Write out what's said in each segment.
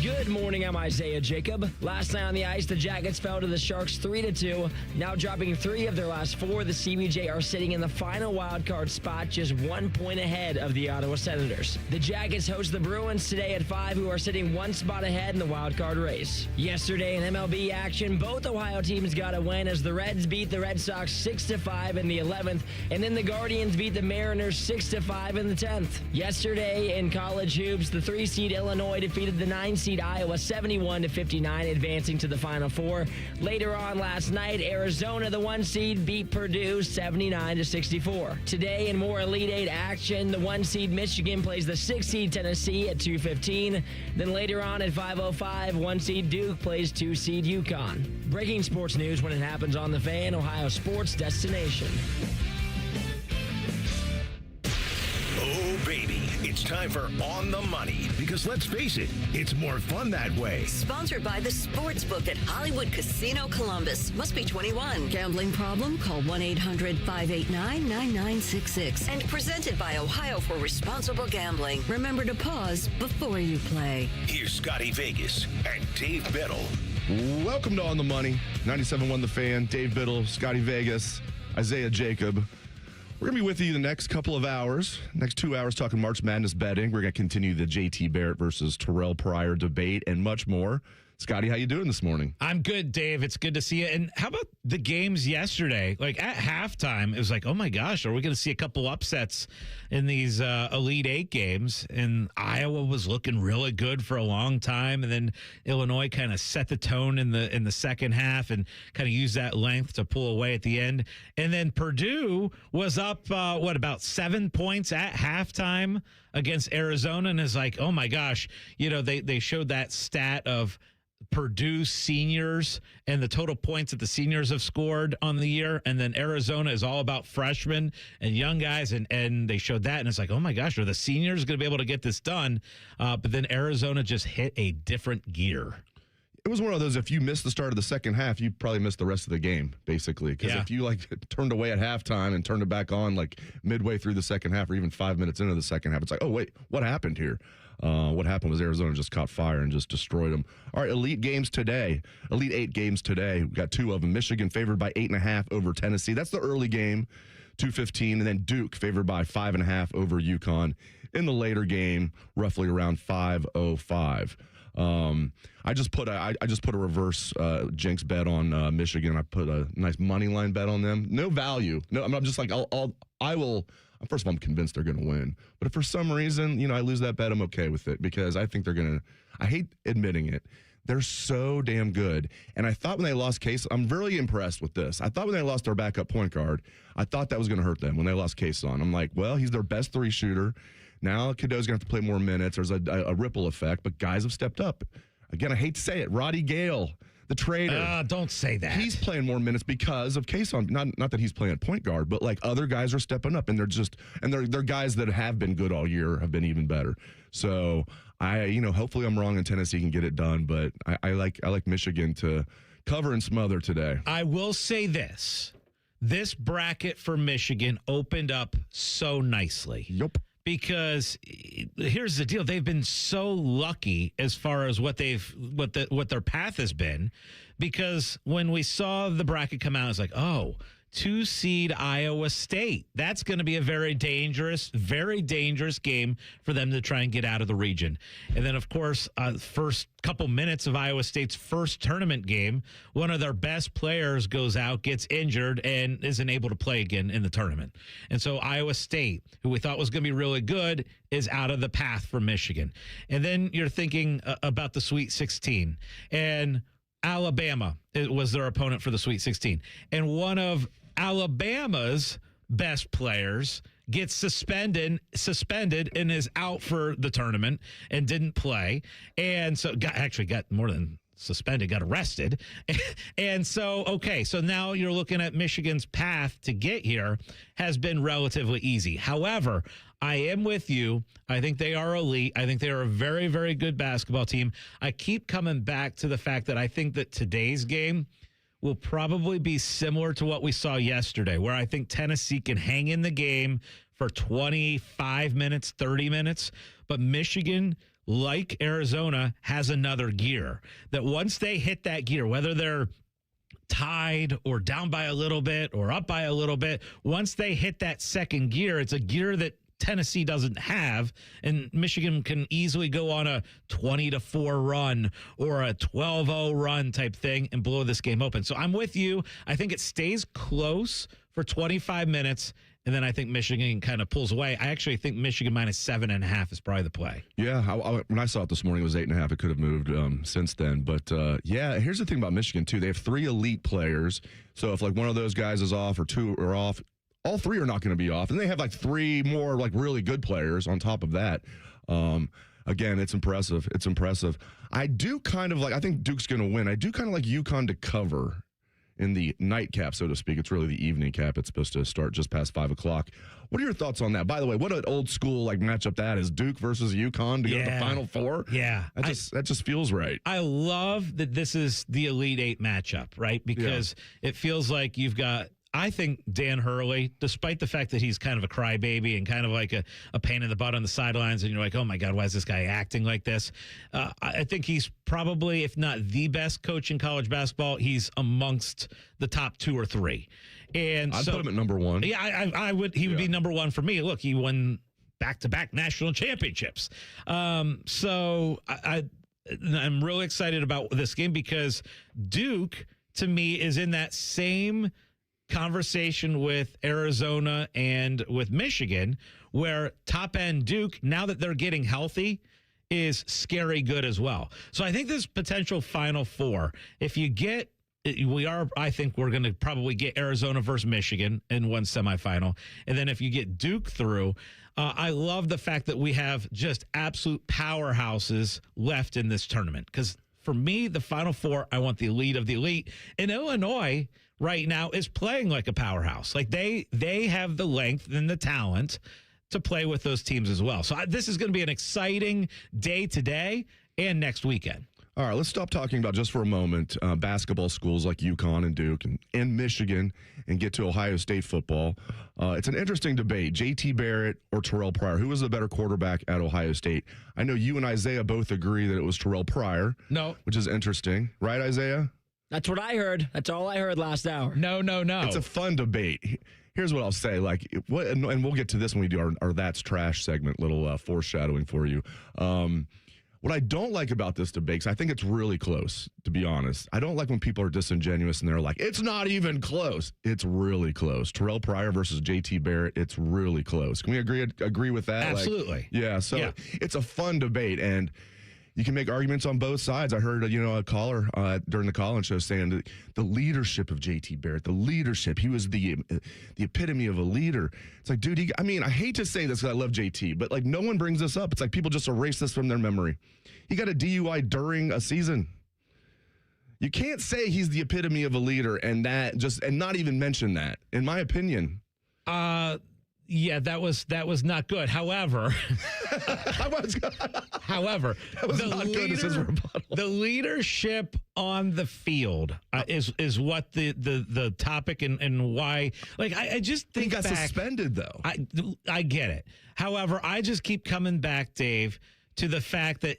Good morning, I'm Isaiah Jacob. Last night on the ice, the Jackets fell to the Sharks 3-2. Now dropping 3 of their last 4, the CBJ are sitting in the final wildcard spot, just 1 point ahead of the Ottawa Senators. The Jackets host the Bruins today at 5, who are sitting 1 spot ahead in the wildcard race. Yesterday in MLB action, both Ohio teams got a win as the Reds beat the Red Sox 6-5 in the 11th, and then the Guardians beat the Mariners 6-5 in the 10th. Yesterday in college hoops, the 3-seed Illinois defeated the 9-seed Iowa 71-59, advancing to the Final Four. Later on last night, Arizona, the 1-seed, beat Purdue 79-64. Today in more Elite Eight action, the 1-seed Michigan plays the 6-seed Tennessee at 2:15. Then later on at 5:05, 1-seed Duke plays 2-seed UConn. Breaking sports news when it happens on the Fan, Ohio sports destination. Oh, baby, it's time for On the Money. Because let's face it, it's more fun that way. Sponsored by the Sportsbook at Hollywood Casino Columbus. Must be 21. Gambling problem? Call 1-800-589-9966. And presented by Ohio for Responsible Gambling. Remember to pause before you play. Here's Scotty Vegas and Dave Biddle. Welcome to On the Money. 97.1 The Fan, Dave Biddle, Scotty Vegas, Isaiah Jacob. We're going to be with you the next couple of hours, next 2 hours, talking March Madness betting. We're going to continue the JT Barrett versus Terrell Pryor debate and much more. Scotty, how you doing this morning? I'm good, Dave. It's good to see you. And how about the games yesterday? Like at halftime, it was like, oh my gosh, are we going to see a couple upsets in these Elite Eight games? And Iowa was looking really good for a long time, and then Illinois kind of set the tone in the second half and kind of used that length to pull away at the end. And then Purdue was up about 7 points at halftime against Arizona, and is like, oh my gosh, they showed that stat of Purdue seniors and the total points that the seniors have scored on the year, and then Arizona is all about freshmen and young guys, and they showed that, and it's like, oh my gosh, are the seniors going to be able to get this done? But then Arizona just hit a different gear. It was one of those, if you missed the start of the second half, you probably missed the rest of the game, basically. Because if you turned away at halftime and turned it back on midway through the second half or even 5 minutes into the second half, it's like, oh, wait, what happened here? What happened was Arizona just caught fire and just destroyed them. All right, Elite games today. Elite 8 games today. We've got 2 of them. Michigan favored by 8.5 over Tennessee. That's the early game, 2:15. And then Duke favored by 5.5 over UConn in the later game, roughly around 5:05. I just put a reverse jinx bet on Michigan. I put a nice money line bet on them. No value. No, I'm just like I will. First of all, I'm convinced they're going to win. But if for some reason, I lose that bet, I'm okay with it because I think they're going to. I hate admitting it. They're so damn good. And I thought when they lost Case, I'm really impressed with this. I thought when they lost their backup point guard, I thought that was going to hurt them when they lost Case on. I'm like, well, he's their best 3 shooter. Now Cadeau's going to have to play more minutes. There's a ripple effect, but guys have stepped up. Again, I hate to say it. Roddy Gale, the traitor. Don't say that. He's playing more minutes because of Kason. Not that he's playing at point guard, but other guys are stepping up, and they're guys that have been good all year, have been even better. So hopefully I'm wrong and Tennessee can get it done, but I like Michigan to cover and smother today. I will say this. This bracket for Michigan opened up so nicely. Yep. Because here's the deal. They've been so lucky as far as what their path has been, because when we saw the bracket come out, it's like, oh, 2-seed Iowa State. That's going to be a very dangerous game for them to try and get out of the region. And then, of course, first couple minutes of Iowa State's first tournament game, one of their best players goes out, gets injured, and isn't able to play again in the tournament. And so Iowa State, who we thought was going to be really good, is out of the path for Michigan. And then you're thinking about the Sweet 16. And Alabama was their opponent for the Sweet 16. And one of Alabama's best players gets suspended and is out for the tournament and didn't play. And so got more than suspended, got arrested. And so, okay, so now you're looking at Michigan's path to get here has been relatively easy. However, I am with you. I think they are elite. I think they are a very, very good basketball team. I keep coming back to the fact that I think that today's game will probably be similar to what we saw yesterday, where I think Tennessee can hang in the game for 25 minutes, 30 minutes, but Michigan like Arizona, has another gear. That once they hit that gear, whether they're tied or down by a little bit or up by a little bit, once they hit that second gear, it's a gear that Tennessee doesn't have, and Michigan can easily go on a 20-4 run or a 12-0 run type thing and blow this game open. So I'm with you. I think it stays close for 25 minutes, and then I think Michigan kind of pulls away. I actually think Michigan minus 7.5 is probably the play. Yeah, when I saw it this morning, it was 8.5. It could have moved since then. But, yeah, here's the thing about Michigan, too. They have 3 elite players. So if, like, one of those guys is off or 2 are off, all 3 are not going to be off. And they have, like, 3 more, like, really good players on top of that. Again, it's impressive. It's impressive. I do kind of like, I think Duke's going to win. I do kind of like UConn to cover in the nightcap, so to speak. It's really the evening cap. It's supposed to start just past 5 o'clock. What are your thoughts on that? By the way, what an old school like matchup that is. Duke versus UConn to go to the Final Four. Yeah. That just feels right. I love that this is the Elite Eight matchup, right? Because it feels like you've got, I think Dan Hurley, despite the fact that he's kind of a crybaby and kind of like a pain in the butt on the sidelines, and you're like, oh my God, why is this guy acting like this? I think he's probably, if not the best coach in college basketball, he's amongst the top 2 or 3. And I'd put him at number 1. Yeah, I would. He would be number 1 for me. Look, he won back-to-back national championships. So I'm really excited about this game because Duke, to me, is in that same conversation with Arizona and with Michigan, where top-end Duke, now that they're getting healthy, is scary good as well. So I think this potential Final Four, if you get, I think we're going to probably get Arizona versus Michigan in one semifinal. And then if you get Duke through, I love the fact that we have just absolute powerhouses left in this tournament. Because for me, the Final Four, I want the elite of the elite. And Illinois right now is playing like a powerhouse. Like they have the length and the talent to play with those teams as well. So this is going to be an exciting day today and next weekend. All right, let's stop talking about just for a moment basketball schools like UConn and Duke and Michigan and get to Ohio State football. It's an interesting debate. J.T. Barrett or Terrell Pryor. Who was the better quarterback at Ohio State? I know you and Isaiah both agree that it was Terrell Pryor. No. Which is interesting. Right, Isaiah? That's what I heard. That's all I heard last hour. No. It's a fun debate. Here's what I'll say. And we'll get to this when we do our That's Trash segment, little foreshadowing for you. What I don't like about this debate, 'cause I think it's really close, to be honest. I don't like when people are disingenuous and they're like, it's not even close. It's really close. Terrell Pryor versus J.T. Barrett, it's really close. Can we agree with that? Absolutely. It's a fun debate, and you can make arguments on both sides. I heard, a caller during the call-in show saying that the leadership of J.T. Barrett, the leadership, he was the epitome of a leader. It's like, dude, I hate to say this because I love J.T., but like no one brings this up. It's like people just erase this from their memory. He got a DUI during a season. You can't say he's the epitome of a leader and not even mention that, in my opinion. Yeah, that was not good. However, the leadership on the field is what the topic and why. Like I just think he got suspended though. I get it. However, I just keep coming back, Dave, to the fact that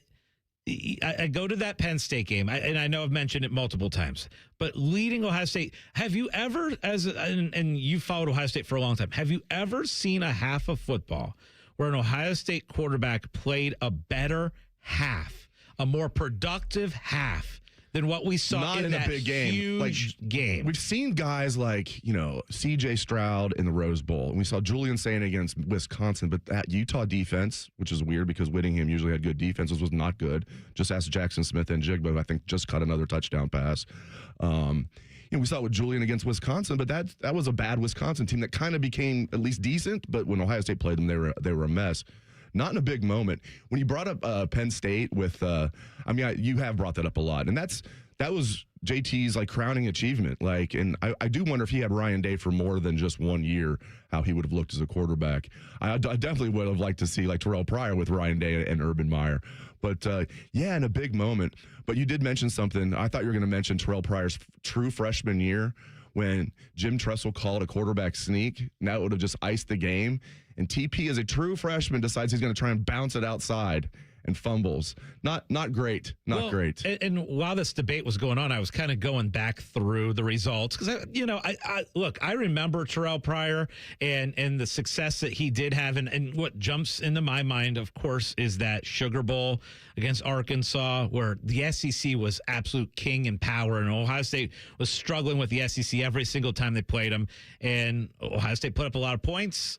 I go to that Penn State game, and I know I've mentioned it multiple times, but leading Ohio State, have you ever, and you followed Ohio State for a long time, have you ever seen a half of football where an Ohio State quarterback played a better half, a more productive half than what we saw Not in that a big game. huge game? We've seen guys like, C.J. Stroud in the Rose Bowl. And we saw Julian Saint against Wisconsin. But that Utah defense, which is weird because Whittingham usually had good defenses, was not good. Just ask Jackson Smith and Jigba, I think, just caught another touchdown pass. We saw it with Julian against Wisconsin, but that was a bad Wisconsin team that kind of became at least decent. But when Ohio State played them, they were a mess. Not in a big moment. When you brought up Penn State with, you have brought that up a lot, and that was JT's crowning achievement. And I do wonder if he had Ryan Day for more than just 1 year, how he would have looked as a quarterback. I definitely would have liked to see Terrell Pryor with Ryan Day and Urban Meyer. But in a big moment. But you did mention something. I thought you were going to mention Terrell Pryor's true freshman year when Jim Tressel called a quarterback sneak. And that would have just iced the game. And TP, as a true freshman, decides he's going to try and bounce it outside. and fumbles. Not great. Not great. And while this debate was going on, I was kind of going back through the results because I remember Terrell Pryor and the success that he did have, and what jumps into my mind, of course, is that Sugar Bowl against Arkansas, where the SEC was absolute king in power, and Ohio State was struggling with the SEC every single time they played them. And Ohio State put up a lot of points,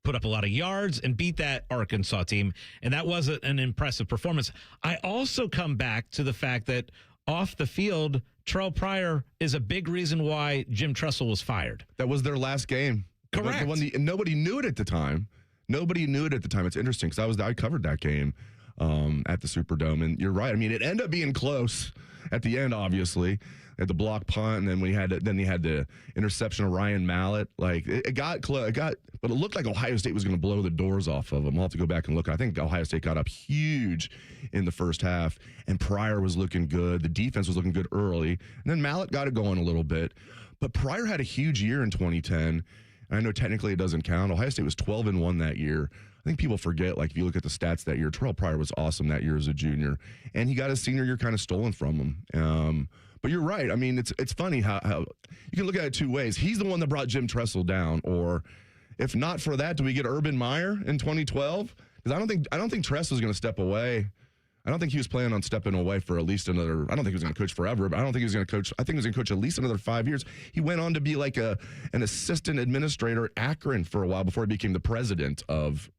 put up a lot of yards, and beat that Arkansas team. And that was an impressive performance. I also come back to the fact that off the field, Terrell Pryor is a big reason why Jim Tressel was fired. That was their last game. Correct. Nobody knew it at the time. It's interesting because I covered that game at the Superdome, and you're right. I mean, it ended up being close at the end, obviously, at the block punt, and then he had the interception of Ryan Mallett. Like it got close. But it looked like Ohio State was going to blow the doors off of them. I'll have to go back and look. I think Ohio State got up huge in the first half, and Pryor was looking good. The defense was looking good early, and then Mallett got it going a little bit. But Pryor had a huge year in 2010. And I know technically it doesn't count. Ohio State was 12-1 that year. I think people forget, like, if you look at the stats that year, Terrell Pryor was awesome that year as a junior, and he got his senior year kind of stolen from him. But you're right. I mean, it's funny how you can look at it two ways. He's the one that brought Jim Tressel down, or if not for that, do we get Urban Meyer in 2012? Because I don't think Tressel's going to step away. I don't think he was planning on stepping away for at least another. I don't think he was going to coach forever, but I don't think he was going to coach. I think he was going to coach at least another 5 years. He went on to be like an assistant administrator at Akron for a while before he became the president of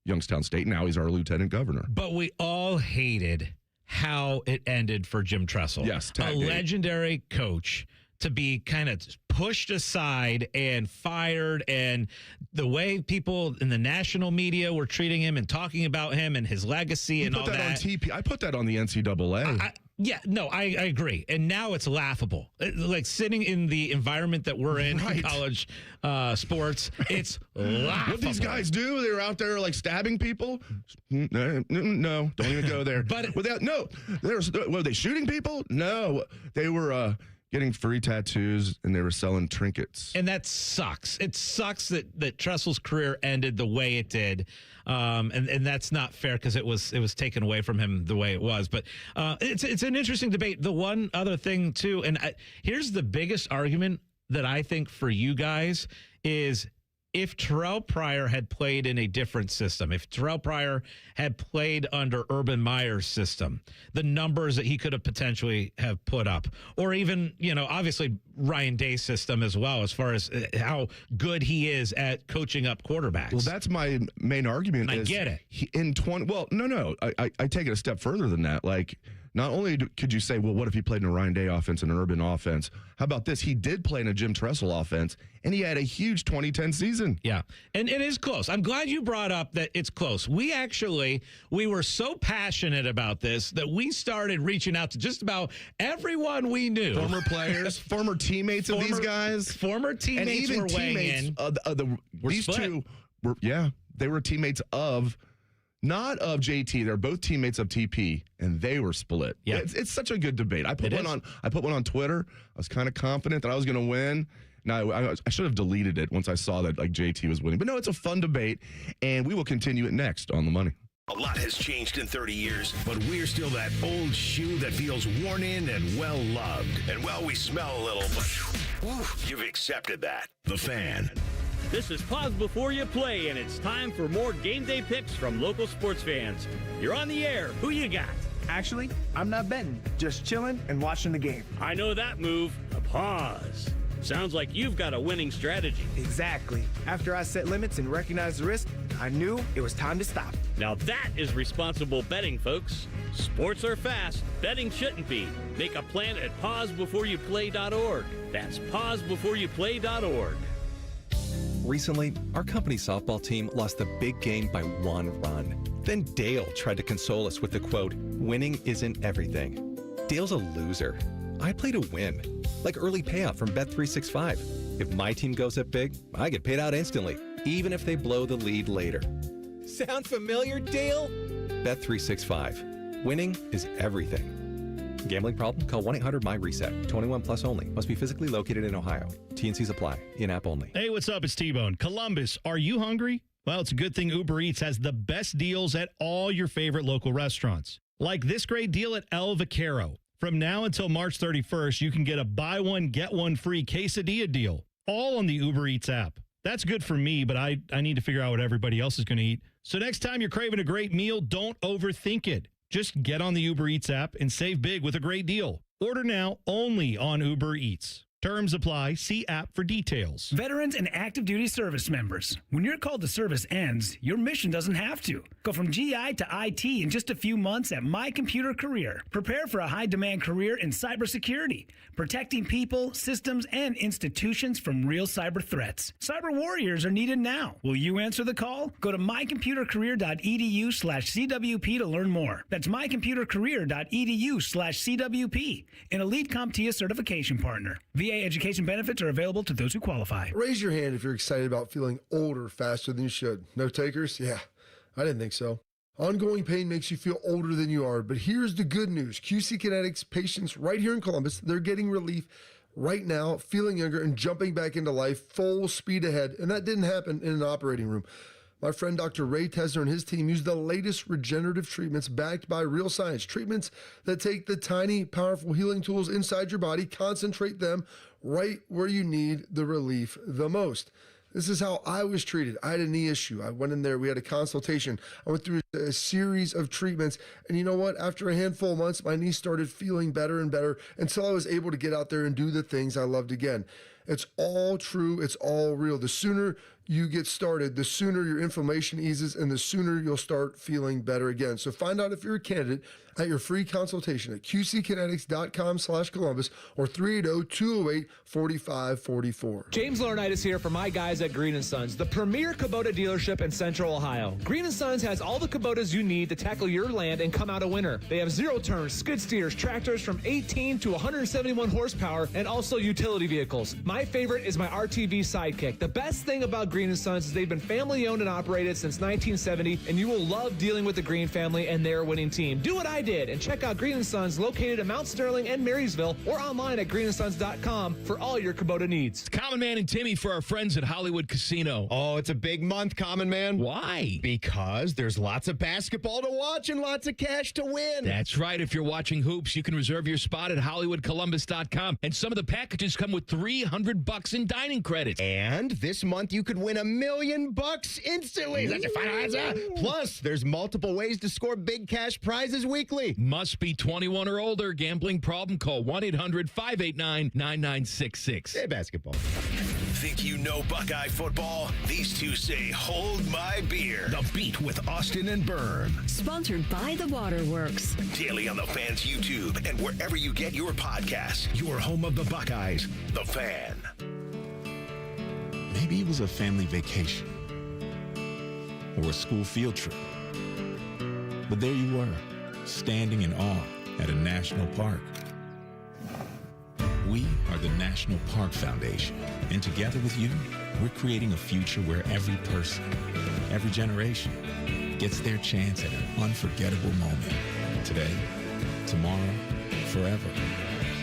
Youngstown State. Now he's our lieutenant governor. But we all hated how it ended for Jim Tressel. Yes, a legendary coach to be kind of pushed aside and fired, and the way people in the national media were treating him and talking about him and his legacy and all that. On TP. I put that on the NCAA. I agree. And now it's laughable. Like sitting in the environment that we're in college sports, it's laughable. What these guys do, they were out there like stabbing people. No, don't even go there. Were they shooting people? No, they were getting free tattoos, and they were selling trinkets. And that sucks. It sucks that Tressel's career ended the way it did. And that's not fair because it was taken away from him the way it was. But it's an interesting debate. The one other thing, too, and here's the biggest argument that I think for you guys is if Terrell Pryor had played in a different system, if Terrell Pryor had played under Urban Meyer's system, the numbers that he could have potentially have put up, or even, obviously Ryan Day's system as well, as far as how good he is at coaching up quarterbacks. Well, that's my main argument. I get it. I take it a step further than that. Like, not only could you say, well, what if he played in a Ryan Day offense and an Urban offense? How about this? He did play in a Jim Tressel offense, and he had a huge 2010 season. Yeah, and it is close. I'm glad you brought up that it's close. We were so passionate about this that we started reaching out to just about everyone we knew. Former players, former teammates of these guys. Former teammates and even were weighing in. These two were, they were teammates of... Not of JT. They're both teammates of TP, and they were split. Yeah, it's such a good debate. I put one on Twitter. I was kind of confident that I was going to win. Now I should have deleted it once I saw that like JT was winning. But no, it's a fun debate, and we will continue it next on The Money. A lot has changed in 30 years, but we're still that old shoe that feels worn in and well loved. And well, we smell a little, but you've accepted that. The Fan. This is Pause Before You Play, and it's time for more game day picks from local sports fans. You're on the air. Who you got? Actually, I'm not betting, just chilling and watching the game. I know that move. A pause. Sounds like you've got a winning strategy. Exactly. After I set limits and recognized the risk, I knew it was time to stop. Now that is responsible betting, folks. Sports are fast. Betting shouldn't be. Make a plan at pausebeforeyouplay.org. That's pausebeforeyouplay.org. Recently, our company softball team lost the big game by 1 run. Then Dale tried to console us with the quote, "Winning isn't everything." Dale's a loser. I play to win, like early payout from Bet365. If my team goes up big, I get paid out instantly, even if they blow the lead later. Sound familiar, Dale? Bet365. Winning is everything. Gambling problem? Call 1-800-MY-RESET. 21 plus only. Must be physically located in Ohio. T&Cs apply. In-app only. Hey, what's up? It's T-Bone. Columbus, are you hungry? Well, it's a good thing Uber Eats has the best deals at all your favorite local restaurants. Like this great deal at El Vaquero. From now until March 31st, you can get a buy one, get one free quesadilla deal, all on the Uber Eats app. That's good for me, but I need to figure out what everybody else is going to eat. So next time you're craving a great meal, don't overthink it. Just get on the Uber Eats app and save big with a great deal. Order now only on Uber Eats. Terms apply. See app for details. Veterans and active duty service members. When your call to service ends, your mission doesn't have to. Go from GI to IT in just a few months at My Computer Career. Prepare for a high-demand career in cybersecurity, protecting people, systems, and institutions from real cyber threats. Cyber warriors are needed now. Will you answer the call? Go to mycomputercareer.edu/CWP to learn more. That's mycomputercareer.edu/CWP, an Elite CompTIA certification partner. VA education benefits are available to those who qualify. Raise your hand if you're excited about feeling older faster than you should. No takers? Yeah, I didn't think so. Ongoing pain makes you feel older than you are, but here's the good news. QC Kinetics patients right here in Columbus, they're getting relief right now, feeling younger and jumping back into life full speed ahead, and that didn't happen in an operating room. My friend Dr. Ray Tesner and his team use the latest regenerative treatments backed by real science. Treatments that take the tiny, powerful healing tools inside your body, concentrate them right where you need the relief the most. This is how I was treated. I had a knee issue. I went in there. We had a consultation. I went through a series of treatments. And you know what? After a handful of months, my knee started feeling better and better until I was able to get out there and do the things I loved again. It's all true. It's all real. The sooner you get started, the sooner your inflammation eases and the sooner you'll start feeling better again. So find out if you're a candidate at your free consultation at qckinetics.com/Columbus or 380-208-4544. James Laurinaitis here for my guys at Green & Sons, the premier Kubota dealership in Central Ohio. Green & Sons has all the Kubotas you need to tackle your land and come out a winner. They have zero-turn skid steers, tractors from 18 to 171 horsepower, and also utility vehicles. My favorite is my RTV Sidekick. The best thing about Green & Sons is they've been family-owned and operated since 1970, and you will love dealing with the Green family and their winning team. Do what I did and check out Green & Sons located in Mount Sterling and Marysville or online at greenandsons.com for all your Kubota needs. It's Common Man and Timmy for our friends at Hollywood Casino. Oh, it's a big month, Common Man. Why? Because there's lots of basketball to watch and lots of cash to win. That's right. If you're watching hoops, you can reserve your spot at HollywoodColumbus.com. And some of the packages come with $300 in dining credits. And this month you could win $1 million instantly. That's your final answer. Plus, there's multiple ways to score big cash prizes weekly. Must be 21 or older. Gambling problem? Call 1-800-589-9966. Hey, basketball. Think you know Buckeye football? These two say, hold my beer. The Beat with Austin and Byrne. Sponsored by the Waterworks. Daily on the Fan's YouTube and wherever you get your podcasts. Your home of the Buckeyes, The Fan. Maybe it was a family vacation or a school field trip. But there you were, standing in awe at a national park. We are the National Park Foundation, and together with you, we're creating a future where every person, every generation, gets their chance at an unforgettable moment. Today, tomorrow, forever.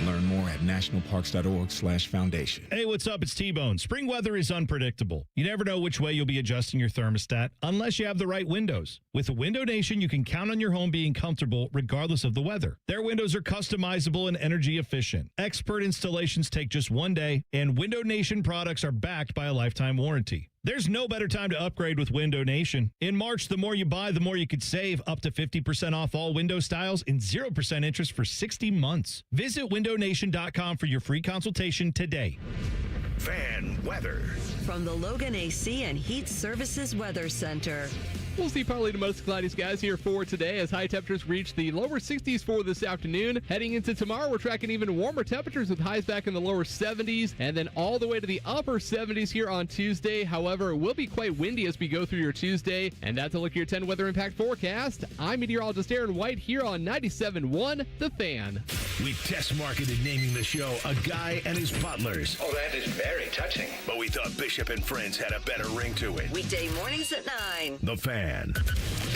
Learn more at nationalparks.org/foundation. Hey, what's up? It's T-Bone. Spring weather is unpredictable. You never know which way you'll be adjusting your thermostat unless you have the right windows. With Window Nation, you can count on your home being comfortable regardless of the weather. Their windows are customizable and energy efficient. Expert installations take just one day, and Window Nation products are backed by a lifetime warranty. There's no better time to upgrade with Window Nation. In March, the more you buy, the more you could save, up to 50% off all window styles and 0% interest for 60 months. Visit windownation.com for your free consultation today. Fan weather. From the Logan AC and Heat Services Weather Center. We'll see partly to most cloudy skies here for today as high temperatures reach the lower 60s for this afternoon. Heading into tomorrow, we're tracking even warmer temperatures with highs back in the lower 70s and then all the way to the upper 70s here on Tuesday. However, it will be quite windy as we go through your Tuesday. And that's a look at your 10 weather impact forecast. I'm meteorologist Aaron White here on 97.1 The Fan. We test marketed naming the show A Guy and His Butlers. Oh, that is very touching. But we thought Bishop and Friends had a better ring to it. Weekday mornings at 9. The Fan. Fan.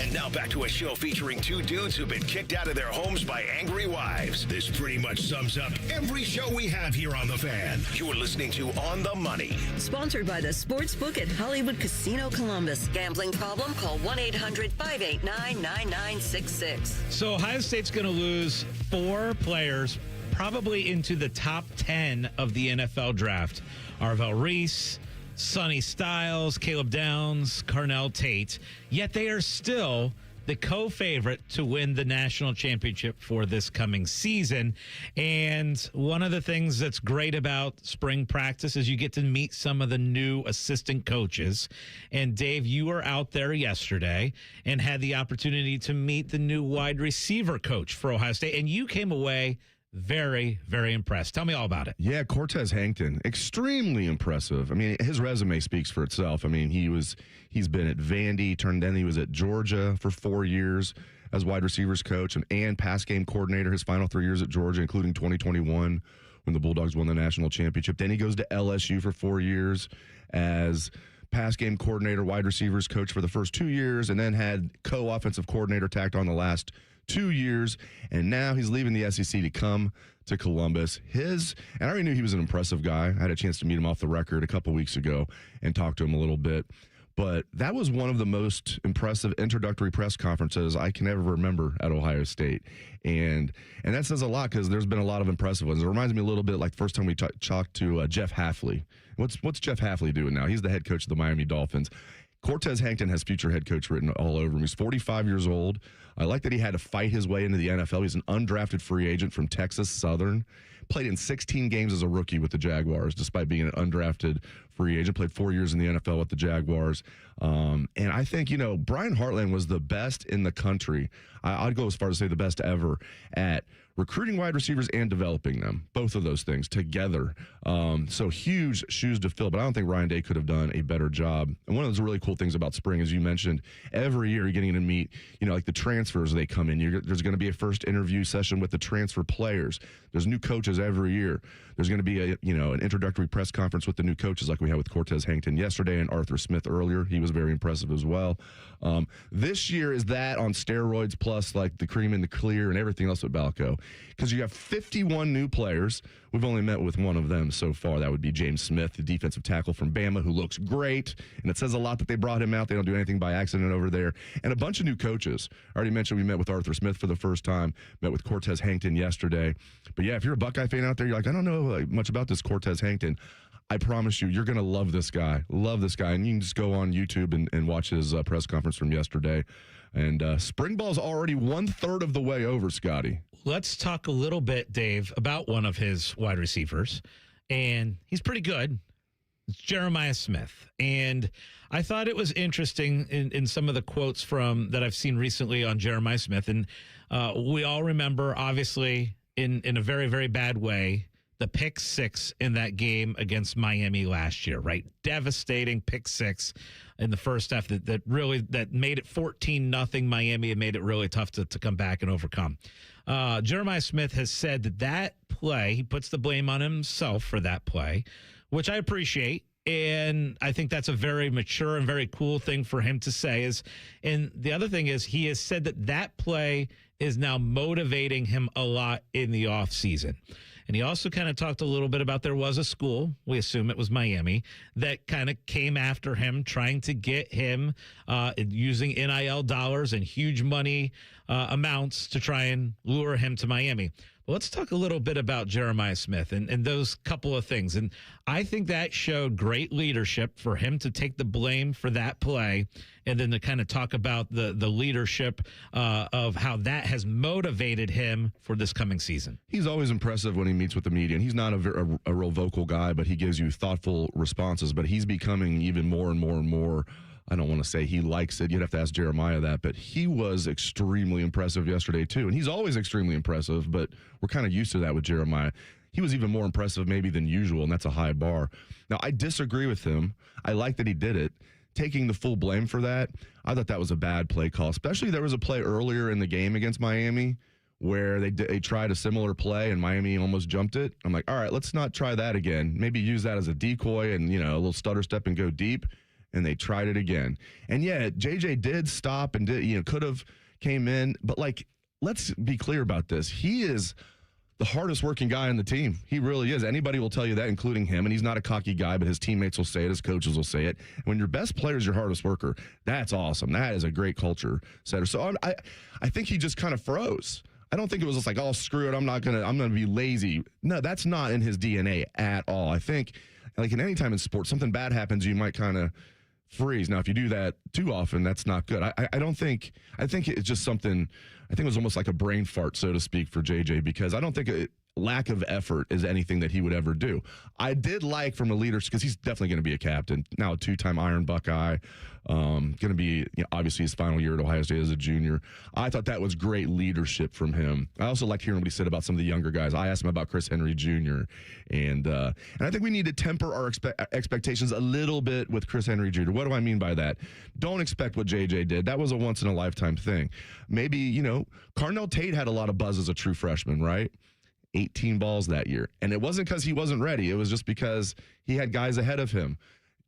And now back to a show featuring two dudes who've been kicked out of their homes by angry wives. This pretty much sums up every show we have here on The Fan. You're listening to On the Money. Sponsored by the Sportsbook at Hollywood Casino Columbus. Gambling problem? Call 1-800-589-9966. So Ohio State's going to lose 4 players probably into the top 10 of the NFL draft. Arvell Reese, Sonny Styles, Caleb Downs, Carnell Tate. Yet they are still the co-favorite to win the national championship for this coming season. And one of the things that's great about spring practice is you get to meet some of the new assistant coaches. And Dave, you were out there yesterday and had the opportunity to meet the new wide receiver coach for Ohio State. And you came away very, very impressed. Tell me all about it. Yeah, Cortez Hankton, extremely impressive. I mean, his resume speaks for itself. I mean, he's been at Vandy, he was at Georgia for 4 years as wide receivers coach and pass game coordinator his final 3 years at Georgia, including 2021 when the Bulldogs won the national championship. Then he goes to LSU for 4 years as pass game coordinator, wide receivers coach for the first 2 years, and then had co-offensive coordinator tacked on the last 2 years, and now he's leaving the SEC to come to Columbus. And I already knew he was an impressive guy. I had a chance to meet him off the record a couple weeks ago and talk to him a little bit. But that was one of the most impressive introductory press conferences I can ever remember at Ohio State. And that says a lot because there's been a lot of impressive ones. It reminds me a little bit like the first time we talked to Jeff Hafley. What's Jeff Hafley doing now? He's the head coach of the Miami Dolphins. Cortez Hankton has future head coach written all over him. He's 45 years old. I like that he had to fight his way into the NFL. He's an undrafted free agent from Texas Southern. Played in 16 games as a rookie with the Jaguars, despite being an undrafted free agent. Played 4 years in the NFL with the Jaguars. And I think, Brian Hartland was the best in the country. I'd go as far as to say the best ever at recruiting wide receivers and developing them, both of those things together. So huge shoes to fill, but I don't think Ryan Day could have done a better job. And one of those really cool things about spring, as you mentioned, every year you're getting to meet, like the transfers, they come in. There's going to be a first interview session with the transfer players. There's new coaches every year. There's going to be an introductory press conference with the new coaches like we had with Cortez Hankton yesterday and Arthur Smith earlier. He was very impressive as well. This year is that on steroids plus like the cream and the clear and everything else at Balco, because you have 51 new players. We've only met with one of them so far. That would be James Smith, the defensive tackle from Bama, who looks great. And it says a lot that they brought him out. They don't do anything by accident over there. And a bunch of new coaches. I already mentioned we met with Arthur Smith for the first time, met with Cortez Hankton yesterday. But yeah, if you're a Buckeye fan out there, you're like, I don't know much about this Cortez Hankton. I promise you're going to love this guy. Love this guy. And you can just go on YouTube and watch his press conference from yesterday. And spring ball's already 1/3 of the way over, Scotty. Let's talk a little bit, Dave, about one of his wide receivers. And he's pretty good. It's Jeremiah Smith. And I thought it was interesting in some of the quotes that I've seen recently on Jeremiah Smith. And we all remember, obviously, in a very, very bad way, the pick 6 in that game against Miami last year, right? Devastating pick 6 in the first half that made it 14-0 Miami and made it really tough to come back and overcome. Jeremiah Smith has said that play, he puts the blame on himself for that play, which I appreciate. And I think that's a very mature and very cool thing for him to say. And the other thing is he has said that play is now motivating him a lot in the offseason. And he also kind of talked a little bit about there was a school, we assume it was Miami, that kind of came after him, trying to get him using NIL dollars and huge money amounts to try and lure him to Miami. Well, let's talk a little bit about Jeremiah Smith and those couple of things. And I think that showed great leadership for him to take the blame for that play and then to kind of talk about the leadership of how that has motivated him for this coming season. He's always impressive when he meets with the media. And he's not a real vocal guy, but he gives you thoughtful responses. But he's becoming even more and more and more, I don't want to say he likes it. You'd have to ask Jeremiah that. But he was extremely impressive yesterday, too. And he's always extremely impressive, but we're kind of used to that with Jeremiah. He was even more impressive maybe than usual, and that's a high bar. Now, I disagree with him. I like that he did it. Taking the full blame for that, I thought that was a bad play call, especially there was a play earlier in the game against Miami where they tried a similar play and Miami almost jumped it. I'm like, all right, let's not try that again. Maybe use that as a decoy and, a little stutter step and go deep. and they tried it again. And yeah, JJ did stop and could have came in, but like, let's be clear about this. He is the hardest working guy on the team. He really is. Anybody will tell you that, including him. And he's not a cocky guy, but his teammates will say it. His coaches will say it. When your best player is your hardest worker, that's awesome. That is a great culture setter. So I think he just kind of froze. I don't think it was just like, oh, screw it, I'm gonna be lazy. No, that's not in his DNA at all. I think, like in any time in sports, something bad happens, you might kind of freeze. Now, if you do that too often, that's not good. I think it's just something. I think it was almost like a brain fart, so to speak, for JJ, because I don't think lack of effort is anything that he would ever do. I did like from a leader, because he's definitely going to be a captain, now a two-time Iron Buckeye, going to be obviously his final year at Ohio State as a junior. I thought that was great leadership from him. I also liked hearing what he said about some of the younger guys. I asked him about Chris Henry Jr., and I think we need to temper our expectations a little bit with Chris Henry Jr. What do I mean by that? Don't expect what JJ did. That was a once-in-a-lifetime thing. Maybe, Carnell Tate had a lot of buzz as a true freshman, right? 18 balls that year. And it wasn't because he wasn't ready. It was just because he had guys ahead of him.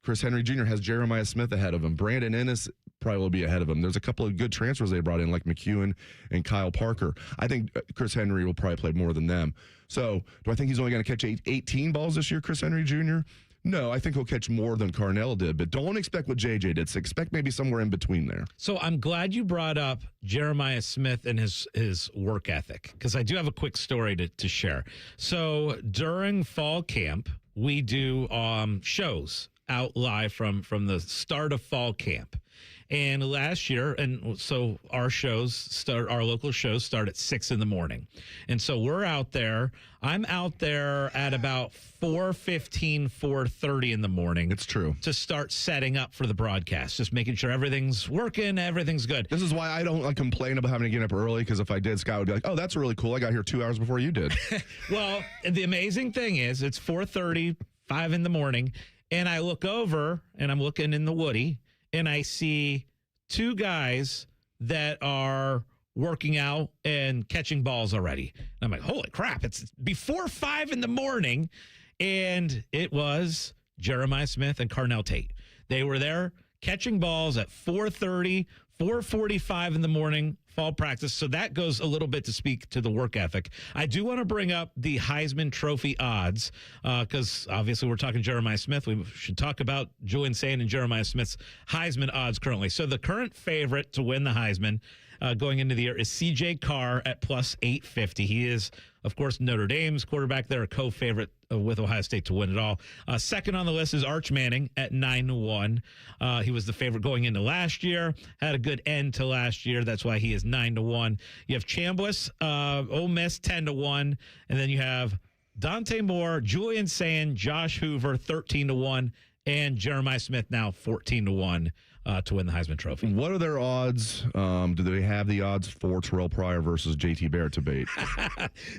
Chris Henry Jr. has Jeremiah Smith ahead of him. Brandon Ennis probably will be ahead of him. There's a couple of good transfers they brought in, like McEwen and Kyle Parker. I think Chris Henry will probably play more than them. So do I think he's only going to catch 18 balls this year, Chris Henry Jr.? No, I think he'll catch more than Carnell did, but don't expect what JJ did. So expect maybe somewhere in between there. So I'm glad you brought up Jeremiah Smith and his work ethic, because I do have a quick story to share. So during fall camp, we do shows out live from the start of fall camp. And last year, and so our local shows start at 6 a.m. And so we're out there. I'm out there at about 4:15, 4:30 in the morning. It's true. To start setting up for the broadcast, just making sure everything's working, everything's good. This is why I don't complain about having to get up early, because if I did, Scott would be like, oh, that's really cool. I got here 2 hours before you did. Well, the amazing thing is it's 4:30, 5 in the morning, and I look over and I'm looking in the Woody, and I see two guys that are working out and catching balls already. And I'm like, holy crap, it's before 5 in the morning. And it was Jeremiah Smith and Carnell Tate. They were there catching balls at 4:30, 4:45 in the morning, fall practice. So that goes a little bit to speak to the work ethic. I do want to bring up the Heisman Trophy odds, because obviously we're talking Jeremiah Smith. We should talk about Julian Sand and Jeremiah Smith's Heisman odds currently. So the current favorite to win the Heisman going into the year is C.J. Carr at plus 850. He is, of course, Notre Dame's quarterback. They're a co-favorite with Ohio State to win it all. Second on the list is Arch Manning at 9-1. He was the favorite going into last year, had a good end to last year. That's why he is 9-1. You have Chambliss, Ole Miss 10-1, and then you have Dante Moore, Julian Sand, Josh Hoover 13-1, and Jeremiah Smith now 14-1. To win the Heisman Trophy. What are their odds? Do they have the odds for Terrell Pryor versus JT Barrett debate?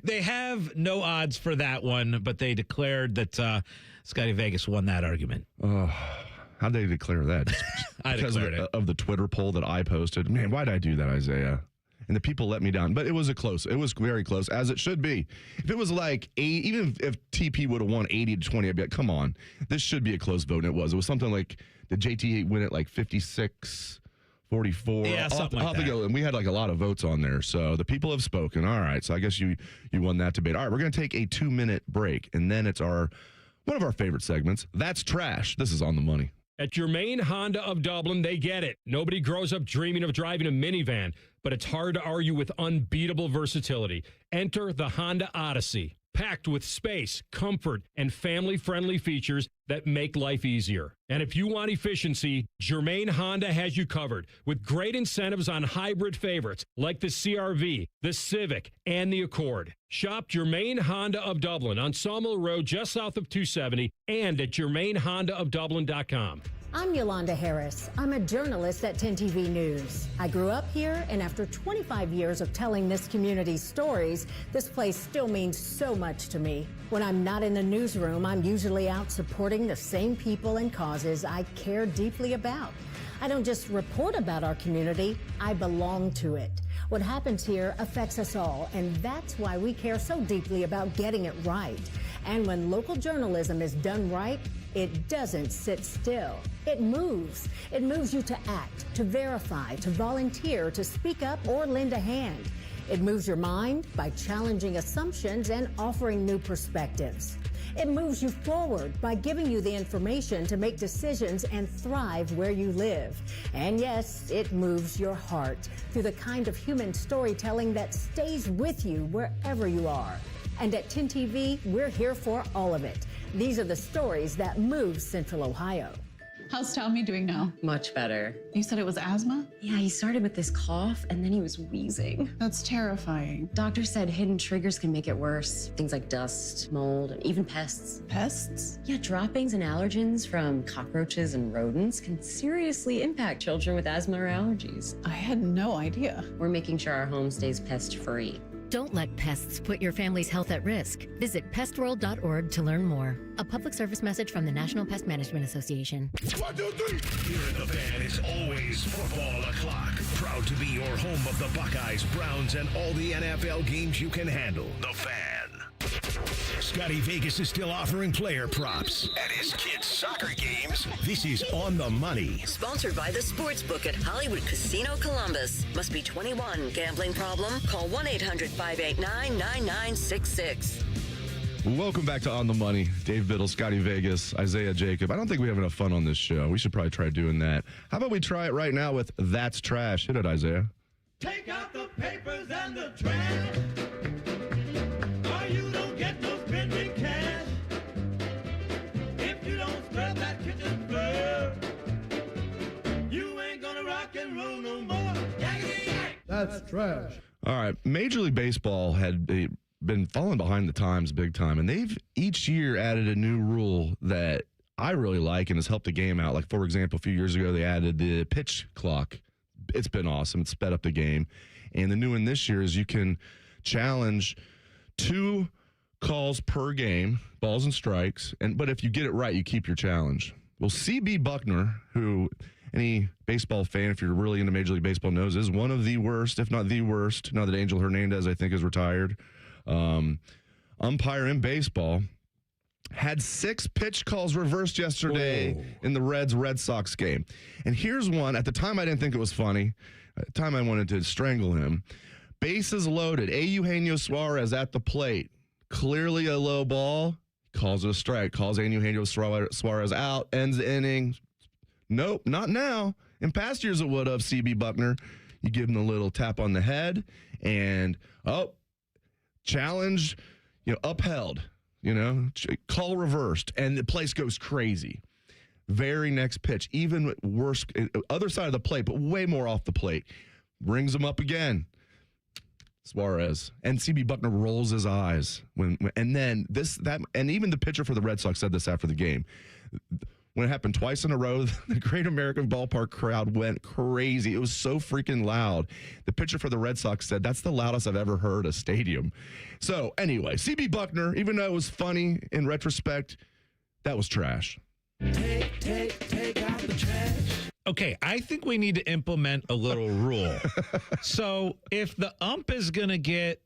They have no odds for that one, but they declared that Scotty Vegas won that argument. How'd they declare that? I declared it. Of the Twitter poll that I posted. Man, why'd I do that, Isaiah? And the people let me down. But it was it was very close, as it should be. If it was like even if TP would have won 80-20, I'd be like, come on, this should be a close vote. And it was. It was something like, did JT win it like 56-44? Yeah, something like that. And we had like a lot of votes on there. So the people have spoken. All right. So I guess you won that debate. All right, we're going to take a 2-minute break. And then it's one of our favorite segments. That's Trash. This is On the Money. At Germain Honda of Dublin, they get it. Nobody grows up dreaming of driving a minivan, but it's hard to argue with unbeatable versatility. Enter the Honda Odyssey, packed with space, comfort, and family-friendly features that make life easier. And if you want efficiency, Germain Honda has you covered with great incentives on hybrid favorites like the CR-V, the Civic, and the Accord. Shop Germain Honda of Dublin on Sawmill Road just south of 270 and at GermainHondaofDublin.com. I'm Yolanda Harris. I'm a journalist at 10 TV News. I grew up here, and after 25 years of telling this community's stories, this place still means so much to me. When I'm not in the newsroom, I'm usually out supporting the same people and causes I care deeply about. I don't just report about our community, I belong to it. What happens here affects us all, and that's why we care so deeply about getting it right. And when local journalism is done right, It doesn't sit still. It moves. It moves you to act, to verify, to volunteer, to speak up or lend a hand. It moves your mind by challenging assumptions and offering new perspectives. It moves you forward by giving you the information to make decisions and thrive where you live. And yes, it moves your heart through the kind of human storytelling that stays with you wherever you are. And at 10 TV, we're here for all of it. These are the stories that move Central Ohio. How's Tommy doing now? Much better. You said it was asthma? Yeah, he started with this cough and then he was wheezing. That's terrifying. Doctor said hidden triggers can make it worse. Things like dust, mold, and even pests. Pests? Yeah, droppings and allergens from cockroaches and rodents can seriously impact children with asthma or allergies. I had no idea. We're making sure our home stays pest-free. Don't let pests put your family's health at risk. Visit pestworld.org to learn more. A public service message from the National Pest Management Association. 1, 2, 3. Here at the Fan is always football o'clock. Proud to be your home of the Buckeyes, Browns, and all the NFL games you can handle. The Fan. Scotty Vegas is still offering player props at his kids' soccer games. This is On the Money. Sponsored by the Sportsbook at Hollywood Casino Columbus. Must be 21. Gambling problem? Call 1-800-589-9966. Welcome back to On the Money. Dave Biddle, Scotty Vegas, Isaiah Jacob. I don't think we have enough fun on this show. We should probably try doing that. How about we try it right now with That's Trash? Hit it, Isaiah. Take out the papers and the trash. Or you don't get no spending cash. If you don't scrub that kitchen floor, you ain't gonna rock and roll no more. That's trash. All right. Major League Baseball had been falling behind the times big time, and they've each year added a new rule that I really like and has helped the game out. Like, for example, a few years ago, they added the pitch clock. It's been awesome. It's sped up the game. And the new one this year is you can challenge 2 calls per game, balls and strikes. But if you get it right, you keep your challenge. Well, C.B. Buckner, who any baseball fan, if you're really into Major League Baseball, knows is one of the worst, if not the worst, now that Angel Hernandez, I think, is retired, umpire in baseball, had 6 pitch calls reversed yesterday in the Reds-Red Sox game. And here's one. At the time, I didn't think it was funny. At the time, I wanted to strangle him. Bases loaded. Eugenio Suarez at the plate. Clearly a low ball. Calls it a strike. Calls Eugenio Suarez out. Ends the inning. Nope, not now. In past years, it would have, C.B. Buckner. You give him a little tap on the head, and, challenge, upheld. Call reversed, and the place goes crazy. Very next pitch, even worse, other side of the plate, but way more off the plate. Brings him up again. Suarez. And C.B. Buckner rolls his eyes. And even the pitcher for the Red Sox said this after the game. When it happened twice in a row, the Great American Ballpark crowd went crazy. It was so freaking loud. The pitcher for the Red Sox said, that's the loudest I've ever heard a stadium. So anyway, C.B. Buckner, even though it was funny in retrospect, that was trash. Take out the trash. Okay, I think we need to implement a little rule. So if the ump is going to get,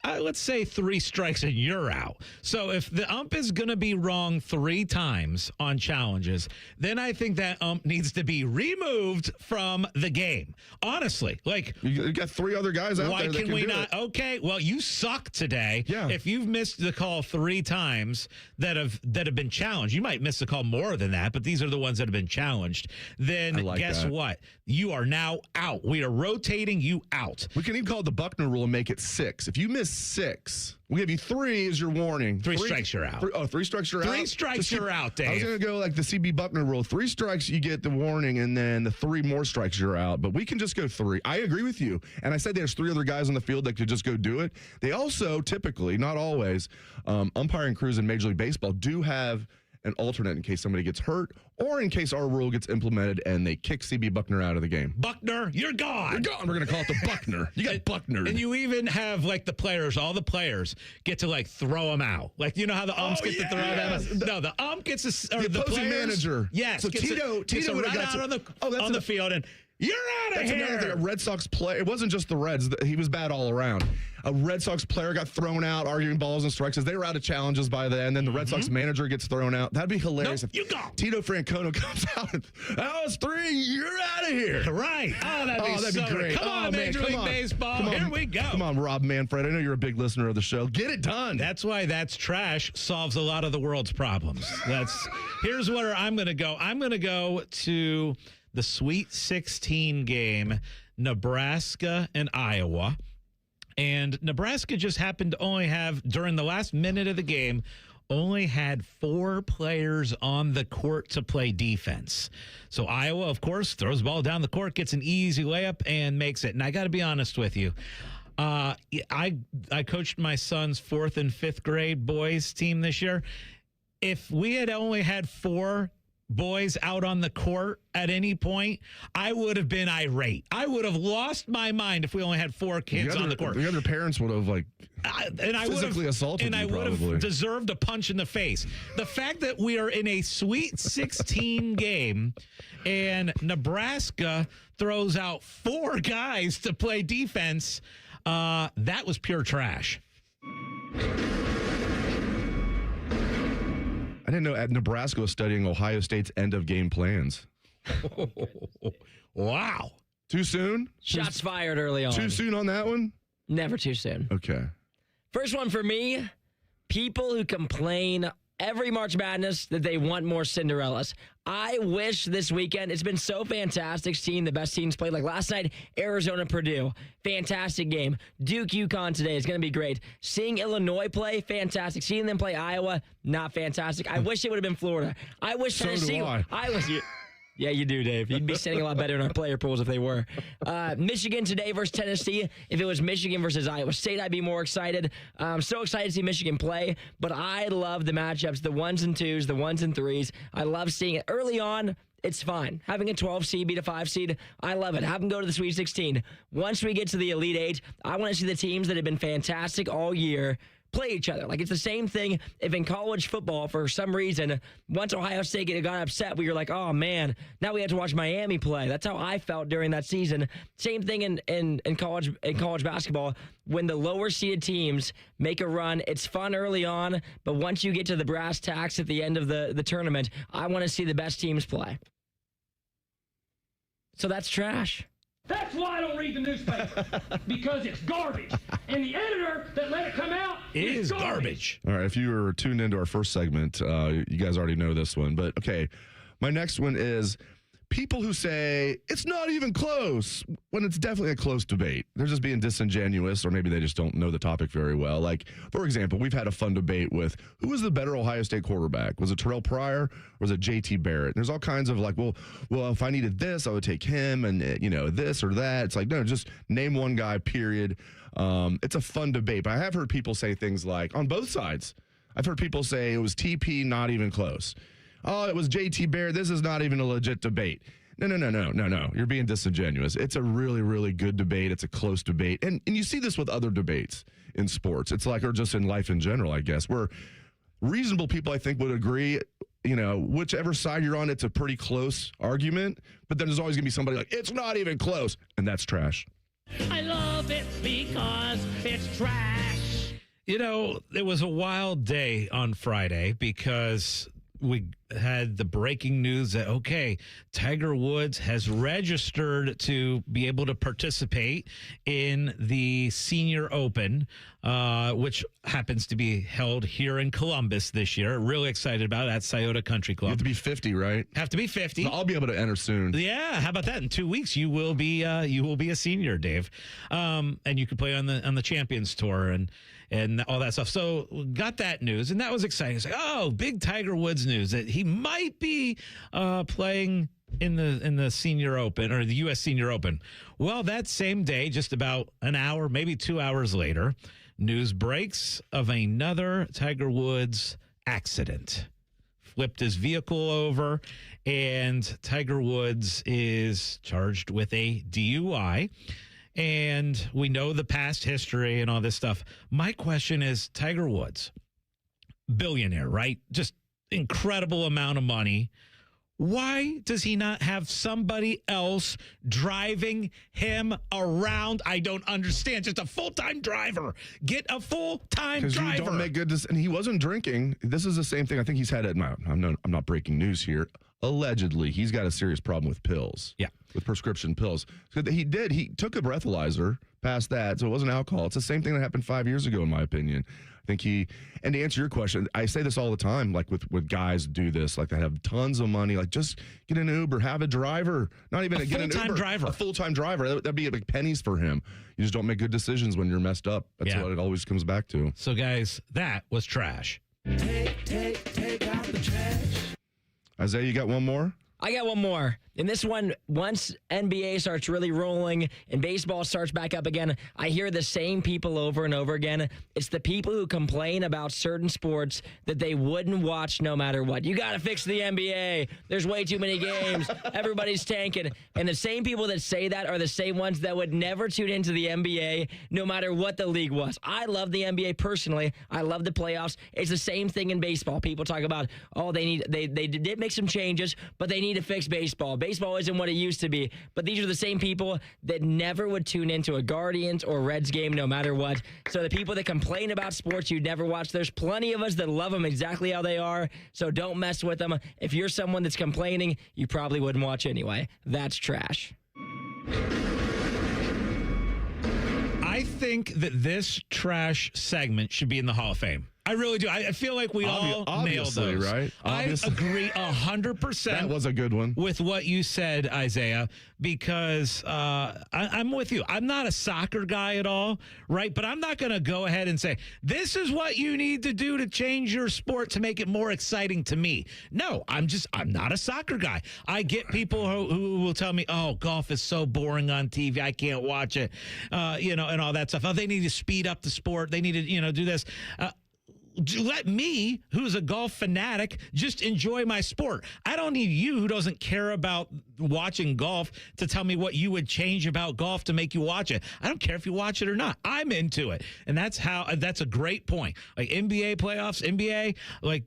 let's say 3 strikes and you're out. So if the ump is going to be wrong 3 times on challenges, then I think that ump needs to be removed from the game. Honestly, like, you got 3 other guys out why there that can can we do not? it. Okay, well, you suck today. Yeah. If you've missed the call 3 times that have been challenged, you might miss the call more than that, but these are the ones that have been challenged. Then guess what? You are now out. We are rotating you out. We can even call it the Buckner rule and make it 6. If you miss 6, we'll give you 3 as your warning. 3 strikes, you're out. 3 strikes, you're out. 3 strikes, you're out, Dave. I was going to go like the C.B. Buckner rule. 3 strikes, you get the warning, and then the 3 more strikes, you're out. But we can just go 3. I agree with you. And I said there's 3 other guys on the field that could just go do it. They also typically, not always, umpiring crews in Major League Baseball do have an alternate in case somebody gets hurt or in case our rule gets implemented and they kick C.B. Buckner out of the game. Buckner, you're gone. You're gone. We're going to call it the Buckner. You got Buckner. And you even have, like, all the players get to, like, throw them out. Like, you know how the umps get to throw them out? No, the ump gets the opposing manager. Yes. So Tito would have got on the field and you're out of here. That's another thing. A Red Sox play. It wasn't just the Reds. He was bad all around. a Red Sox player got thrown out arguing balls and strikes as they were out of challenges by then. Then the Red Sox manager gets thrown out. That'd be hilarious if Tito Francona comes out and, that was 3, you're out of here. Right. Oh, that'd be great. Come on, Major League Baseball. Here we go. Come on, Rob Manfred. I know you're a big listener of the show. Get it done. That's why That's Trash solves a lot of the world's problems. Here's where I'm going to go. I'm going to go to the Sweet 16 game, Nebraska and Iowa. And Nebraska just happened to only have, during the last minute of the game, only had 4 players on the court to play defense. So Iowa, of course, throws the ball down the court, gets an easy layup, and makes it. And I got to be honest with you. I coached my son's 4th and 5th grade boys team this year. If we had only had 4 boys out on the court at any point, I would have been irate. I would have lost my mind if we only had 4 kids on the court. The other parents would have physically assaulted you, and I would have deserved a punch in the face. The fact that we are in a Sweet 16 game and Nebraska throws out 4 guys to play defense, that was pure trash. I didn't know Nebraska was studying Ohio State's end-of-game plans. Wow. Too soon? Shots fired early on. Too soon on that one? Never too soon. Okay. First one for me, people who complain every March Madness that they want more Cinderellas. I wish this weekend, it's been so fantastic seeing the best teams play. Like last night, Arizona, Purdue, fantastic game. Duke, UConn today is going to be great. Seeing Illinois play, fantastic. Seeing them play Iowa, not fantastic. I wish it would have been Florida. I wish Tennessee. Yeah, you do, Dave. You'd be sitting a lot better in our player pools if they were. Michigan today versus Tennessee. If it was Michigan versus Iowa State, I'd be more excited. I'm so excited to see Michigan play, but I love the matchups, the 1s and 2s, the 1s and 3s. I love seeing it early on. It's fine. Having a 12 seed beat a 5 seed, I love it. Have them go to the Sweet 16. Once we get to the Elite 8, I want to see the teams that have been fantastic all year play each other. Like, it's the same thing if in college football, for some reason, once Ohio State got upset, we were like, oh, man, now we have to watch Miami play. That's how I felt during that season. Same thing in college basketball. When the lower-seeded teams make a run, it's fun early on, but once you get to the brass tacks at the end of the tournament, I want to see the best teams play. So that's trash. That's why I don't read the newspaper, because it's garbage. And the editor that let it come out is garbage. All right, if you were tuned into our first segment, you guys already know this one. But, okay, my next one is people who say it's not even close when it's definitely a close debate. They're just being disingenuous, or maybe they just don't know the topic very well. Like, for example, we've had a fun debate with who was the better Ohio State quarterback? Was it Terrell Pryor or was it JT Barrett? And there's all kinds of like, well, if I needed this, I would take him, and this or that. It's like, no, just name one guy, period. It's a fun debate, but I have heard people say things like, on both sides, I've heard people say it was TP, not even close. Oh, it was JT Barrett. This is not even a legit debate. No. You're being disingenuous. It's a really, really good debate. It's a close debate. And you see this with other debates in sports. It's like, or just in life in general, I guess, where reasonable people, I think, would agree, whichever side you're on, it's a pretty close argument. But then there's always going to be somebody like, it's not even close. And that's trash. I love it because it's trash. It was a wild day on Friday because we had the breaking news that, okay, Tiger Woods has registered to be able to participate in the Senior Open, which happens to be held here in Columbus this year. Really excited about it at Scioto Country Club. You have to be 50, right? Have to be 50. So I'll be able to enter soon. Yeah, how about that? In 2 weeks, you will be a senior, Dave, and you can play on the Champions Tour and all that stuff. So got that news, and that was exciting. It's like, oh, big Tiger Woods news that he might be playing in the Senior Open, or the U.S. Senior Open. Well, that same day, just about an hour, maybe 2 hours later, news breaks of another Tiger Woods accident. Flipped his vehicle over, and Tiger Woods is charged with a DUI. And we know the past history and all this stuff. My question is, Tiger Woods, billionaire, right? Just incredible amount of money. Why does he not have somebody else driving him around? I don't understand. Just a full-time driver. Get a full-time driver. Because you don't make good decisions. And he wasn't drinking. This is the same thing. I think he's had it. I'm not breaking news here. Allegedly, he's got a serious problem with pills. Yeah. With prescription pills. So he took a breathalyzer past that, so it wasn't alcohol. It's the same thing that happened 5 years ago, in my opinion. I think and to answer your question, I say this all the time, like with guys do this, like they have tons of money, like just get an Uber, have a driver, not even get an Uber, driver. a full-time driver. That'd be like pennies for him. You just don't make good decisions when you're messed up. That's what it always comes back to. So guys, that was trash. Take out the trash. Isaiah, you got one more? I got one more. And this one, once NBA starts really rolling and baseball starts back up again, I hear the same people over and over again. It's the people who complain about certain sports that they wouldn't watch no matter what. You got to fix the NBA. There's way too many games. Everybody's tanking. And the same people that say that are the same ones that would never tune into the NBA no matter what the league was. I love the NBA personally. I love the playoffs. It's the same thing in baseball. People talk about, they did make some changes, but they need to fix baseball. Baseball isn't what it used to be, but these are the same people that never would tune into a Guardians or Reds game no matter what. So the people that complain about sports you'd never watch, there's plenty of us that love them exactly how they are, so don't mess with them. If you're someone that's complaining, you probably wouldn't watch anyway. That's trash. I think that this trash segment should be in the Hall of Fame. I really do. I feel like we all nailed those. Right? Obviously. I agree 100%. That was a good one. With what you said, Isaiah, because I'm with you. I'm not a soccer guy at all, right? But I'm not going to go ahead and say, this is what you need to do to change your sport to make it more exciting to me. No, I'm not a soccer guy. I get people who will tell me, oh, golf is so boring on TV. I can't watch it, and all that stuff. Oh, they need to speed up the sport. They need to, do this. Let me, who's a golf fanatic, just enjoy my sport. I don't need you, who doesn't care about watching golf, to tell me what you would change about golf to make you watch it. I don't care if you watch it or not. I'm into it. And that's a great point. Like NBA playoffs, NBA, like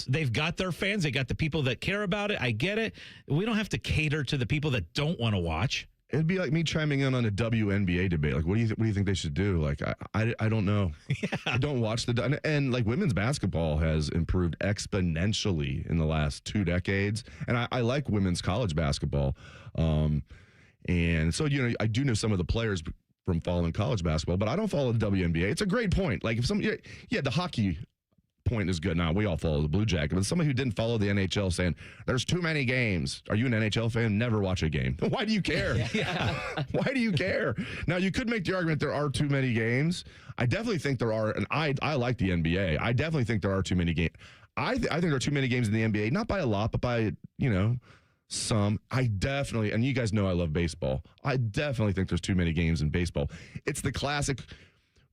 they've got their fans. They got the people that care about it. I get it. We don't have to cater to the people that don't want to watch. It'd be like me chiming in on a WNBA debate. Like, what do you think they should do? Like, I don't know. Yeah. I don't watch and like women's basketball has improved exponentially in the last 2 decades. And I like women's college basketball. And so, I do know some of the players from following college basketball, but I don't follow the WNBA. It's a great point. Like the hockey point is good. Now we all follow the Blue Jacket, but somebody who didn't follow the NHL saying there's too many games. Are you an NHL fan? Never watch a game. Why do you care? Yeah. Why do you care? Now you could make the argument there are too many games. I definitely think there are, and I like the NBA. I definitely think there are too many games. I think there are too many games in the NBA, not by a lot, but by some. I definitely, and you guys know I love baseball. I definitely think there's too many games in baseball. It's the classic.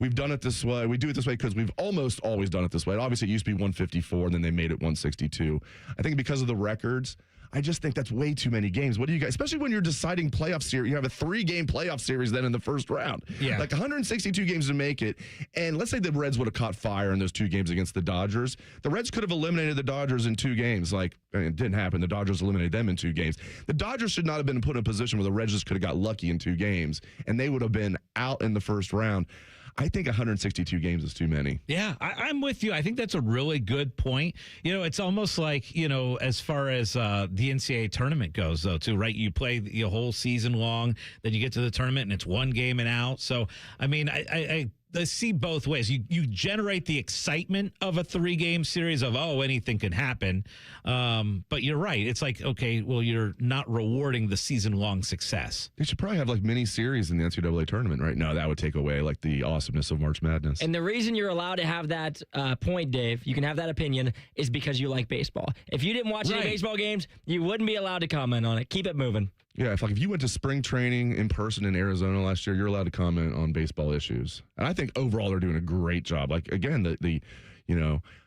We've done it this way. We do it this way because we've almost always done it this way. Obviously, it used to be 154, and then they made it 162. I think because of the records, I just think that's way too many games. What do you guys, especially when you're deciding playoff series, you have a 3-game playoff series then in the first round. Yeah. Like 162 games to make it. And let's say the Reds would have caught fire in those 2 games against the Dodgers. The Reds could have eliminated the Dodgers in 2 games. It didn't happen. The Dodgers eliminated them in 2 games. The Dodgers should not have been put in a position where the Reds just could have got lucky in 2 games, and they would have been out in the first round. I think 162 games is too many. Yeah, I'm with you. I think that's a really good point. It's almost like, as far as the NCAA tournament goes, though, too, right? You play the whole season long, then you get to the tournament, and it's 1 game and out. So, I mean, I see both ways. You generate the excitement of a 3-game series of, anything can happen. But you're right. It's like, okay, well, you're not rewarding the season-long success. They should probably have mini series in the NCAA tournament, right? No, that would take away the awesomeness of March Madness. And the reason you're allowed to have that point, Dave, you can have that opinion, is because you like baseball. If you didn't watch any baseball games, you wouldn't be allowed to comment on it. Keep it moving. Yeah, if you went to spring training in person in Arizona last year, you're allowed to comment on baseball issues. And I think overall they're doing a great job. Again, the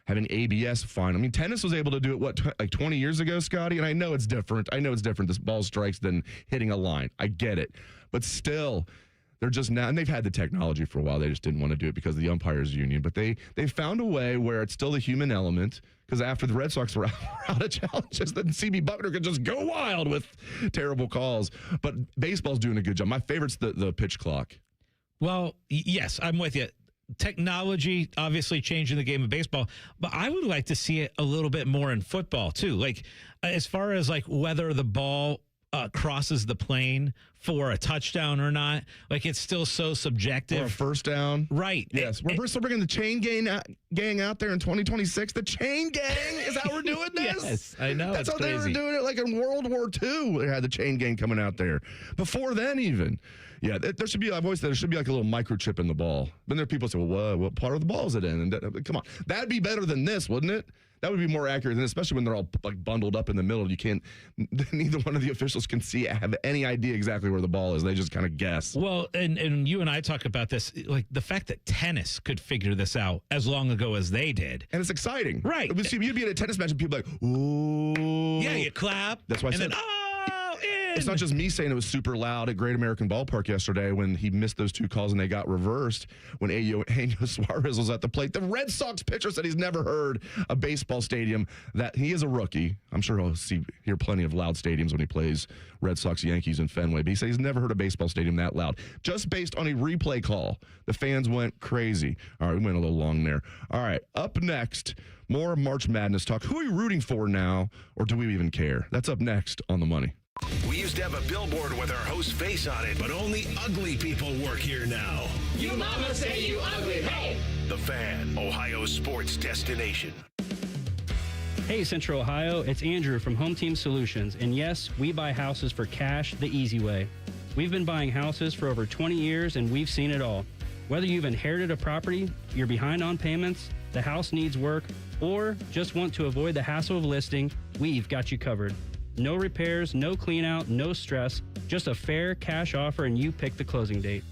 having ABS fine. I mean, tennis was able to do it 20 years ago, Scotty? And I know it's different. This ball strikes than hitting a line. I get it. But still, They're just now, and they've had the technology for a while. They just didn't want to do it because of the umpires union. But they found a way where it's still the human element. Because after the Red Sox were out of challenges, then CB Buckner could just go wild with terrible calls. But baseball's doing a good job. My favorite's the pitch clock. Well, yes, I'm with you. Technology obviously changing the game of baseball, but I would like to see it a little bit more in football too. Like as far as like whether the ball crosses the plane for a touchdown or not, like it's still so subjective. Or a first down. Right. Yes. We're still bringing the chain gang out there in 2026. The chain gang is how we're doing this. Yes, I know. That's it's how crazy. they were doing it like in World War II. They had the chain gang coming out there. Before then even. Yeah, there should be, I've always said there should be like a little microchip in the ball. Then there are people who say, well, what part of the ball is it in? And come on. That'd be better than this, wouldn't it? That would be more accurate, and especially when they're all like bundled up in the middle. You can't, neither one of the officials can have any idea exactly where the ball is. They just kind of guess. Well, and you and I talk about this, like the fact that tennis could figure this out as long ago as they did. And it's exciting. Right. You'd be at a tennis match and people are like, ooh. Yeah, you clap. That's why I said, it's not just me saying it was super loud at Great American Ballpark yesterday when he missed those 2 calls and they got reversed when Eugenio Suarez was at the plate. The Red Sox pitcher said he's never heard a baseball stadium that he is a rookie. I'm sure he'll hear plenty of loud stadiums when he plays Red Sox Yankees in Fenway, but he said he's never heard a baseball stadium that loud. Just based on a replay call, the fans went crazy. All right, we went a little long there. All right, up next, more March Madness talk. Who are you rooting for now, or do we even care? That's up next on The Money. We used to have a billboard with our host's face on it, but only ugly people work here now. You mama say you ugly, hey! The Fan, Ohio's sports destination. Hey Central Ohio, it's Andrew from Home Team Solutions, and yes, we buy houses for cash the easy way. We've been buying houses for over 20 years and we've seen it all. Whether you've inherited a property, you're behind on payments, the house needs work, or just want to avoid the hassle of listing, we've got you covered. No repairs, no clean out, no stress, just a fair cash offer and you pick the closing date.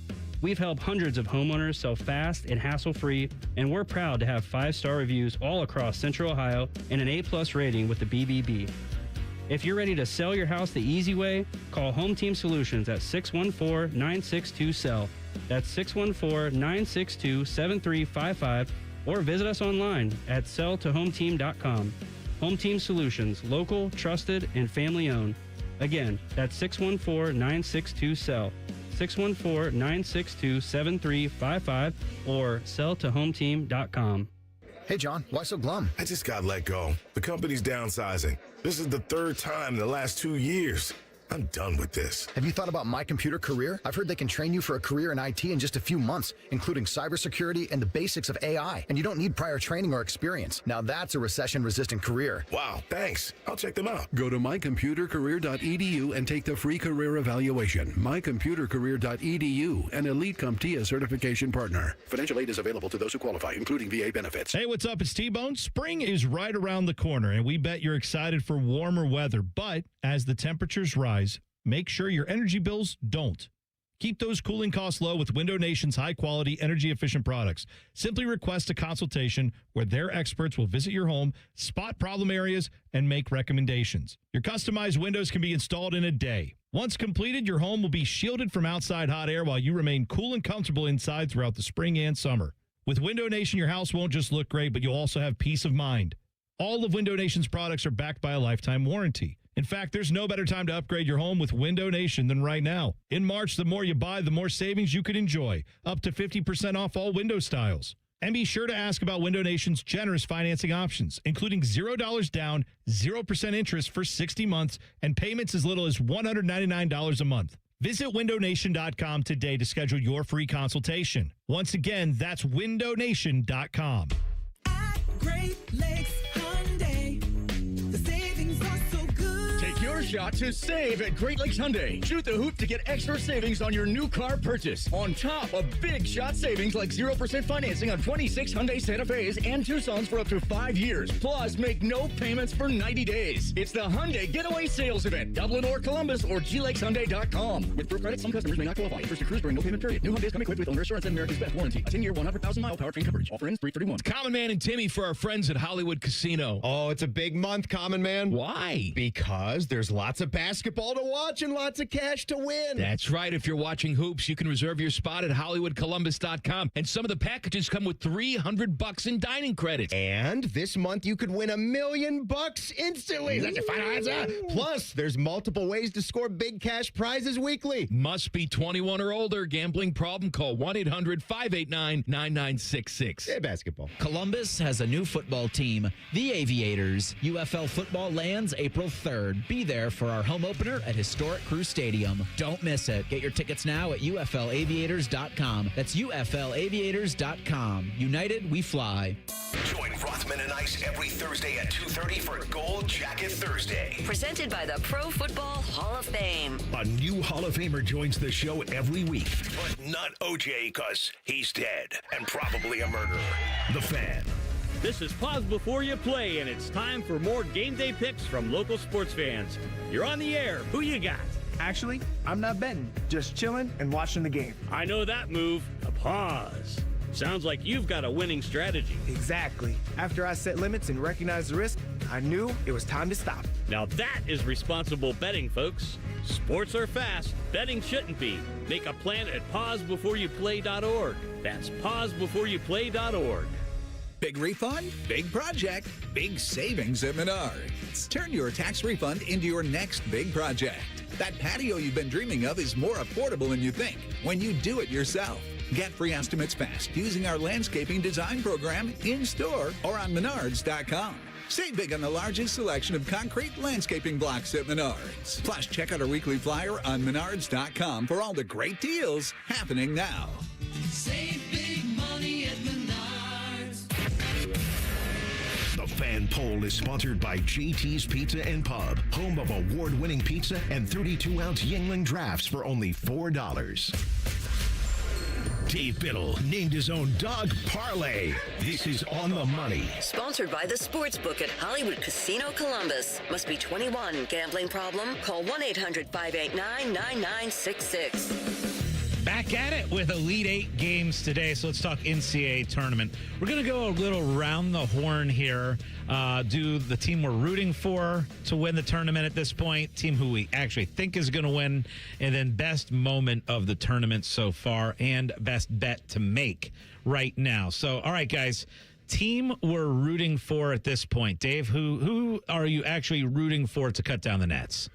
We've helped hundreds of homeowners sell fast and hassle-free, and we're proud to have 5-star reviews all across Central Ohio and an A+ rating with the BBB. If you're ready to sell your house the easy way, call Home Team Solutions at 614-962-SELL. That's 614-962-7355, or visit us online at selltohometeam.com. Home Team Solutions, local, trusted, and family-owned. Again, that's 614-962-SELL, 614-962-7355, or selltohometeam.com. Hey, John, why so glum? I just got let go. The company's downsizing. This is the 3rd time in the last 2 years. I'm done with this. Have you thought about My Computer Career? I've heard they can train you for a career in IT in just a few months, including cybersecurity and the basics of AI. And you don't need prior training or experience. Now that's a recession-resistant career. Wow, thanks. I'll check them out. Go to mycomputercareer.edu and take the free career evaluation. Mycomputercareer.edu, an Elite CompTIA certification partner. Financial aid is available to those who qualify, including VA benefits. Hey, what's up? It's T-Bone. Spring is right around the corner, and we bet you're excited for warmer weather. But as the temperatures rise, make sure your energy bills don't. Keep those cooling costs low with Window Nation's high-quality, energy-efficient products. Simply request a consultation where their experts will visit your home, spot problem areas, and make recommendations. Your customized windows can be installed in a day. Once completed, your home will be shielded from outside hot air while you remain cool and comfortable inside throughout the spring and summer. With Window Nation, your house won't just look great, but you'll also have peace of mind. All of Window Nation's products are backed by a lifetime warranty. In fact, there's no better time to upgrade your home with Window Nation than right now. In March, the more you buy, the more savings you could enjoy, up to 50% off all window styles. And be sure to ask about Window Nation's generous financing options, including $0 down, 0% interest for 60 months, and payments as little as $199 a month. Visit windownation.com today to schedule your free consultation. Once again, that's windownation.com. Great Lakes Hyundai. The savings are so good. Take your shot to save at Great Lakes Hyundai. Shoot the hoop to get extra savings on your new car purchase. On top of big shot savings like 0% financing on 26 Hyundai Santa Fe's and Tucson's for up to 5 years. Plus, make no payments for 90 days. It's the Hyundai Getaway Sales Event. Dublin or Columbus or glakeshyundai.com. With Pro Credit, some customers may not qualify. First to cruise during no payment period. New Hyundais come equipped with owner assurance and America's Best warranty. A 10-year, 100,000-mile powertrain coverage. Offer ends 3/31. Common Man and Timmy for our friends at Hollywood Casino. Oh, it's a big month, Common Man. Why? Because there's lots of basketball to watch and lots of cash to win. That's right. If you're watching hoops, you can reserve your spot at HollywoodColumbus.com. And some of the packages come with $300 in dining credits. And this month you could win $1 million instantly. That's your final answer. Plus, there's multiple ways to score big cash prizes weekly. Must be 21 or older. Gambling problem? Call 1-800-589-9966. Hey, basketball. Columbus has a new football team, the Aviators. UFL football lands April 3rd. Be there for our home opener at historic Crew Stadium. Don't miss it. Get your tickets now at UFLaviators.com. That's UFLaviators.com. United, we fly. Join Rothman and Ice every Thursday at 2:30 for Gold Jacket Thursday. Presented by the Pro Football Hall of Fame. A new Hall of Famer joins the show every week, but not OJ because he's dead and probably a murderer. The Fan. This is Pause Before You Play, and it's time for more game day picks from local sports fans. You're on the air. Who you got? Actually, I'm not betting, just chilling and watching the game. I know that move. A pause. Sounds like you've got a winning strategy. Exactly. After I set limits and recognized the risk, I knew it was time to stop. Now that is responsible betting, folks. Sports are fast. Betting shouldn't be. Make a plan at pausebeforeyouplay.org. That's pausebeforeyouplay.org. Big refund, big project, big savings at Menards. Turn your tax refund into your next big project. That patio you've been dreaming of is more affordable than you think when you do it yourself. Get free estimates fast using our landscaping design program in-store or on Menards.com. Save big on the largest selection of concrete landscaping blocks at Menards. Plus, check out our weekly flyer on Menards.com for all the great deals happening now. Save big money at Menards. The Fan Poll is sponsored by JT's Pizza and Pub, home of award-winning pizza and 32-ounce Yingling drafts for only $4. Dave Biddle named his own dog Parlay. This is On the Money. Sponsored by the Sportsbook at Hollywood Casino Columbus. Must be 21. Gambling problem? Call 1-800-589-9966. Back at it with Elite Eight games today. So let's talk NCAA tournament. We're going to go a little round the horn here. Do the team we're rooting for to win the tournament at this point, team who we actually think is going to win, and then best moment of the tournament so far and best bet to make right now. So, all right, guys, team we're rooting for at this point. Dave, who are you actually rooting for to cut down the nets?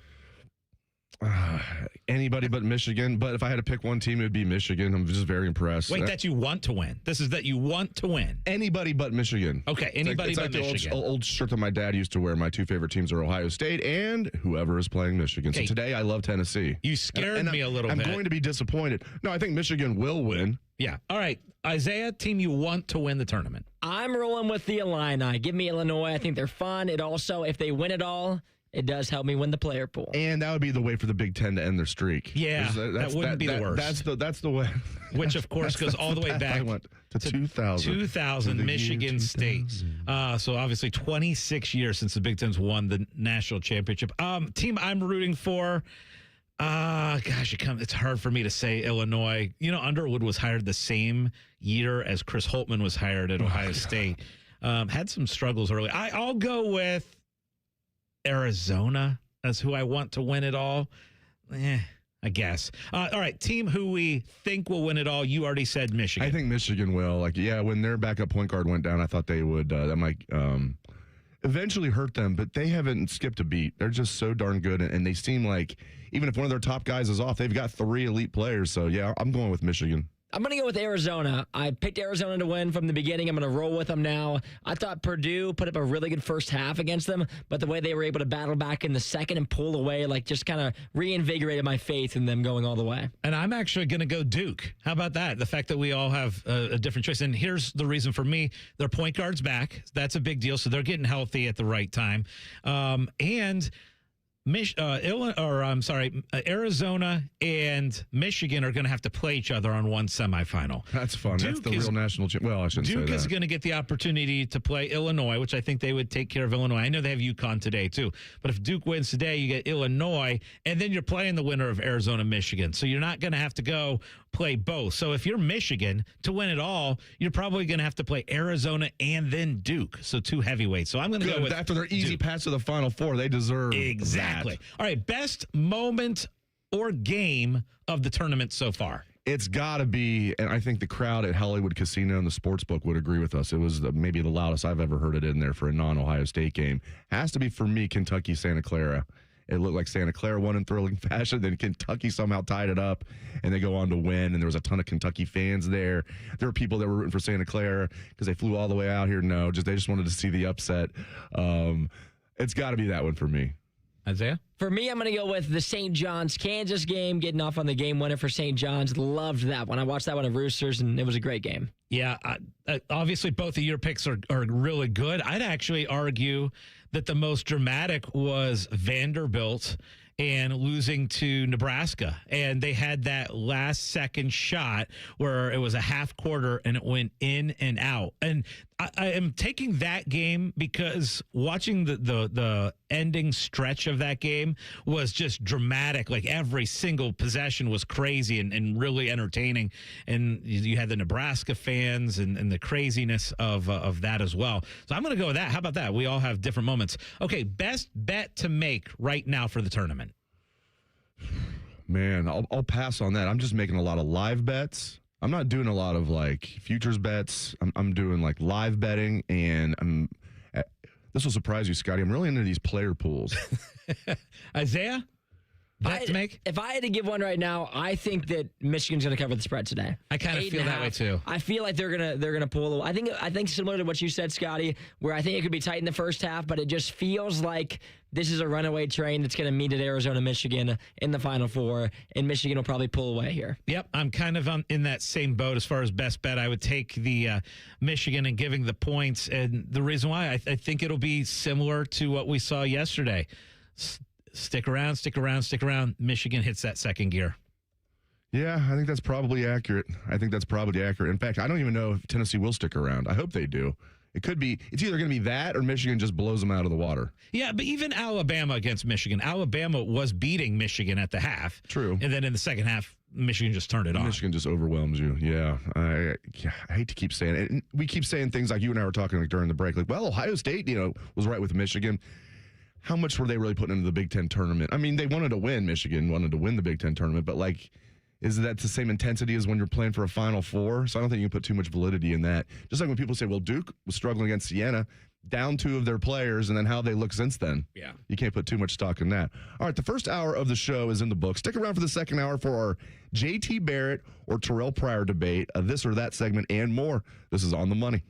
Anybody but Michigan. But if I had to pick one team, it would be Michigan. I'm just very impressed. Wait, that you want to win. This is that you want to win. Anybody but Michigan. Okay, anybody it's but like Michigan. The old shirt that my dad used to wear. My two favorite teams are Ohio State and whoever is playing Michigan. Okay. So today I love Tennessee. You scared me a little bit. I'm going to be disappointed. No, I think Michigan will win. Yeah. All right. Isaiah, team you want to win the tournament. I'm rolling with the Illini. Give me Illinois. I think they're fun. It also, if they win it all, it does help me win the player pool. And that would be the way for the Big Ten to end their streak. Yeah, that wouldn't be the worst. That's the way. Which, of course, goes all the way back I went to 2000. 2000, Michigan State. So obviously 26 years since the Big Ten's won the national championship. Team I'm rooting for, it's hard for me to say Illinois. You know, Underwood was hired the same year as Chris Holtmann was hired at Ohio State. Had some struggles early. I'll go with Arizona as who I want to win it all. I guess. All right, team who we think will win it all. You already said Michigan. I think Michigan will. When their backup point guard went down, I thought they would. That might eventually hurt them, but they haven't skipped a beat. They're just so darn good, and they seem like even if one of their top guys is off, they've got 3 elite players. So, yeah, I'm going with Michigan. I'm going to go with Arizona. I picked Arizona to win from the beginning. I'm going to roll with them now. I thought Purdue put up a really good first half against them, but the way they were able to battle back in the second and pull away, just kind of reinvigorated my faith in them going all the way. And I'm actually going to go Duke. How about that? The fact that we all have a different choice. And here's the reason for me. Their point guard's back. That's a big deal. So they're getting healthy at the right time. And Arizona and Michigan are going to have to play each other on one semifinal. That's fun. That's the real national championship. Well, I shouldn't say that. Duke is going to get the opportunity to play Illinois, which I think they would take care of Illinois. I know they have UConn today, too. But if Duke wins today, you get Illinois, and then you're playing the winner of Arizona-Michigan. So you're not going to have to go play both. So if you're Michigan, to win it all, you're probably going to have to play Arizona and then Duke. So 2 heavyweights. So I'm going to go with after their easy pass to the Final Four, they deserve exactly. Exactly. All right, best moment or game of the tournament so far. It's got to be, and I think the crowd at Hollywood Casino and the Sportsbook would agree with us. It was maybe the loudest I've ever heard it in there for a non-Ohio State game. Has to be, for me, Kentucky-Santa Clara. It looked like Santa Clara won in thrilling fashion. Then Kentucky somehow tied it up, and they go on to win. And there was a ton of Kentucky fans there. There were people that were rooting for Santa Clara because they flew all the way out here. No, they just wanted to see the upset. It's got to be that one for me. Isaiah? For me, I'm going to go with the St. John's Kansas game, getting off on the game winner for St. John's. Loved that one. I watched that one at Roosters, and it was a great game. Yeah, obviously both of your picks are really good. I'd actually argue that the most dramatic was Vanderbilt and losing to Nebraska. And they had that last second shot where it was a half quarter and it went in and out. And I am taking that game because watching the ending stretch of that game was just dramatic. Like every single possession was crazy and really entertaining. And you had the Nebraska fans and the craziness of that as well. So I'm going to go with that. How about that? We all have different moments. Okay, best bet to make right now for the tournament. Man, I'll pass on that. I'm just making a lot of live bets. I'm not doing a lot of like futures bets. I'm doing like live betting, and this will surprise you, Scotty. I'm really into these player pools. Isaiah, bet to make? If I had to give one right now, I think that Michigan's going to cover the spread today. I kind of feel that way too. I feel like they're gonna pull. I think similar to what you said, Scotty, where I think it could be tight in the first half, but it just feels like this is a runaway train that's going to meet at Arizona, Michigan in the Final Four, and Michigan will probably pull away here. Yep, I'm kind of in that same boat as far as best bet. I would take the Michigan and giving the points, and the reason why I think it'll be similar to what we saw yesterday. Stick around. Michigan hits that second gear. Yeah, I think that's probably accurate. In fact, I don't even know if Tennessee will stick around. I hope they do. It's either going to be that or Michigan just blows them out of the water. Yeah, but even Alabama against Michigan. Alabama was beating Michigan at the half. True. And then in the second half, Michigan just turned it on. Michigan just overwhelms you. Yeah. I hate to keep saying it. And we keep saying things like you and I were talking like during the break. Like, well, Ohio State, was right with Michigan. How much were they really putting into the Big Ten tournament? I mean, they wanted to win. Michigan wanted to win the Big Ten tournament, but like, is that the same intensity as when you're playing for a Final Four? So I don't think you can put too much validity in that. Just like when people say, well, Duke was struggling against Siena, down two of their players, and then how they look since then. Yeah. You can't put too much stock in that. All right, the first hour of the show is in the book. Stick around for the second hour for our J.T. Barrett or Terrell Pryor debate, this or that segment, and more. This is On the Money.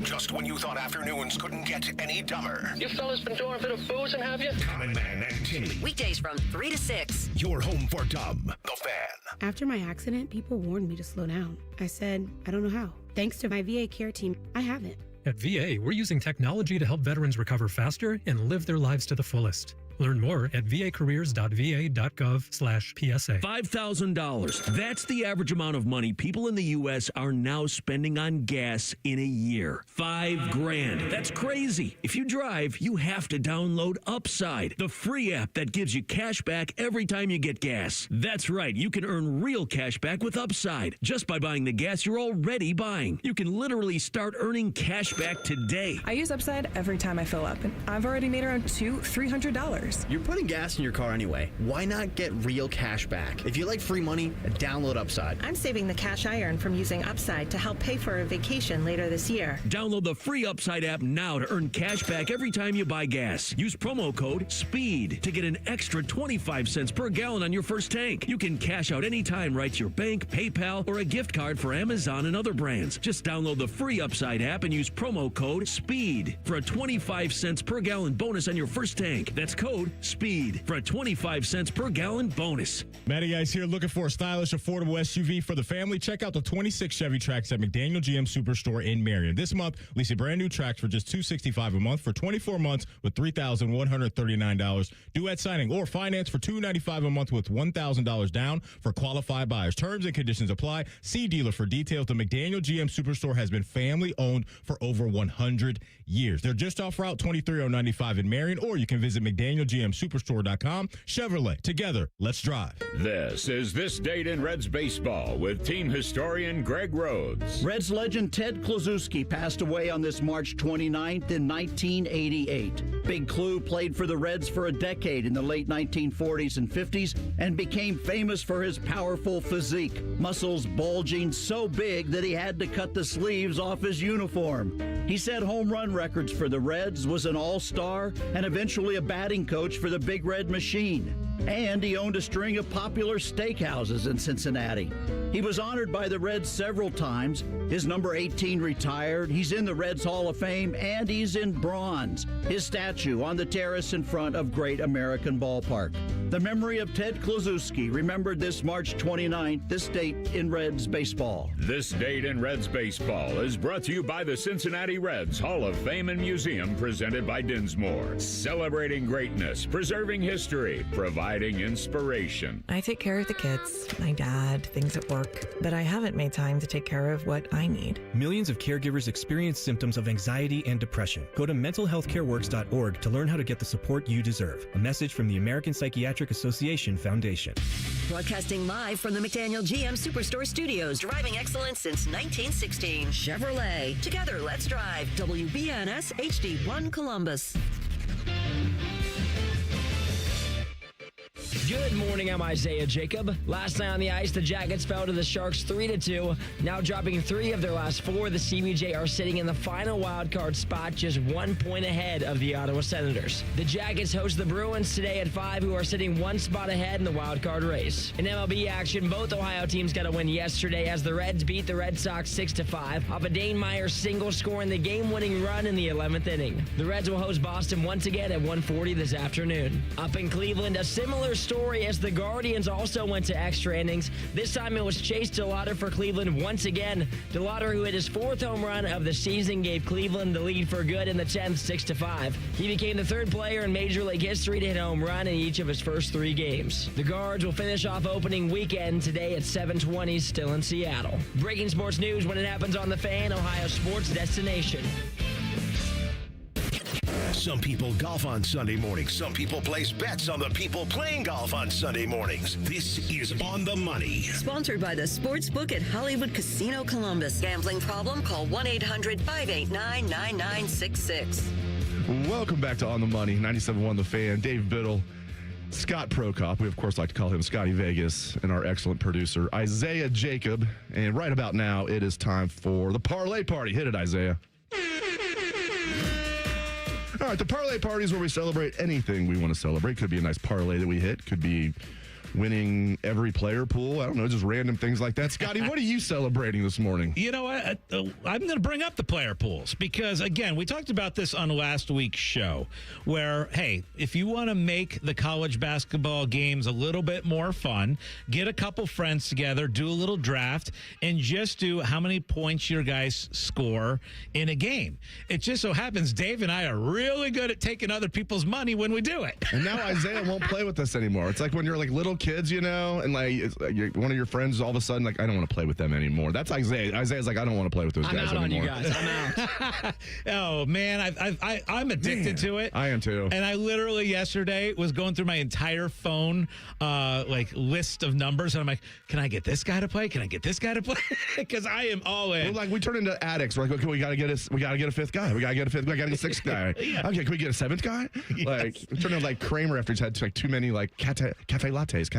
Just when you thought afternoons couldn't get any dumber. You fellas been doing a bit of boozing, have you? Common Man and Timmy. Weekdays from 3 to 6. Your home for dumb. The Fan. After my accident, people warned me to slow down. I said, I don't know how. Thanks to my VA care team, I haven't. At VA, we're using technology to help veterans recover faster and live their lives to the fullest. Learn more at vacareers.va.gov/PSA. $5,000. That's the average amount of money people in the U.S. are now spending on gas in a year. $5,000. That's crazy. If you drive, you have to download Upside, the free app that gives you cash back every time you get gas. That's right. You can earn real cash back with Upside just by buying the gas you're already buying. You can literally start earning cash back today. I use Upside every time I fill up, and I've already made around $300. You're putting gas in your car anyway. Why not get real cash back? If you like free money, download Upside. I'm saving the cash I earn from using Upside to help pay for a vacation later this year. Download the free Upside app now to earn cash back every time you buy gas. Use promo code SPEED to get an extra 25 cents per gallon on your first tank. You can cash out anytime right to your bank, PayPal, or a gift card for Amazon and other brands. Just download the free Upside app and use promo code SPEED for a 25 cents per gallon bonus on your first tank. That's code SPEED for a 25 cents per gallon bonus. Matty Ice here, looking for a stylish, affordable SUV for the family. Check out the 26 Chevy Trax at McDaniel GM Superstore in Marion. This month, lease a brand new Trax for just $265 a month for 24 months with $3,139 due at signing, or finance for $295 a month with $1,000 down for qualified buyers. Terms and conditions apply. See dealer for details. The McDaniel GM Superstore has been family owned for over 100 years. They're just off Route 23095 in Marion, or you can visit McDanielGMSuperstore.com. Chevrolet, together, let's drive. This is This Date in Reds Baseball with team historian Greg Rhodes. Reds legend Ted Kluszewski passed away on this March 29th in 1988. Big Clue played for the Reds for a decade in the late 1940s and 50s and became famous for his powerful physique, muscles bulging so big that he had to cut the sleeves off his uniform. He set home run records for the Reds, was an all-star, and eventually a batting coach for the Big Red Machine. And he owned a string of popular steakhouses in Cincinnati. He was honored by the Reds several times. His number 18 retired. He's in the Reds Hall of Fame, and he's in bronze. His statue on the terrace in front of Great American Ballpark. The memory of Ted Kluszewski, remembered this March 29th, this date in Reds baseball. This date in Reds baseball is brought to you by the Cincinnati Reds Hall of Fame and Museum, presented by Dinsmore. Celebrating greatness, preserving history, providing inspiration. I take care of the kids, my dad, things at work, but I haven't made time to take care of what I need. Millions of caregivers experience symptoms of anxiety and depression. Go to mentalhealthcareworks.org to learn how to get the support you deserve. A message from the American Psychiatric Association Foundation. Broadcasting live from the McDaniel GM Superstore Studios. Driving excellence since 1916. Chevrolet. Together, let's drive. WBNS HD1 Columbus. Good morning, I'm Isaiah Jacob. Last night on the ice, the Jackets fell to the Sharks 3-2. Now dropping 3 of their last 4, the CBJ are sitting in the final wild card spot, just 1 point ahead of the Ottawa Senators. The Jackets host the Bruins today at 5, who are sitting 1 spot ahead in the wild card race. In MLB action, both Ohio teams got a win yesterday as the Reds beat the Red Sox 6-5 off a Dane Meyer single, scoring the game-winning run in the 11th inning. The Reds will host Boston once again at 1:40 this afternoon. Up in Cleveland, a similar story as the Guardians also went to extra innings. This time it was Chase DeLauter for Cleveland once again. DeLauter, who hit his 4th home run of the season, gave Cleveland the lead for good in the 10th, 6-5. He became the 3rd player in Major League history to hit a home run in each of his first 3 games. The Guards will finish off opening weekend today at 7:20, still in Seattle. Breaking sports news when it happens on The Fan, Ohio sports destination. Some people golf on Sunday mornings. Some people place bets on the people playing golf on Sunday mornings. This is On the Money. Sponsored by the Sportsbook at Hollywood Casino Columbus. Gambling problem? Call 1-800-589-9966. Welcome back to On the Money, 97.1 The Fan. Dave Biddle, Scott Prokop. We, of course, like to call him Scotty Vegas, and our excellent producer, Isaiah Jacob. And right about now, it is time for the Parlay Party. Hit it, Isaiah. All right, the Parlay Party is where we celebrate anything we want to celebrate. Could be a nice parlay that we hit. Could be winning every player pool. I don't know, just random things like that. Scotty, what are you celebrating this morning? You know what? I'm going to bring up the player pools because, again, we talked about this on last week's show where, hey, if you want to make the college basketball games a little bit more fun, get a couple friends together, do a little draft, and just do how many points your guys score in a game. It just so happens Dave and I are really good at taking other people's money when we do it. And now Isaiah won't play with us anymore. It's like when you're like little kids, you know, and like one of your friends all of a sudden like, I don't want to play with them anymore. That's Isaiah. Isaiah's like, I don't want to play with those guys anymore. I'm out on you guys. I'm out. Oh man, I'm addicted to it. I am too. And I literally yesterday was going through my entire phone like list of numbers, and I'm like, can I get this guy to play? Can I get this guy to play? Because I am all in. Well, like we turn into addicts. We're like, okay, we gotta get a 5th guy. We gotta get a 6th guy. Yeah. Okay, can we get a 7th guy? Yes. Like we turn into like Kramer after he's had like too many like cafe lattes.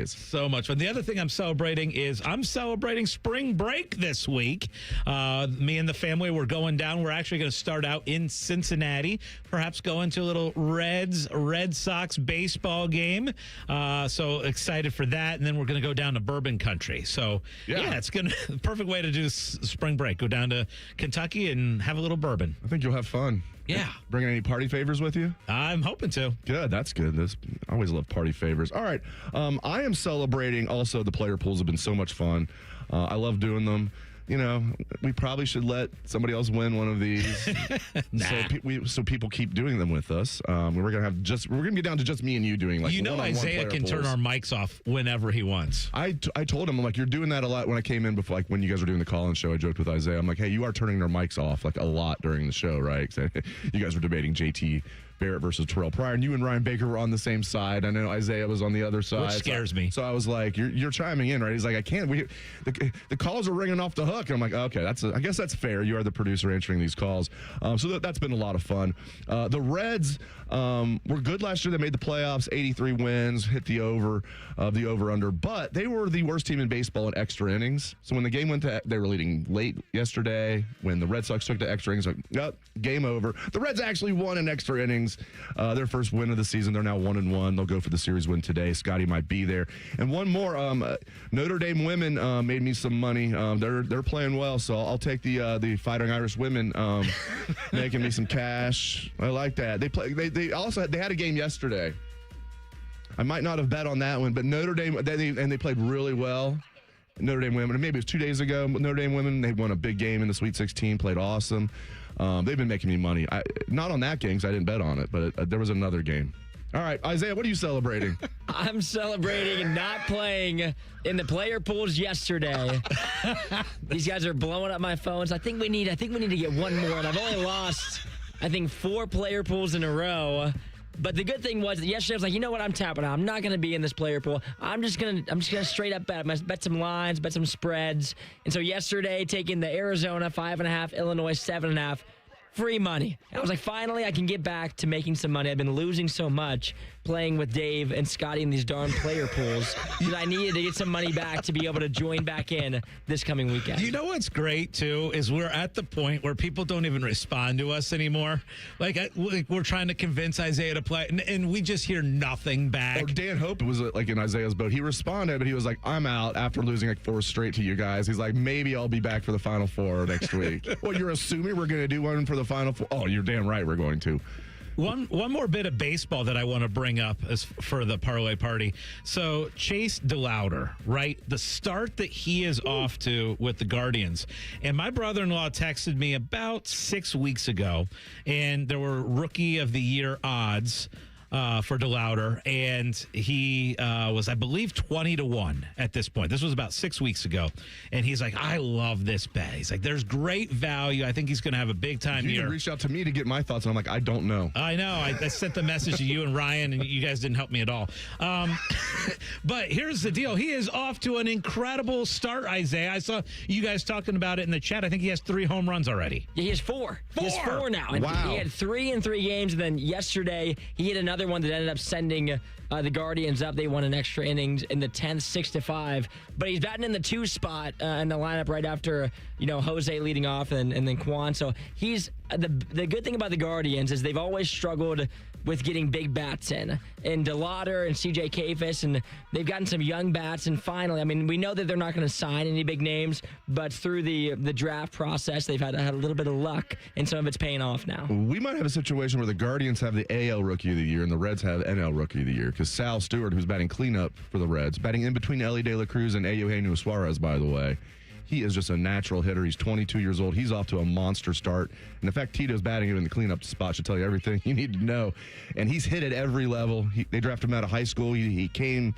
So much fun. The other thing I'm celebrating is I'm celebrating spring break this week. Me and the family, we're going down. We're actually going to start out in Cincinnati, perhaps going to a little Red Sox baseball game. So excited for that. And then we're going to go down to Bourbon Country. So yeah, it's going to perfect way to do spring break. Go down to Kentucky and have a little bourbon. I think you'll have fun. Yeah. Bringing any party favors with you? I'm hoping to. Good. That's good. I always love party favors. All right. I am celebrating also the player pools have been so much fun. I love doing them. You know, we probably should let somebody else win one of these, so people keep doing them with us. We're gonna be down to just me and you doing like. You know, Isaiah can turn our mics off whenever he wants. I told him, I'm like, you're doing that a lot. When I came in before, like when you guys were doing the call-in show, I joked with Isaiah. I'm like, hey, you are turning their mics off like a lot during the show, right? 'Cause you guys were debating JT Barrett versus Terrell Pryor. And you and Ryan Baker were on the same side. I know Isaiah was on the other side. Which scares me. So I was like, you're chiming in, right? He's like, I can't. The calls are ringing off the hook. And I'm like, okay, I guess that's fair. You are the producer answering these calls. So that's been a lot of fun. The Reds were good last year. They made the playoffs, 83 wins, hit the over-under. But they were the worst team in baseball in extra innings. So when the game went to, they were leading late yesterday. When the Red Sox took to extra innings, like, oh, game over. The Reds actually won in extra innings. Their first win of the season. They're now 1-1. They'll go for the series win today. Scotty might be there. And one more. Notre Dame women made me some money. They're playing well, so I'll take the Fighting Irish women making me some cash. I like that. They had a game yesterday. I might not have bet on that one, but Notre Dame they played really well. Notre Dame women, maybe it was 2 days ago. Notre Dame women, they won a big game in the Sweet 16, played awesome. They've been making me money. Not on that game because I didn't bet on it, but there was another game. All right, Isaiah, what are you celebrating? I'm celebrating not playing in the player pools yesterday. These guys are blowing up my phones. I think we need to get one more, and I've only lost, I think, 4 player pools in a row. But the good thing was that yesterday I was like, you know what, I'm tapping out. I'm not going to be in this player pool. I'm just gonna straight up bet some lines, bet some spreads. And so yesterday, taking the Arizona 5.5, Illinois 7.5, free money. I was like, finally, I can get back to making some money. I've been losing so much playing with Dave and Scotty in these darn player pools that I needed to get some money back to be able to join back in this coming weekend. You know what's great, too, is we're at the point where people don't even respond to us anymore. Like we're trying to convince Isaiah to play, and we just hear nothing back. Or Dan Hope was like in Isaiah's boat. He responded, but he was like, I'm out after losing like 4 straight to you guys. He's like, maybe I'll be back for the Final Four next week. Well, you're assuming we're going to do one for the Final Four? Oh, you're damn right we're going to. One more bit of baseball that I want to bring up as for the parlay party. So Chase DeLauder, right? The start that he is off to with the Guardians. And my brother-in-law texted me about 6 weeks ago, and there were Rookie of the Year odds for DeLauder, and he was, I believe, 20-1 at this point. This was about 6 weeks ago, and he's like, I love this bet. He's like, there's great value. I think he's going to have a big time year. You reached out to me to get my thoughts, and I'm like, I don't know. I know. I sent the message to you and Ryan, and you guys didn't help me at all. But here's the deal. He is off to an incredible start, Isaiah. I saw you guys talking about it in the chat. I think he has 3 home runs already. Yeah, he has 4. He has 4 now. And wow. He had 3 in 3 games, and then yesterday he had another one that ended up sending the Guardians up. They won in extra innings in the 10th, 6-5. But he's batting in the 2 spot in the lineup right after Jose leading off and then Kwan. So he's the good thing about the Guardians is they've always struggled with getting big bats in. And DeLauder and CJ Kafis, and they've gotten some young bats. And finally, I mean, we know that they're not going to sign any big names, but through the draft process, they've had a little bit of luck, and some of it's paying off now. We might have a situation where the Guardians have the AL Rookie of the Year and the Reds have NL Rookie of the Year, because Sal Stewart, who's batting cleanup for the Reds, batting in between Ellie De La Cruz and Eugenio Suarez, by the way. He is just a natural hitter. He's 22 years old. He's off to a monster start. And the fact Tito's batting him in the cleanup spot should tell you everything you need to know. And he's hit at every level. They drafted him out of high school. He came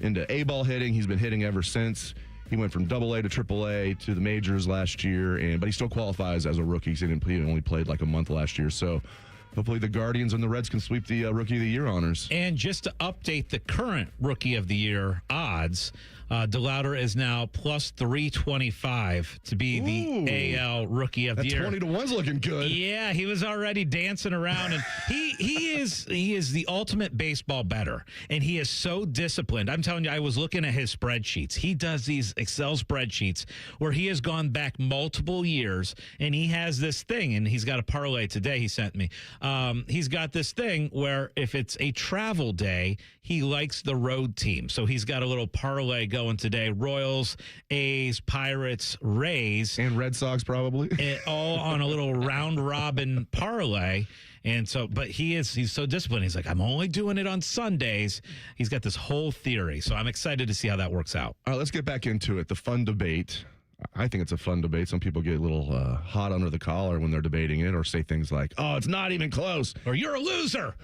into A-ball hitting. He's been hitting ever since. He went from AA to AAA to the majors last year. But he still qualifies as a rookie. He only played like a month last year. So hopefully the Guardians and the Reds can sweep the Rookie of the Year honors. And just to update the current Rookie of the Year odds, DeLauder is now plus 325 to be the AL Rookie of the Year. 20-1's looking good. Yeah, he was already dancing around, and he is the ultimate baseball bettor, and he is so disciplined. I'm telling you, I was looking at his spreadsheets. He does these Excel spreadsheets where he has gone back multiple years, and he has this thing, and he's got a parlay today he sent me. He's got this thing where if it's a travel day, he likes the road team. So he's got a little parlay going today. Royals, A's, Pirates, Rays. And Red Sox probably. All on a little round robin parlay. And so, but he's so disciplined. He's like, I'm only doing it on Sundays. He's got this whole theory. So I'm excited to see how that works out. All right, let's get back into it. The fun debate. I think it's a fun debate. Some people get a little hot under the collar when they're debating it, or say things like, oh, it's not even close, or you're a loser.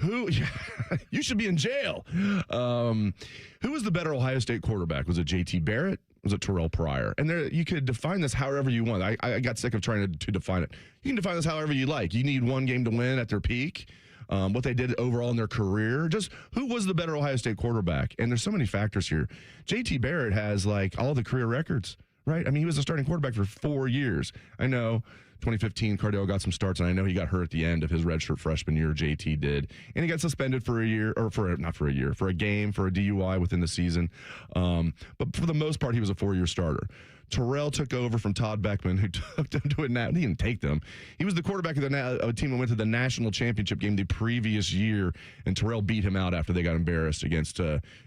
You should be in jail. Who was the better Ohio State quarterback? Was it J.T. Barrett? Was it Terrell Pryor? And you could define this however you want. I got sick of trying to define it. You can define this however you like. You need one game to win at their peak. what they did overall in their career, just who was the better Ohio State quarterback. And there's so many factors here. JT Barrett has like all the career records, right? I mean, he was a starting quarterback for 4 years. I know 2015, Cardale got some starts, and I know he got hurt at the end of his redshirt freshman year, JT did. And he got suspended for a year, or for a game, for a DUI within the season. But for the most part, he was a 4-year starter. Terrell took over from Todd Beckman, who took them to he didn't take them. He was the quarterback of a team that went to the national championship game the previous year, and Terrell beat him out after they got embarrassed against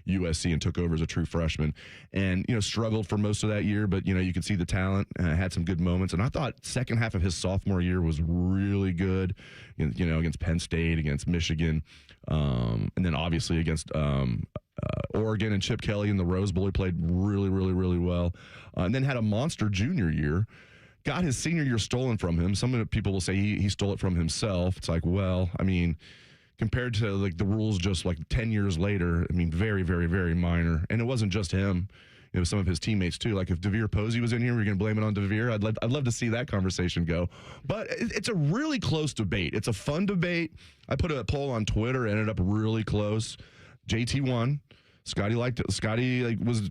USC and took over as a true freshman. And, struggled for most of that year, but, you could see the talent, had some good moments. And I thought second half of his sophomore year was really good, against Penn State, against Michigan, and then obviously against Oregon and Chip Kelly in the Rose Bowl. He played really, really, really well. And then had a monster junior year. Got his senior year stolen from him. Some people will say he stole it from himself. It's like, well, I mean, compared to like the rules just like 10 years later, I mean, very, very, very minor. And it wasn't just him. It was some of his teammates too. Like if DeVere Posey was in here, we're going to blame it on DeVere. I'd love to see that conversation go. But it's a really close debate. It's a fun debate. I put a poll on Twitter, ended up really close. JT won. Scotty liked it. Scotty was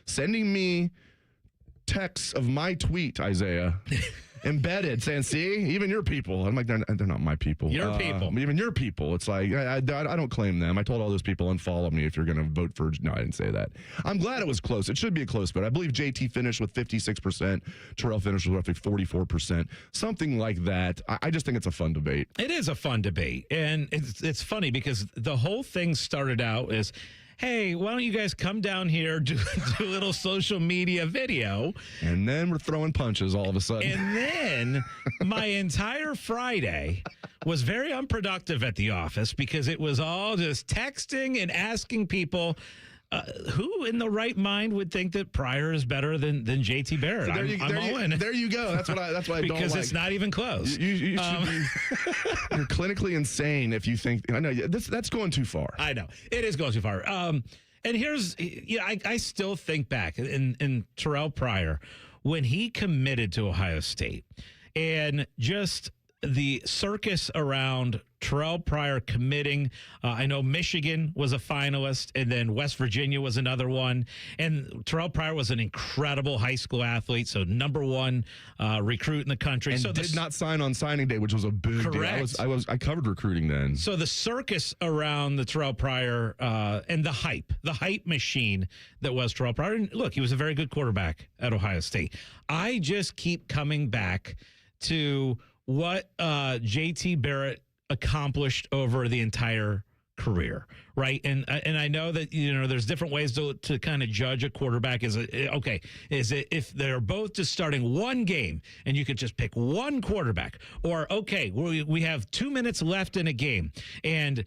sending me texts of my tweet, Isaiah, embedded, saying, "See, even your people." I'm like, they're not my people. Your people. Even your people. It's like I don't claim them. I told all those people unfollow me if you're going to vote for. No, I didn't say that. I'm glad it was close. It should be a close vote. I believe JT finished with 56%. Terrell finished with roughly 44%, something like that. I just think it's a fun debate. It is a fun debate, and it's funny because the whole thing started out as, hey, why don't you guys come down here, do a little social media video? And then we're throwing punches all of a sudden. And then my entire Friday was very unproductive at the office because it was all just texting and asking people, who in the right mind would think that Pryor is better than JT Barrett? So I'm all in. There you go. That's what I don't like. Because it's not even close. You should be, you're clinically insane if you think. I know that's going too far. I know it is going too far. And here's, I still think back in Terrell Pryor when he committed to Ohio State, and just the circus around Terrell Pryor committing. I know Michigan was a finalist, and then West Virginia was another one. And Terrell Pryor was an incredible high school athlete, so number one recruit in the country. And so did not sign on signing day, which was a big correct. deal. I covered recruiting then. So the circus around the Terrell Pryor and the hype machine that was Terrell Pryor. And look, he was a very good quarterback at Ohio State. I just keep coming back to what JT Barrett accomplished over the entire career, right? And I know that there's different ways to kind of judge a quarterback. Is it if they're both just starting one game and you could just pick one quarterback, or okay, we have 2 minutes left in a game and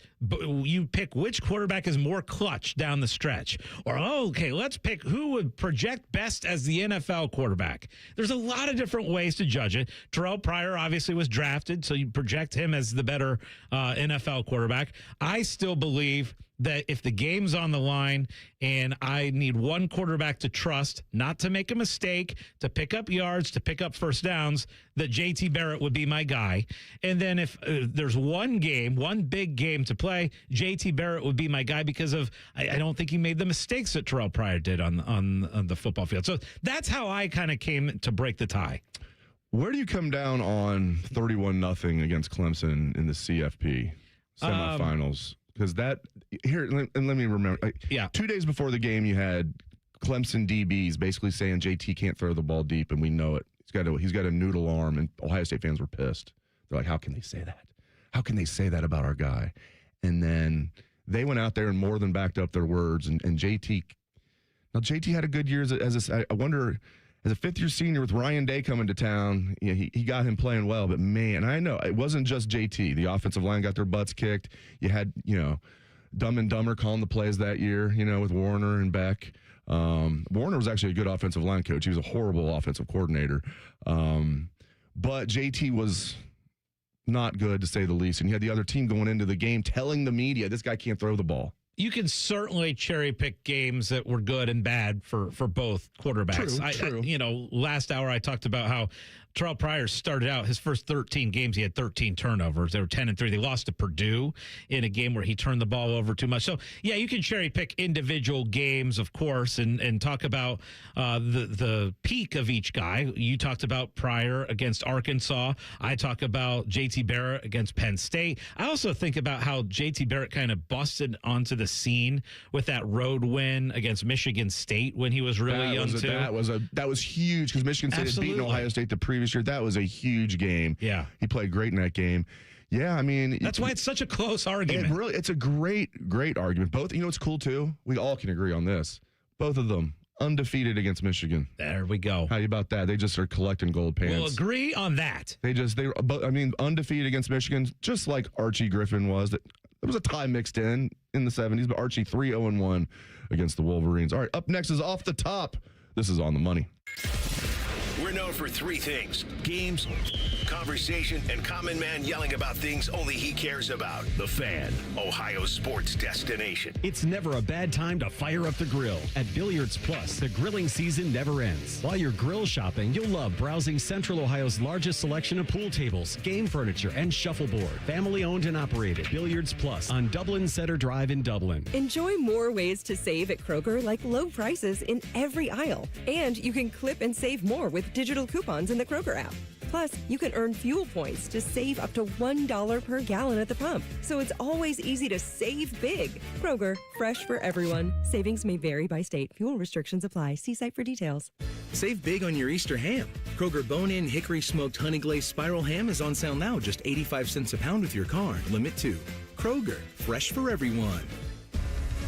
you pick which quarterback is more clutch down the stretch, or okay, let's pick who would project best as the NFL quarterback. There's a lot of different ways to judge it. Terrell Pryor obviously was drafted, so you project him as the better NFL quarterback. I still believe that if the game's on the line and I need one quarterback to trust, not to make a mistake, to pick up yards, to pick up first downs, that JT Barrett would be my guy. And then if there's one big game to play, JT Barrett would be my guy because of I don't think he made the mistakes that Terrell Pryor did on the football field. So that's how I kind of came to break the tie. Where do you come down on 31-0 against Clemson in the CFP semifinals? Because let me remember. 2 days before the game, you had Clemson DBs basically saying JT can't throw the ball deep, and we know it. He's got a noodle arm, and Ohio State fans were pissed. They're like, how can they say that? How can they say that about our guy? And then they went out there and more than backed up their words. And JT had a good year I wonder, as a fifth-year senior with Ryan Day coming to town, he got him playing well. But, man, I know it wasn't just JT. The offensive line got their butts kicked. You had, Dumb and Dumber calling the plays that year, with Warner and Beck. Warner was actually a good offensive line coach. He was a horrible offensive coordinator. But JT was not good, to say the least. And you had the other team going into the game telling the media, this guy can't throw the ball. You can certainly cherry pick games that were good and bad for both quarterbacks. True. Last hour I talked about how Terrell Pryor started out his first 13 games. He had 13 turnovers. They were 10-3. They lost to Purdue in a game where he turned the ball over too much. So, yeah, you can cherry pick individual games, of course, and talk about the peak of each guy. You talked about Pryor against Arkansas. I talk about J.T. Barrett against Penn State. I also think about how J.T. Barrett kind of busted onto the scene with that road win against Michigan State when he was really young, too. That was huge because Michigan State had beaten Ohio State the previous year. That was a huge game. Yeah. He played great in that game. Yeah, I mean, that's why it's such a close argument. It's a great argument. Both, you know, what's cool too. We all can agree on this. Both of them undefeated against Michigan. There we go. How about that? They just are collecting gold pants. We'll agree on that. Undefeated against Michigan, just like Archie Griffin was. There was a tie mixed in the 70s, but Archie 3-0-1 against the Wolverines. All right, up next is Off the Top. This is On the Money. We're known for three things: games, conversation, and Common Man yelling about things only he cares about. The Fan, Ohio's sports destination. It's never a bad time to fire up the grill. At Billiards Plus, the grilling season never ends. While you're grill shopping, you'll love browsing Central Ohio's largest selection of pool tables, game furniture, and shuffleboard. Family owned and operated. Billiards Plus on Dublin Center Drive in Dublin. Enjoy more ways to save at Kroger, like low prices in every aisle. And you can clip and save more with digital coupons in the Kroger app. Plus, you can earn fuel points to save up to $1 per gallon at the pump. So it's always easy to save big. Kroger, fresh for everyone. Savings may vary by state. Fuel restrictions apply. See site for details. Save big on your Easter ham. Kroger bone-in hickory smoked honey glazed spiral ham is on sale now, just 85 cents a pound with your card. Limit 2. Kroger, fresh for everyone.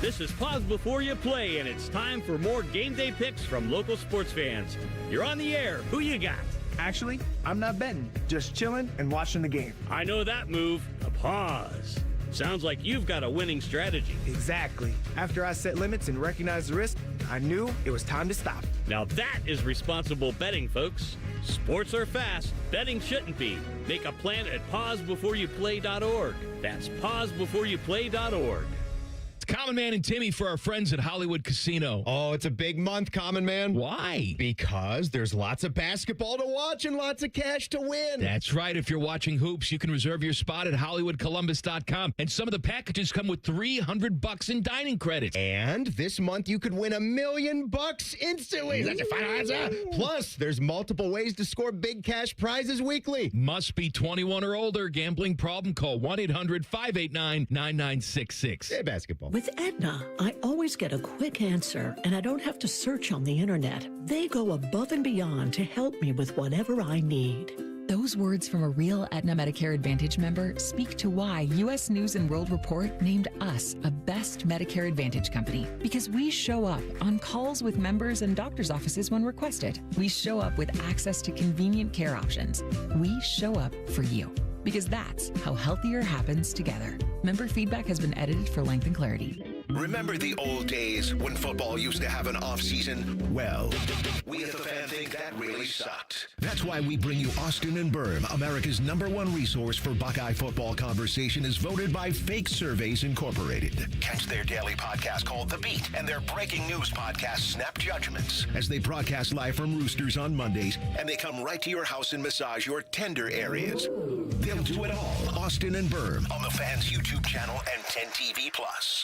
This is Pause Before You Play, and it's time for more game day picks from local sports fans. You're on the air. Who you got? Actually, I'm not betting, just chilling and watching the game. I know that move. A pause. Sounds like you've got a winning strategy. Exactly. After I set limits and recognized the risk, I knew it was time to stop. Now that is responsible betting, folks. Sports are fast. Betting shouldn't be. Make a plan at pausebeforeyouplay.org. That's pausebeforeyouplay.org. Common Man and Timmy for our friends at Hollywood Casino. Oh, it's a big month, Common Man. Why? Because there's lots of basketball to watch and lots of cash to win. That's right. If you're watching hoops, you can reserve your spot at HollywoodColumbus.com. And some of the packages come with $300 in dining credits. And this month you could win $1 million instantly. That's your final answer. Plus, there's multiple ways to score big cash prizes weekly. Must be 21 or older. Gambling problem? Call 1-800-589-9966. Hey, basketball. With Aetna, I always get a quick answer, and I don't have to search on the internet. They go above and beyond to help me with whatever I need. Those words from a real Aetna Medicare Advantage member speak to why U.S. News & World Report named us a best Medicare Advantage company. Because we show up on calls with members and doctor's offices when requested. We show up with access to convenient care options. We show up for you. Because that's how healthier happens together. Member feedback has been edited for length and clarity. Remember the old days when football used to have an off-season? Well, we at The Fan think that really sucked. That's why we bring you Austin and Berm, America's #1 resource for Buckeye football conversation, is voted by Fake Surveys Incorporated. Catch their daily podcast called The Beat and their breaking news podcast, Snap Judgments, as they broadcast live from Roosters on Mondays, and they come right to your house and massage your tender areas. They'll do it all. Austin and Berm on The Fan's YouTube channel and 10 TV+.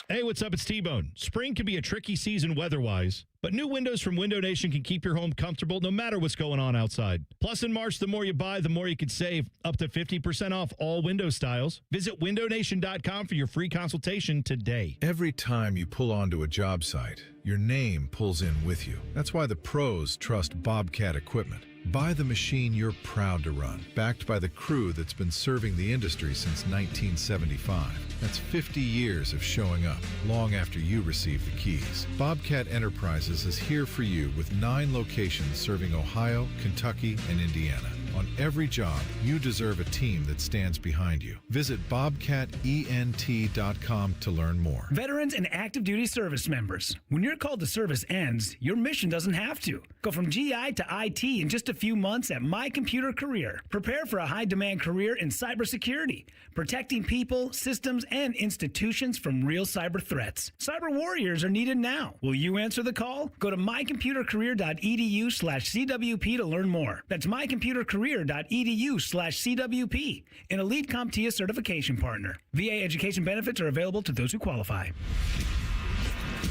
Hey, what's up? It's T-Bone. Spring can be a tricky season weather-wise, but new windows from Window Nation can keep your home comfortable no matter what's going on outside. Plus, in March, the more you buy, the more you can save, up to 50% off all window styles. Visit windownation.com for your free consultation today. Every time you pull onto a job site, your name pulls in with you. That's why the pros trust Bobcat equipment. Buy the machine you're proud to run, backed by the crew that's been serving the industry since 1975. That's 50 years of showing up, long after you receive the keys. Bobcat Enterprises is here for you with 9 locations serving Ohio, Kentucky, and Indiana. On every job, you deserve a team that stands behind you. Visit bobcatent.com to learn more. Veterans and active duty service members, when your call to service ends, your mission doesn't have to. Go from GI to IT in just a few months at My Computer Career. Prepare for a high-demand career in cybersecurity, protecting people, systems, and institutions from real cyber threats. Cyber warriors are needed now. Will you answer the call? Go to mycomputercareer.edu/CWP to learn more. That's mycomputercareer.edu/CWP. mycareer.edu/CWP, an elite CompTIA certification partner. VA education benefits are available to those who qualify.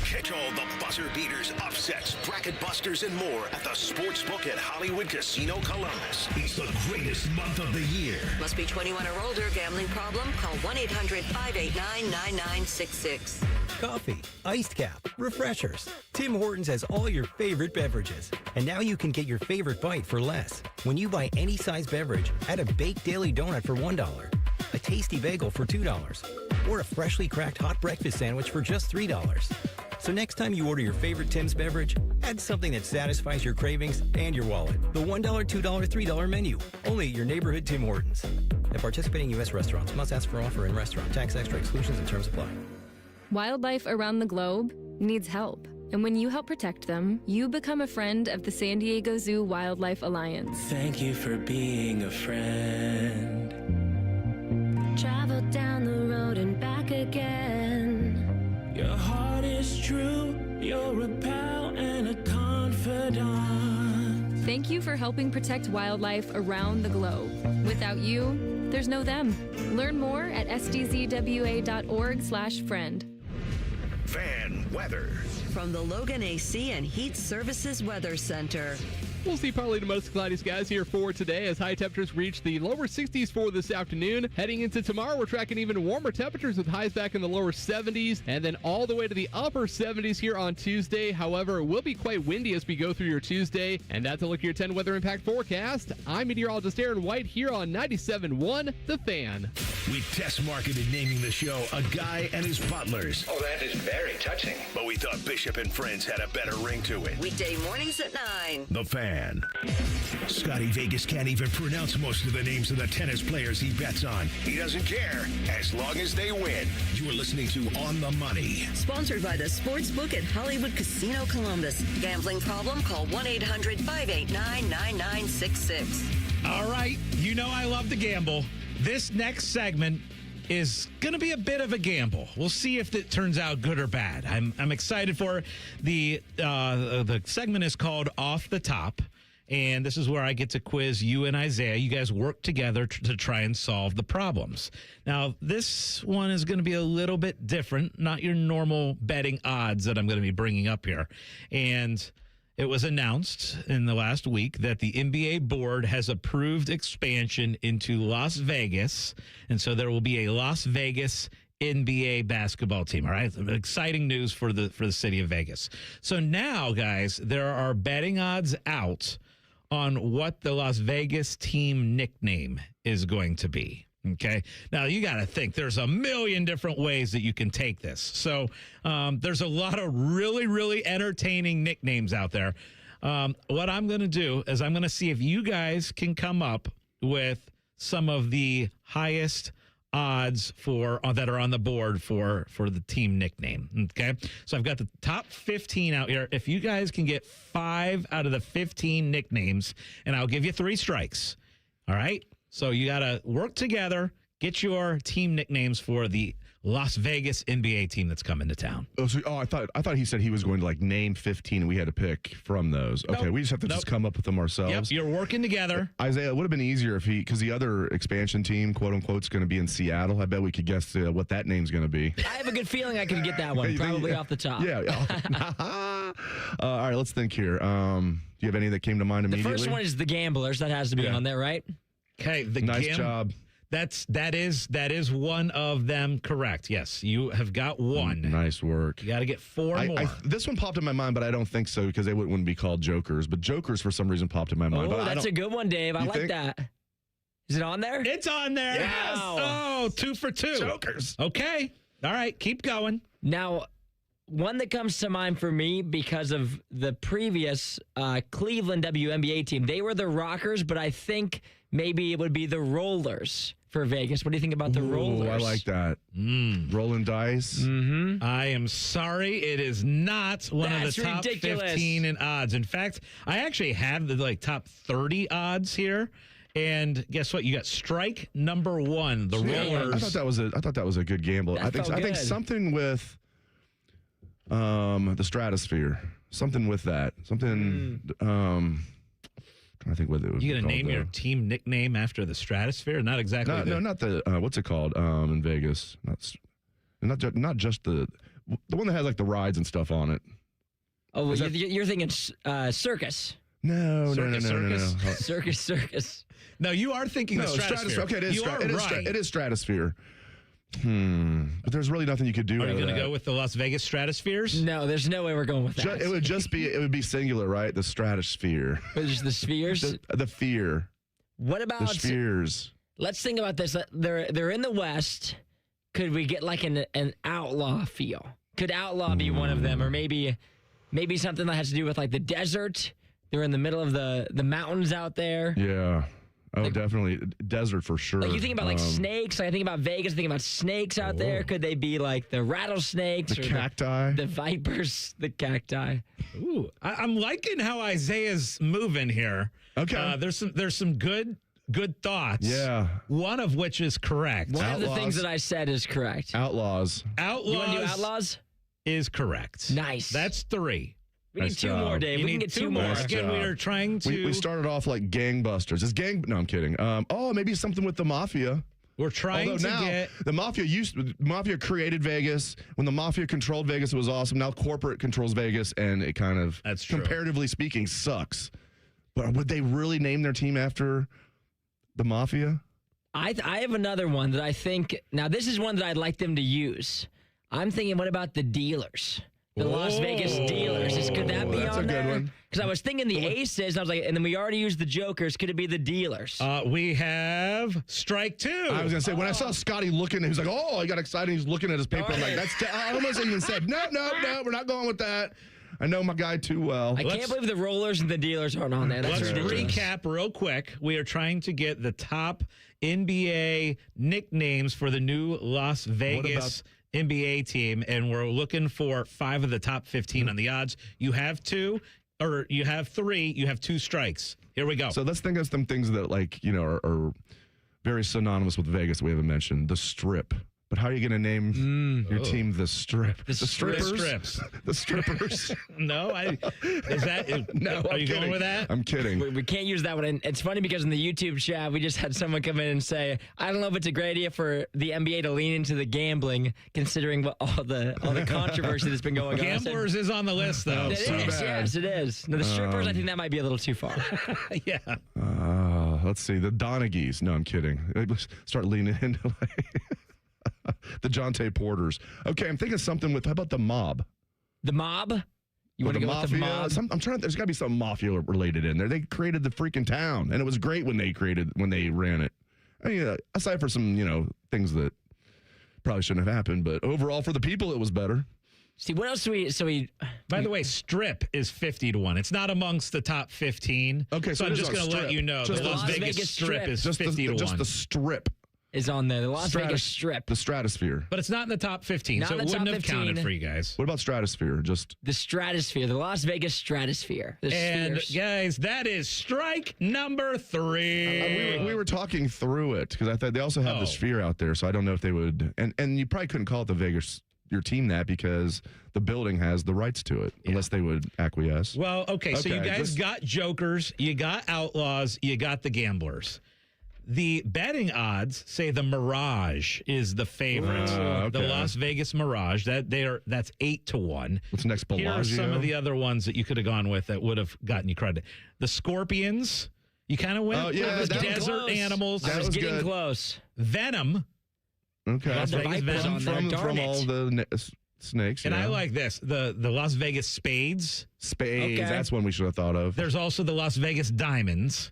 Catch all the buzzer beaters, upsets, bracket busters, and more at the Sportsbook at Hollywood Casino Columbus. It's the greatest month of the year. Must be 21 or older. Gambling problem? Call 1-800-589-9966. Coffee, iced cap, refreshers. Tim Hortons has all your favorite beverages. And now you can get your favorite bite for less. When you buy any size beverage, add a baked daily donut for $1, a tasty bagel for $2, or a freshly cracked hot breakfast sandwich for just $3. So next time you order your favorite Tim's beverage, add something that satisfies your cravings and your wallet. The $1, $2, $3 menu. Only at your neighborhood Tim Hortons. At participating U.S. restaurants. Must ask for offer in restaurant. Tax extra exclusions and terms apply. Wildlife around the globe needs help. And when you help protect them, you become a friend of the San Diego Zoo Wildlife Alliance. Thank you for being a friend. Travel down the road and back again. Your heart is true, you're a pal and a confidant. Thank you for helping protect wildlife around the globe. Without you, there's no them. Learn more at sdzwa.org/friend. Fan weather. From the Logan AC and Heat Services Weather Center. We'll see partly to mostly cloudy skies here for today as high temperatures reach the lower 60s for this afternoon. Heading into tomorrow, we're tracking even warmer temperatures with highs back in the lower 70s and then all the way to the upper 70s here on Tuesday. However, it will be quite windy as we go through your Tuesday. And that's a look at your 10 weather impact forecast. I'm meteorologist Aaron White here on 97.1 The Fan. We test marketed naming the show A Guy and His Butlers. Oh, that is very touching. But we thought Bishop and Friends had a better ring to it. Weekday mornings at 9. The Fan. Scotty Vegas can't even pronounce most of the names of the tennis players he bets on. He doesn't care as long as they win. You are listening to On the Money. Sponsored by the Sportsbook at Hollywood Casino Columbus. Gambling problem? Call 1-800-589-9966. All right. You know I love to gamble. This next segment is going to be a bit of a gamble. We'll see if it turns out good or bad. I'm excited for the segment is called Off the Top, and this is where I get to quiz you and Isaiah. You guys work together to try and solve the problems. Now, this one is going to be a little bit different, not your normal betting odds that I'm going to be bringing up here. And it was announced in the last week that the NBA board has approved expansion into Las Vegas. And so there will be a Las Vegas NBA basketball team. All right. Exciting news for the city of Vegas. So now, guys, there are betting odds out on what the Las Vegas team nickname is going to be. Okay. Now you got to think there's a million different ways that you can take this. So there's a lot of really, really entertaining nicknames out there. What I'm going to do is I'm going to see if you guys can come up with some of the highest odds for that are on the board for the team nickname. Okay. So I've got the top 15 out here. If you guys can get 5 out of the 15 nicknames, and I'll give you 3 strikes. All right. So you got to work together, get your team nicknames for the Las Vegas NBA team that's coming to town. I thought he said he was going to like name 15 and we had to pick from those. Okay, Nope. We just have to just come up with them ourselves. Yep, you're working together. Isaiah, it would have been easier if because the other expansion team, quote unquote, is going to be in Seattle. I bet we could guess what that name's going to be. I have a good feeling I can get that one, probably off the top. Yeah. All right, let's think here. Do you have any that came to mind immediately? The first one is the Gamblers. That has to be on there, right? Okay, nice job. That is one of them. Correct. Yes, you have got one. Nice work. You got to get 4 more. This one popped in my mind, but I don't think so because they wouldn't be called Jokers. But Jokers, for some reason, popped in my mind. Oh, but that's a good one, Dave. I like that. Is it on there? It's on there. Yes. Oh, 2 for 2. Jokers. Okay. All right. Keep going. Now, one that comes to mind for me because of the previous Cleveland WNBA team. They were the Rockers, but I think maybe it would be the Rollers for Vegas. What do you think about the Rollers? I like that. Rolling dice. Mm-hmm. I am sorry. It is not one of the top ridiculous. 15 in odds. In fact, I actually have the top 30 odds here. And guess what? You got strike number 1, the Rollers. I thought that was a good gamble. I think something with the stratosphere. Something with that. Something I think what it would You be gonna name called, your team nickname after the Stratosphere? Not exactly. No, not the what's it called in Vegas? Not just the one that has like the rides and stuff on it. Oh, you're thinking circus. No. Circus. No, you are thinking the Stratosphere. Okay, it is. You are right. It is Stratosphere. But there's really nothing you could do. Are you going to go with the Las Vegas Stratospheres? No, there's no way we're going with that. It would be singular, right? The Stratosphere. Just the spheres? The fear. What about the spheres? Let's think about this. They're in the West. Could we get like an outlaw feel? Could outlaw be one of them, or maybe something that has to do with like the desert? They're in the middle of the mountains out there. Yeah. Oh, definitely. Desert for sure. Like you think about like snakes. Like I think about Vegas. I think about snakes out there. Could they be like the rattlesnakes? The cacti? The vipers? The cacti? Ooh, I'm liking how Isaiah's moving here. Okay. There's some good thoughts. Yeah. One of which is correct. One of the things that I said is correct. Outlaws. You want to do outlaws? Is correct. Nice. That's 3. We need 2 more, Dave. We can get 2 more. Again, we are trying to. We started off like gangbusters. No, I'm kidding. Maybe something with the mafia. We're trying to get the mafia created Vegas. When the mafia controlled Vegas, it was awesome. Now corporate controls Vegas, and it kind of, comparatively speaking, sucks. But would they really name their team after the mafia? I have another one that I think. Now this is one that I'd like them to use. I'm thinking, what about the dealers? The Las Vegas Dealers. Could that be that's on a good there? one. Because I was thinking the Aces, and I was like, and then we already used the Jokers. Could it be the Dealers? We have strike 2. I was going to say, when I saw Scotty looking, he was like, he got excited. He was looking at his paper. I'm like, I almost even said, no, we're not going with that. I know my guy too well. I can't believe the Rollers and the Dealers aren't on there. That's ridiculous. Recap real quick. We are trying to get the top NBA nicknames for the new Las Vegas NBA team, and we're looking for 5 of the top 15 on the odds. You have 2, or you have 3. You have 2 strikes. Here we go. So let's think of some things that are very synonymous with Vegas. We haven't mentioned the Strip. But how are you going to name your team the Strip? The Strippers? Strips. The Strippers? No, No, are you going with that? I'm kidding. We can't use that one. And it's funny because in the YouTube chat, we just had someone come in and say, I don't know if it's a great idea for the NBA to lean into the gambling, considering what all the controversy that's been going on. Gamblers is on the list, though. It is, yes, it is. Now, the strippers, I think that might be a little too far. Yeah. Let's see. The Donegies. No, I'm kidding. Start leaning into the Jonte Porters. Okay, I'm thinking something with, how about the Mob? The Mob? You want to go with the Mob? There's got to be some mafia related in there. They created the freaking town, and it was great when they ran it. I mean, aside for some, things that probably shouldn't have happened, but overall for the people, it was better. See, what else By the way, Strip is 50-1. It's not amongst the top 15. Okay, so I'm just going to let you know the Las Vegas Strip is 50-1. Just the Strip is on there. The Las Vegas Strip. The Stratosphere. But it's not in the top 15, so it wouldn't have counted for you guys. What about Stratosphere? Just the Stratosphere, the Las Vegas Stratosphere. And guys, that is strike number 3. We were talking through it because I thought they also have the Sphere out there, so I don't know if they would. And you probably couldn't call it the Vegas your team that because the building has the rights to it, unless they would acquiesce. Well, okay, so you guys got Jokers, you got Outlaws, you got the Gamblers. The betting odds say the Mirage is the favorite. The Las Vegas Mirage. That's 8-1. What's next, Bellagio? Here are some of the other ones that you could have gone with that would have gotten you credit. The Scorpions. You kind of went with desert animals. That was getting close. Venom. Okay. Las Vegas Venom. From all the snakes. And I like this. The Las Vegas Spades. Spades. Okay. That's one we should have thought of. There's also the Las Vegas Diamonds.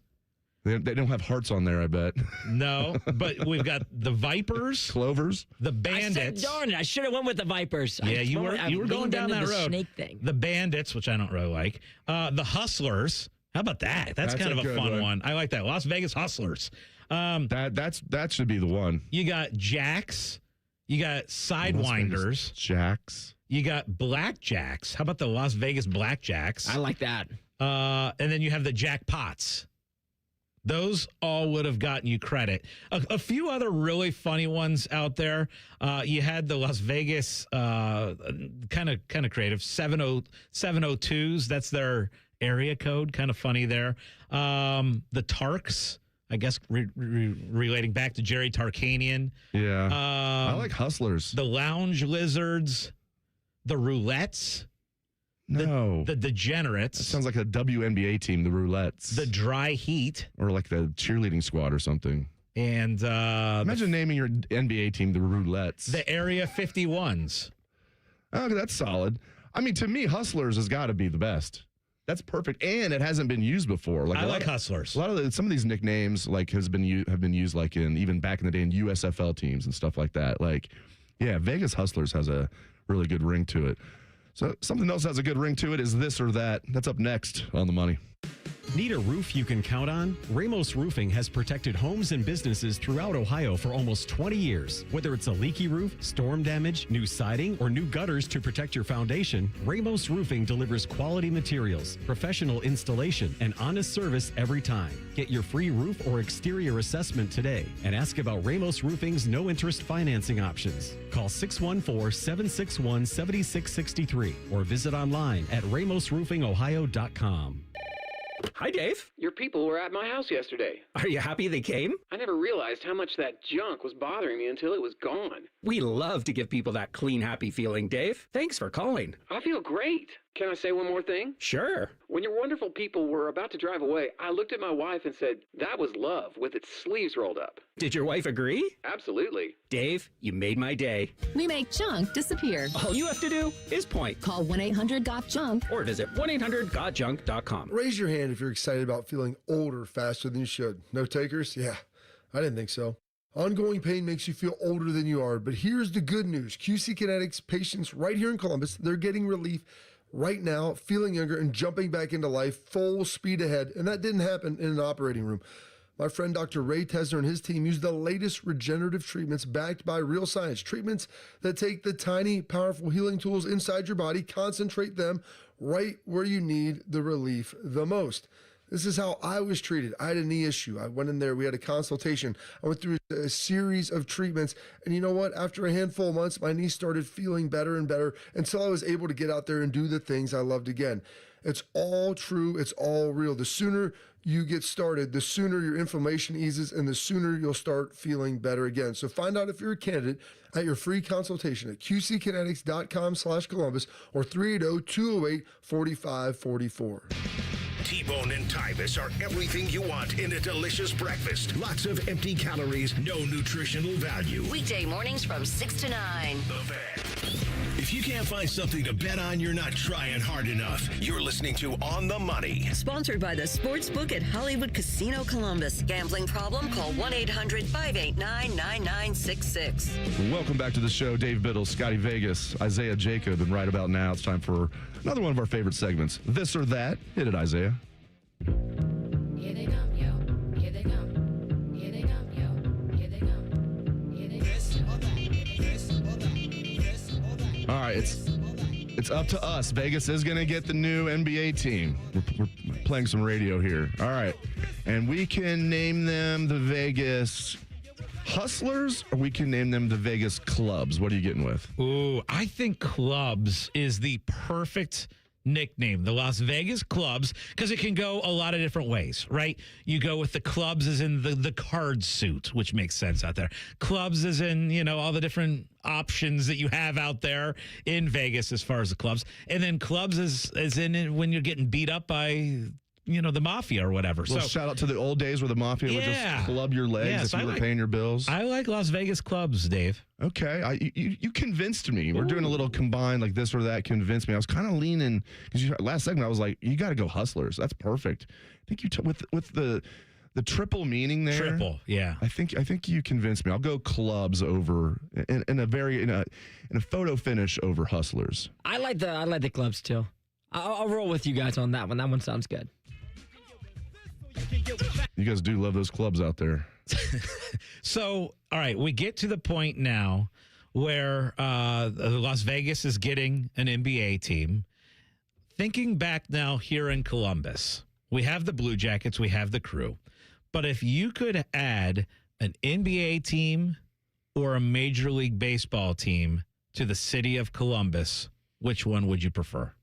They don't have hearts on there, I bet. No, but we've got the Vipers. Clovers. The Bandits. Darn it, I should have went with the Vipers. Yeah, you were going down that road. Snake thing. The Bandits, which I don't really like. The Hustlers. How about that? That's kind of a fun one. I like that. Las Vegas Hustlers. That should be the one. You got Jacks. You got Sidewinders. Jacks. You got Blackjacks. How about the Las Vegas Blackjacks? I like that. And then you have the Jackpots. Those all would have gotten you credit. A few other really funny ones out there. You had the Las Vegas kind of creative 702s. That's their area code. Kind of funny there. The Tarks, I guess relating back to Jerry Tarkanian. Yeah. I like Hustlers. The Lounge Lizards. The Roulettes. No. The Degenerates. That sounds like a WNBA team, the Roulettes. The Dry Heat. Or like the cheerleading squad or something. And imagine naming your NBA team the Roulettes. The Area 51s. Oh, that's solid. I mean, to me, Hustlers has got to be the best. That's perfect, and it hasn't been used before. I like Hustlers. A lot of some of these nicknames have been used like in even back in the day in USFL teams and stuff like that. Like, yeah, Vegas Hustlers has a really good ring to it. So something else has a good ring to it is This or That. That's up next on The Money. Need a roof you can count on? Ramos Roofing has protected homes and businesses throughout Ohio for almost 20 years. Whether it's a leaky roof, storm damage, new siding, or new gutters to protect your foundation, Ramos Roofing delivers quality materials, professional installation, and honest service every time. Get your free roof or exterior assessment today and ask about Ramos Roofing's no-interest financing options. Call 614-761-7663 or visit online at ramosroofingohio.com. Hi, Dave. Your people were at my house yesterday. Are you happy they came? I never realized how much that junk was bothering me until it was gone. We love to give people that clean, happy feeling, Dave. Thanks for calling. I feel great. Can I say one more thing? Sure. When your wonderful people were about to drive away, I looked at my wife and said, that was love with its sleeves rolled up. Did your wife agree? Absolutely. Dave, you made my day. We make junk disappear. All you have to do is point. Call 1-800-GOT-JUNK or visit 1-800-GOT-JUNK.com. Raise your hand if you're excited about feeling older faster than you should. No takers? Yeah, I didn't think so. Ongoing pain makes you feel older than you are, but here's the good news. QC Kinetics patients right here in Columbus, they're getting relief right now, feeling younger and jumping back into life, full speed ahead. And that didn't happen in an operating room. My friend Dr. Ray Tesner and his team use the latest regenerative treatments backed by real science. Treatments that take the tiny, powerful healing tools inside your body, concentrate them right where you need the relief the most. This is how I was treated. I had a knee issue. I went in there. We had a consultation. I went through a series of treatments. And you know what? After a handful of months, my knee started feeling better and better until I was able to get out there and do the things I loved again. It's all true. It's all real. The sooner you get started, the sooner your inflammation eases and the sooner you'll start feeling better again. So find out if you're a candidate at your free consultation at qckinetics.com/Columbus or 380-208-4544. T-Bone and Tyvis are everything you want in a delicious breakfast. Lots of empty calories, no nutritional value. Weekday mornings from 6 to 9. The Fan. If you can't find something to bet on, you're not trying hard enough. You're listening to On the Money. Sponsored by the Sportsbook at Hollywood Casino Columbus. Gambling problem? Call 1-800-589-9966. Welcome back to the show. Dave Biddle, Scotty Vegas, Isaiah Jacob, and right about now it's time for another one of our favorite segments, This or That. Hit it, Isaiah. Here they come, yo. Here they come. Here they come, yo. Here they come. Here they come. This or that. This or that. This or that. All right, it's up to us. Vegas is going to get the new NBA team. We're playing some radio here. All right, and we can name them the Vegas Hustlers, or we can name them the Vegas Clubs. What are you getting with? Ooh, I think Clubs is the perfect nickname, the Las Vegas Clubs, because it can go a lot of different ways, right? You go with the clubs as in the card suit, which makes sense out there. Clubs as in, all the different options that you have out there in Vegas as far as the clubs. And then clubs as in when you're getting beat up by the mafia or whatever. Well, so shout out to the old days where the mafia would just club your legs if you were paying your bills. I like Las Vegas Clubs, Dave. Okay. You convinced me. We're doing a little combined, like This or That convinced me. I was kind of leaning, because last segment I was like, you got to go Hustlers. That's perfect. I think you with the triple meaning there. Triple, yeah. I think you convinced me. I'll go Clubs over in a photo finish over Hustlers. I like the Clubs too. I'll roll with you guys on that one. That one sounds good. You guys do love those clubs out there. So, all right, we get to the point now where Las Vegas is getting an NBA team. Thinking back now here in Columbus, we have the Blue Jackets, we have the Crew. But if you could add an NBA team or a Major League Baseball team to the city of Columbus, which one would you prefer?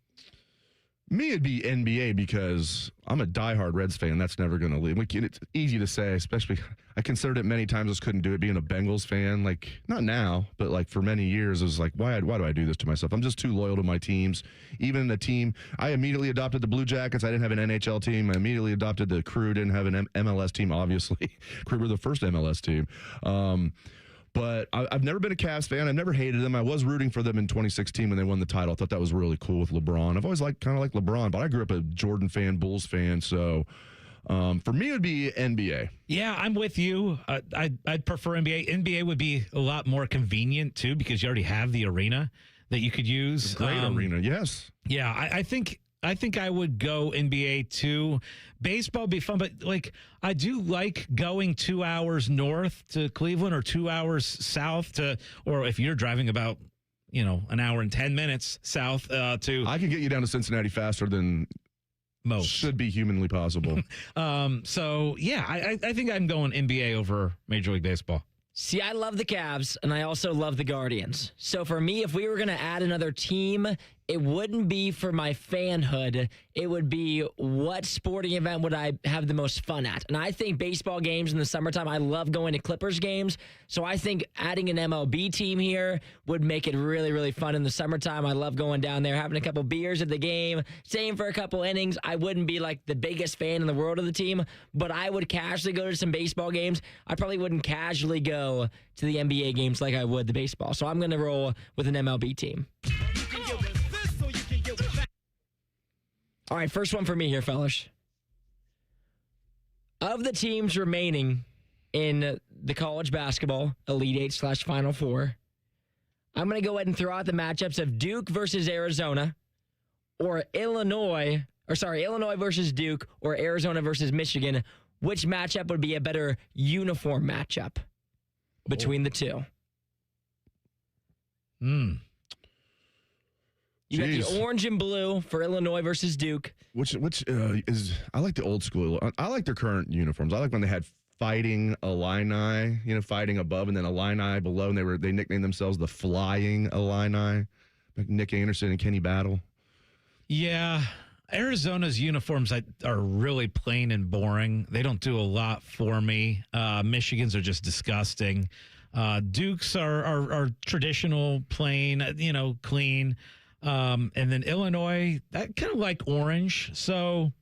Me, it'd be NBA because I'm a diehard Reds fan. That's never going to leave. It's easy to say, especially I considered it many times. Just couldn't do it being a Bengals fan. Like, not now, but like for many years, it was like, why do I do this to myself? I'm just too loyal to my teams. Even the team, I immediately adopted the Blue Jackets. I didn't have an NHL team. I immediately adopted the Crew. Didn't have an MLS team, obviously. Crew were the first MLS team. But I've never been a Cavs fan. I've never hated them. I was rooting for them in 2016 when they won the title. I thought that was really cool with LeBron. I've always kind of liked LeBron, but I grew up a Jordan fan, Bulls fan. So for me, it would be NBA. Yeah, I'm with you. I'd prefer NBA. NBA would be a lot more convenient, too, because you already have the arena that you could use. Great arena, yes. Yeah, I think I would go NBA too. Baseball would be fun, but like I do like going 2 hours north to Cleveland or 2 hours south to, or if you're driving about, an hour and 10 minutes south to. I can get you down to Cincinnati faster than most should be humanly possible. So yeah, I think I'm going NBA over Major League Baseball. See, I love the Cavs, and I also love the Guardians. So for me, if we were going to add another team, it wouldn't be for my fanhood. It would be what sporting event would I have the most fun at? And I think baseball games in the summertime, I love going to Clippers games. So I think adding an MLB team here would make it really, really fun in the summertime. I love going down there, having a couple beers at the game, staying for a couple innings. I wouldn't be like the biggest fan in the world of the team, but I would casually go to some baseball games. I probably wouldn't casually go to the NBA games like I would the baseball. So I'm going to roll with an MLB team. All right, first one for me here, fellas. Of the teams remaining in the college basketball Elite 8/Final Four, I'm going to go ahead and throw out the matchups of Duke versus Arizona, or Illinois versus Duke, or Arizona versus Michigan. Which matchup would be a better uniform matchup between the two? You got the orange and blue for Illinois versus Duke. Which is, I like the old school. I like their current uniforms. I like when they had Fighting Illini, fighting above and then Illini below, and they nicknamed themselves the Flying Illini, like Nick Anderson and Kenny Battle. Yeah, Arizona's uniforms are really plain and boring. They don't do a lot for me. Michigan's are just disgusting. Duke's are traditional, plain, clean. And then Illinois, I kind of like orange. So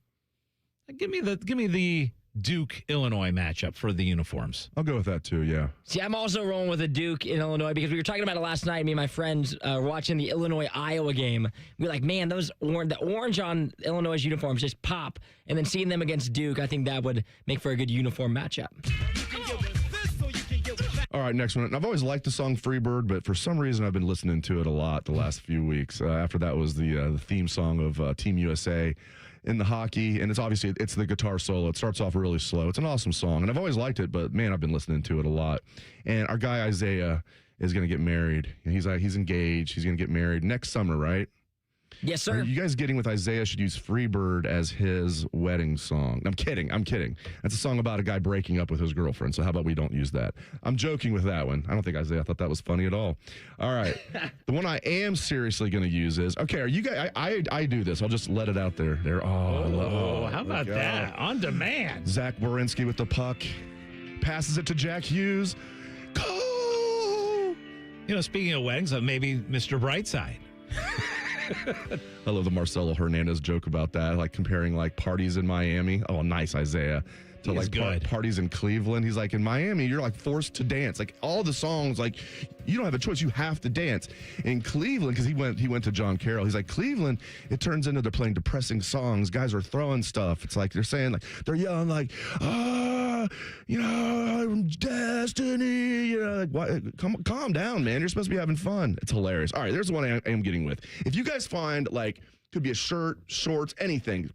give me the Duke Illinois matchup for the uniforms. I'll go with that too, yeah. See, I'm also rolling with a Duke in Illinois because we were talking about it last night. Me and my friends watching the Illinois-Iowa game. We were like, man, the orange on Illinois' uniforms just pop. And then seeing them against Duke, I think that would make for a good uniform matchup. All right, next one. I've always liked the song Freebird, but for some reason I've been listening to it a lot the last few weeks. After that was the theme song of Team USA in the hockey, and it's the guitar solo. It starts off really slow. It's an awesome song, and I've always liked it, but man, I've been listening to it a lot. And our guy Isaiah is going to get married. He's engaged. He's going to get married next summer, right? Yes, sir. Are you guys getting with Isaiah should use Freebird as his wedding song? I'm kidding. That's a song about a guy breaking up with his girlfriend, so how about we don't use that? I'm joking with that one. I don't think Isaiah thought that was funny at all. All right. The one I am seriously going to use is, okay, are you guys, I do this. I'll just let it out there. How about that? On demand. Zach Werenski with the puck. Passes it to Jack Hughes. Go! Speaking of weddings, maybe Mr. Brightside. I love the Marcelo Hernandez joke about that, like comparing like parties in Miami. Oh, nice, Isaiah. To like parties in Cleveland. He's like, in Miami, you're like forced to dance. Like all the songs, like you don't have a choice. You have to dance. In Cleveland, because he went to John Carroll. He's like, Cleveland, it turns into they're playing depressing songs. Guys are throwing stuff. It's like they're saying like they're yelling like, destiny. Like what? Calm down, man. You're supposed to be having fun. It's hilarious. All right, there's the one I am getting with. If you guys find like could be a shirt, shorts, anything,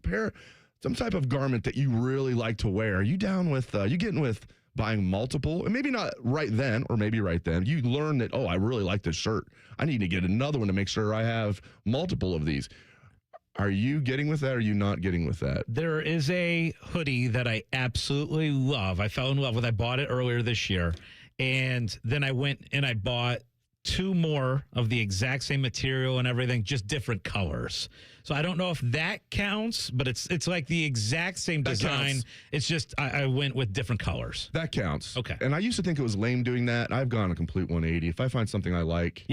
some type of garment that you really like to wear. Are you down with, you getting with buying multiple? And maybe not right then or maybe right then. You learn that, I really like this shirt. I need to get another one to make sure I have multiple of these. Are you getting with that or are you not getting with that? There is a hoodie that I absolutely love. I fell in love with. I bought it earlier this year. And then I went and I bought two more of the exact same material and everything, just different colors. So I don't know if that counts, but it's like the exact same design. Counts. It's just I went with different colors. That counts. Okay. And I used to think it was lame doing that. I've gone a complete 180. If I find something I like,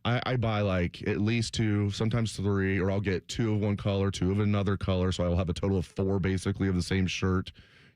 I buy like at least 2, sometimes 3, or I'll get 2 of one color, 2 of another color. So I will have a total of 4 basically of the same shirt.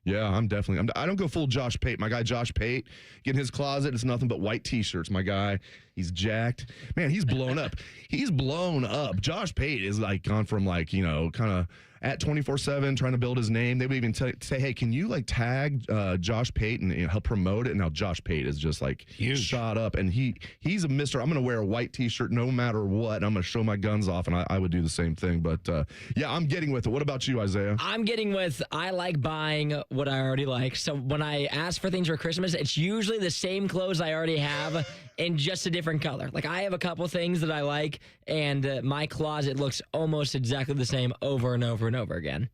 Yeah, I don't go full Josh Pate. My guy Josh Pate, get in his closet, it's nothing but white T-shirts. My guy, he's jacked. Man, he's blown up. He's blown up. Josh Pate is like gone from like, kind of at 24/7 trying to build his name. They would even say, hey, can you like tag Josh Pate and help promote it? And now Josh Pate is just like huge. Shot up. And he's a mister. I'm going to wear a white T-shirt no matter what. I'm going to show my guns off, and I would do the same thing. But yeah, I'm getting with it. What about you, Isaiah? I'm getting with, I like buying what I already like. So when I ask for things for Christmas, it's usually the same clothes I already have in just a different color. Like I have a couple things that I like, and my closet looks almost exactly the same over and over and over again.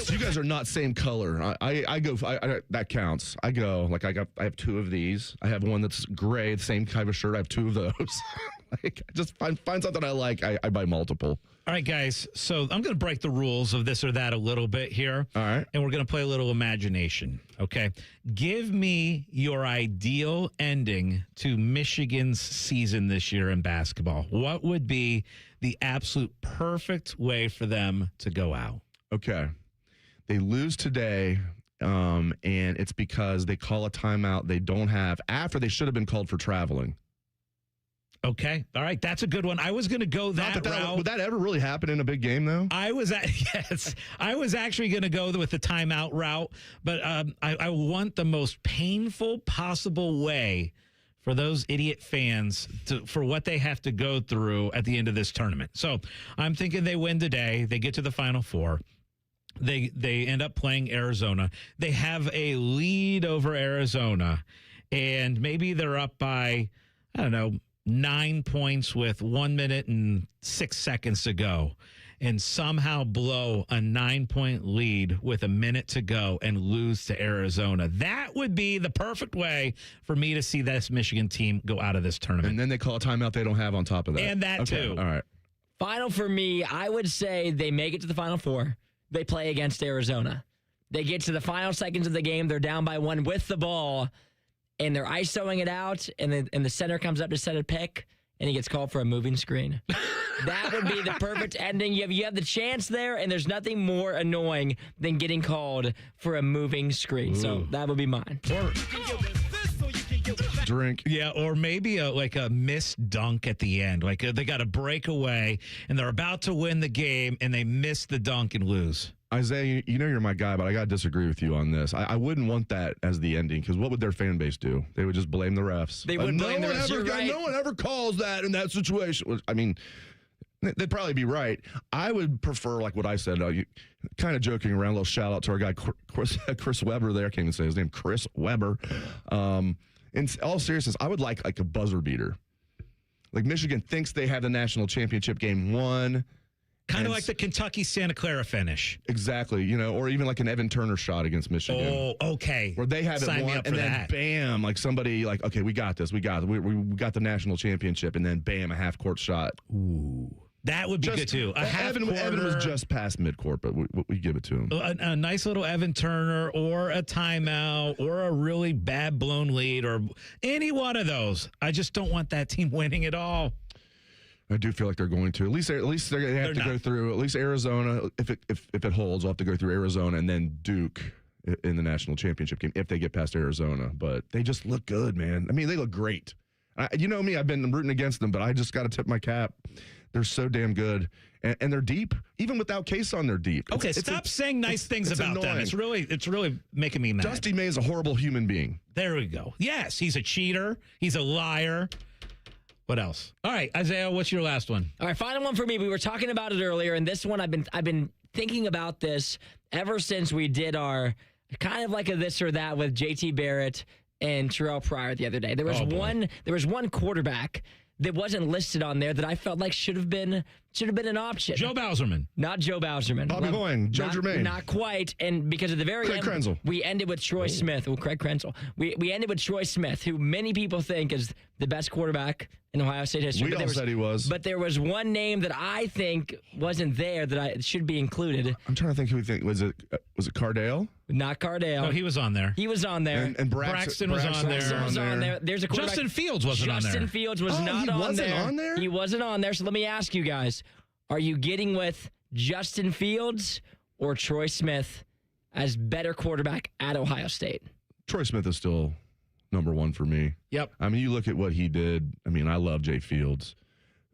So you guys are not same color. I go. That counts. I go like I have 2 of these. I have one that's gray, the same kind of shirt. I have 2 of those. Like just find something I like. I buy multiple. All right, guys. So I'm going to break the rules of this or that a little bit here. All right. And we're going to play a little imagination. Okay. Give me your ideal ending to Michigan's season this year in basketball. What would be the absolute perfect way for them to go out? Okay. They lose today, and it's because they call a timeout they don't have after they should have been called for traveling. Okay. All right. That's a good one. I was going to go that route. Would that ever really happen in a big game, though? I was actually going to go with the timeout route, but I want the most painful possible way for those idiot fans for what they have to go through at the end of this tournament. So I'm thinking they win today. They get to the Final Four. They end up playing Arizona. They have a lead over Arizona, and maybe they're up by, I don't know, 9 points with 1 minute and 6 seconds to go, and somehow blow a 9-point lead with a minute to go and lose to Arizona. That would be the perfect way for me to see this Michigan team go out of this tournament. And then they call a timeout they don't have on top of that. And that too. All right. Final for me, I would say they make it to the Final Four. They play against Arizona. They get to the final seconds of the game. They're down by 1 with the ball, and they're ISOing it out, and the center comes up to set a pick, and he gets called for a moving screen. That would be the perfect ending. You have the chance there, and there's nothing more annoying than getting called for a moving screen. Ooh. So that would be mine. Drink. Yeah, or maybe a missed dunk at the end. Like they got a breakaway, and they're about to win the game, and they miss the dunk and lose. Isaiah, you know you're my guy, but I got to disagree with you on this. I wouldn't want that as the ending, because what would their fan base do? They would just blame the refs. They would blame the refs. No one ever calls that in that situation. I mean, they'd probably be right. I would prefer, like what I said, kind of joking around, a little shout out to our guy, Chris Webber there. I can't even say his name, Chris Webber. In all seriousness, I would like a buzzer beater. Like Michigan thinks they have the national championship game won. Kind of like the Kentucky Santa Clara finish. Exactly, or even like an Evan Turner shot against Michigan. Oh, okay. Where they have Sign it won, and then bam, like somebody like, okay, we got this. We got the national championship, and then bam, a half-court shot. Ooh. That would be good, too. Evan was just past midcourt, but we give it to him. A nice little Evan Turner or a timeout or a really bad blown lead or any one of those. I just don't want that team winning at all. I do feel like they're going to. At least they have to go through. At least Arizona, if it holds, we'll have to go through Arizona and then Duke in the national championship game if they get past Arizona. But they just look good, man. I mean, they look great. You know me, I've been rooting against them, but I just got to tip my cap. They're so damn good, and they're deep. Even without Kason, they're deep. Okay, stop saying nice things about them. It's really making me mad. Dusty May is a horrible human being. There we go. Yes, he's a cheater. He's a liar. What else? All right, Isaiah, what's your last one? All right, final one for me. We were talking about it earlier, and this one I've been thinking about this ever since we did our kind of like a this or that with JT Barrett and Terrell Pryor the other day. There was one quarterback that wasn't listed on there that I felt like should have been should have been an option. Joe Bauserman. Not Joe Bauserman. Bobby Hoying, Joe Germain. Not quite. And because at the very Craig end, Krenzel. we ended with Troy Smith. Well, Craig Krenzel. We ended with Troy Smith, who many people think is the best quarterback in Ohio State history. We all said he was. But there was one name that I think wasn't there that should be included. I'm trying to think who we think. Was it Cardale? Not Cardale. No, he was on there. He was on there. And Braxton was on there. Braxton was on there. There's a quarterback. Justin Fields wasn't on there. Justin Fields was not he on wasn't there. on there? He wasn't on there. So let me ask you guys, are you getting with Justin Fields or Troy Smith as better quarterback at Ohio State? Troy Smith is still number one for me. Yep. I mean, you look at what he did. I mean, I love Jay Fields.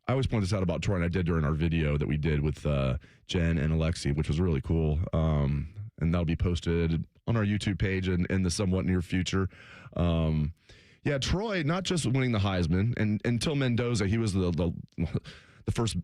I always point this out about Troy, and I did during our video that we did with Jen and Alexi, which was really cool. And that'll be posted on our YouTube page in the somewhat near future. Yeah, Troy, not just winning the Heisman, and until Mendoza, he was the first,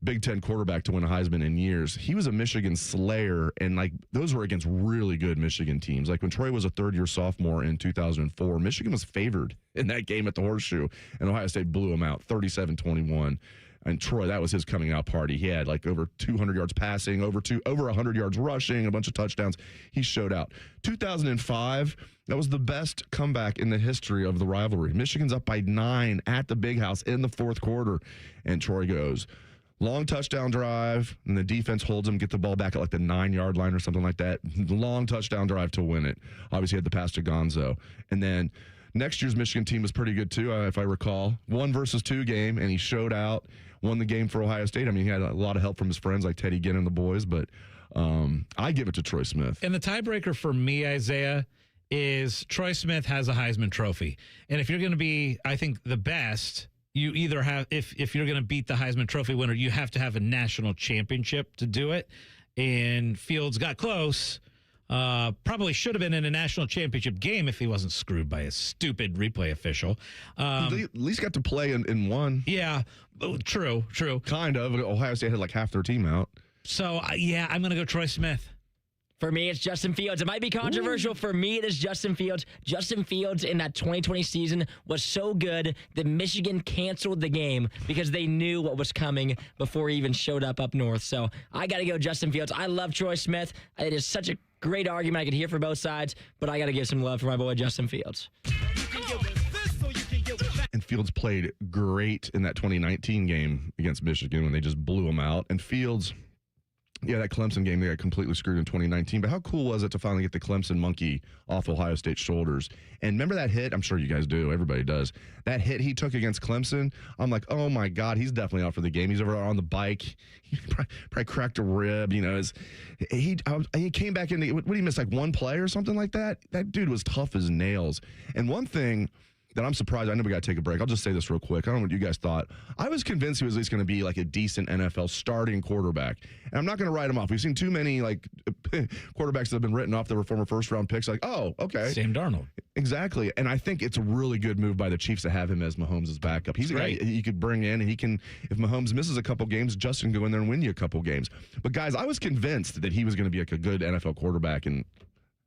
Big Ten quarterback to win a Heisman in years. He was a Michigan slayer, and those were against really good Michigan teams. Like when Troy was a third-year sophomore in 2004, Michigan was favored in that game at the Horseshoe, and Ohio State blew him out 37-21. And Troy, that was his coming out party. He had over 200 yards passing, over 100 yards rushing, a bunch of touchdowns. He showed out. 2005, that was the best comeback in the history of the rivalry. Michigan's up by 9 at the Big House in the fourth quarter, and Troy goes. Long touchdown drive, and the defense holds him, get the ball back at the 9-yard line or something like that. Long touchdown drive to win it. Obviously had the pass to Gonzo. And then next year's Michigan team was pretty good too, if I recall. 1-versus-2 game, and he showed out, won the game for Ohio State. I mean, he had a lot of help from his friends like Teddy Ginn and the boys, but I give it to Troy Smith. And the tiebreaker for me, Isaiah, is Troy Smith has a Heisman Trophy. And if you're going to be, I think, the best, you either have, if you're going to beat the Heisman Trophy winner, you have to have a national championship to do it. And Fields got close. Probably should have been in a national championship game if he wasn't screwed by a stupid replay official. He at least got to play in one. Yeah, true. Kind of. Ohio State had half their team out. So, yeah, I'm going to go Troy Smith. For me, it's Justin Fields. It might be controversial. Ooh. For me, it is Justin Fields. Justin Fields in that 2020 season was so good that Michigan canceled the game because they knew what was coming before he even showed up north. So I got to go Justin Fields. I love Troy Smith. It is such a great argument I could hear for both sides, but I got to give some love for my boy Justin Fields. And Fields played great in that 2019 game against Michigan when they just blew him out. And Fields... yeah, that Clemson game, they got completely screwed in 2019. But how cool was it to finally get the Clemson monkey off Ohio State's shoulders? And remember that hit? I'm sure you guys do. Everybody does. That hit he took against Clemson, I'm like, oh, my God, he's definitely out for the game. He's over on the bike. He probably cracked a rib. He came back in. What did he miss, one play or something like that? That dude was tough as nails. And one thing that I'm surprised, I know we got to take a break. I'll just say this real quick. I don't know what you guys thought. I was convinced he was at least going to be a decent NFL starting quarterback. And I'm not going to write him off. We've seen too many quarterbacks that have been written off that were former first-round picks. Oh, okay. Sam Darnold. Exactly. And I think it's a really good move by the Chiefs to have him as Mahomes' backup. He's a guy you could bring in, and he can, if Mahomes misses a couple games, Justin can go in there and win you a couple games. But, guys, I was convinced that he was going to be a good NFL quarterback, and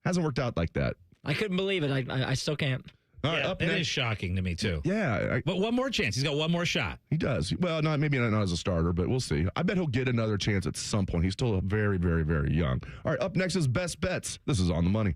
hasn't worked out like that. I couldn't believe it. I still can't. All right, up it next. is shocking to me, too. Yeah. But one more chance. He's got one more shot. He does. Well, maybe not as a starter, but we'll see. I bet he'll get another chance at some point. He's still very, very, very young. All right, up next is Best Bets. This is On the Money.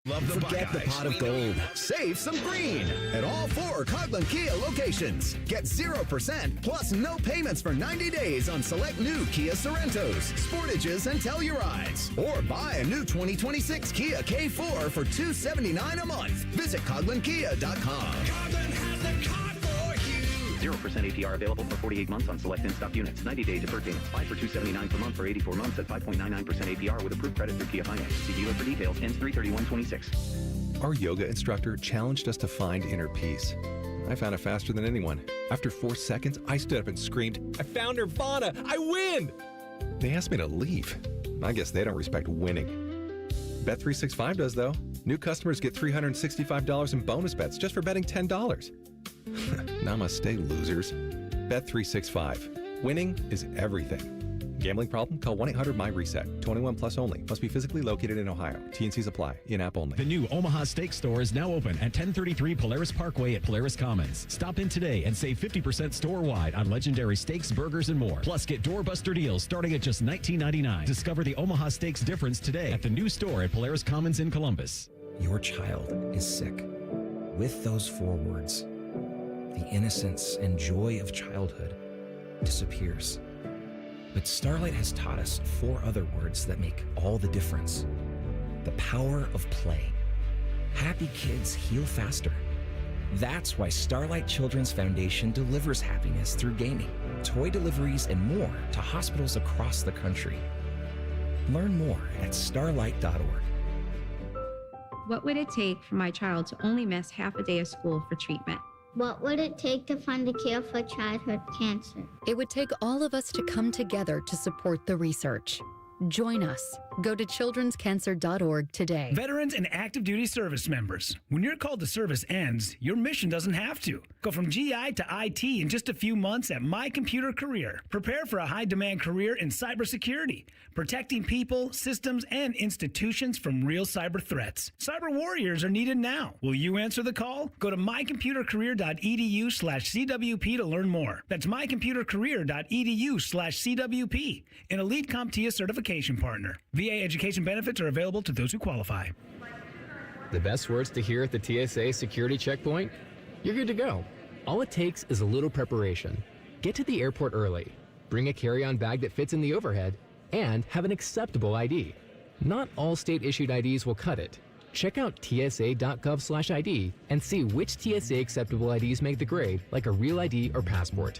Forget the pot of gold. Save some green at all 4 Coghlan Kia locations. Get 0% plus no payments for 90 days on select new Kia Sorentos, Sportages, and Tellurides. Or buy a new 2026 Kia K4 for $279 a month. Visit CoglanKia.com. Coghlan has the car for you. 0% APR available for 48 months on select in-stock units. 90-day deferred payments. Buy for $279 per month for 84 months at 5.99% APR with approved credit through Kia Finance. See dealer for details. Ends 3/31/26. Our yoga instructor challenged us to find inner peace. I found it faster than anyone. After 4 seconds, I stood up and screamed, "I found Nirvana! I win!" They asked me to leave. I guess they don't respect winning. Bet365 does, though. New customers get $365 in bonus bets just for betting $10. Namaste, losers. Bet365. Winning is everything. Gambling problem? Call 1-800-MY-RESET. 21 plus only. Must be physically located in Ohio. T&Cs apply. In-app only. The new Omaha Steak Store is now open at 1033 Polaris Parkway at Polaris Commons. Stop in today and save 50% store-wide on legendary steaks, burgers, and more. Plus, get doorbuster deals starting at just $19.99. Discover the Omaha Steaks difference today at the new store at Polaris Commons in Columbus. Your child is sick. With those 4 words, the innocence and joy of childhood disappears. But Starlight has taught us 4 other words that make all the difference. The power of play. Happy kids heal faster. That's why Starlight Children's Foundation delivers happiness through gaming, toy deliveries, and more to hospitals across the country. Learn more at starlight.org. What would it take for my child to only miss half a day of school for treatment? What would it take to fund a cure for childhood cancer? It would take all of us to come together to support the research. Join us. Go to childrenscancer.org today. Veterans and active duty service members, when your call to service ends, your mission doesn't have to. Go from GI to IT in just a few months at My Computer Career. Prepare for a high-demand career in cybersecurity, protecting people, systems, and institutions from real cyber threats. Cyber warriors are needed now. Will you answer the call? Go to mycomputercareer.edu/CWP to learn more. That's mycomputercareer.edu/CWP, an elite CompTIA certification partner. VA education benefits are available to those who qualify. The best words to hear at the TSA security checkpoint? You're good to go. All it takes is a little preparation. Get to the airport early, bring a carry-on bag that fits in the overhead, and have an acceptable ID. Not all state-issued IDs will cut it. Check out tsa.gov/ID and see which TSA acceptable IDs make the grade, like a real ID or passport.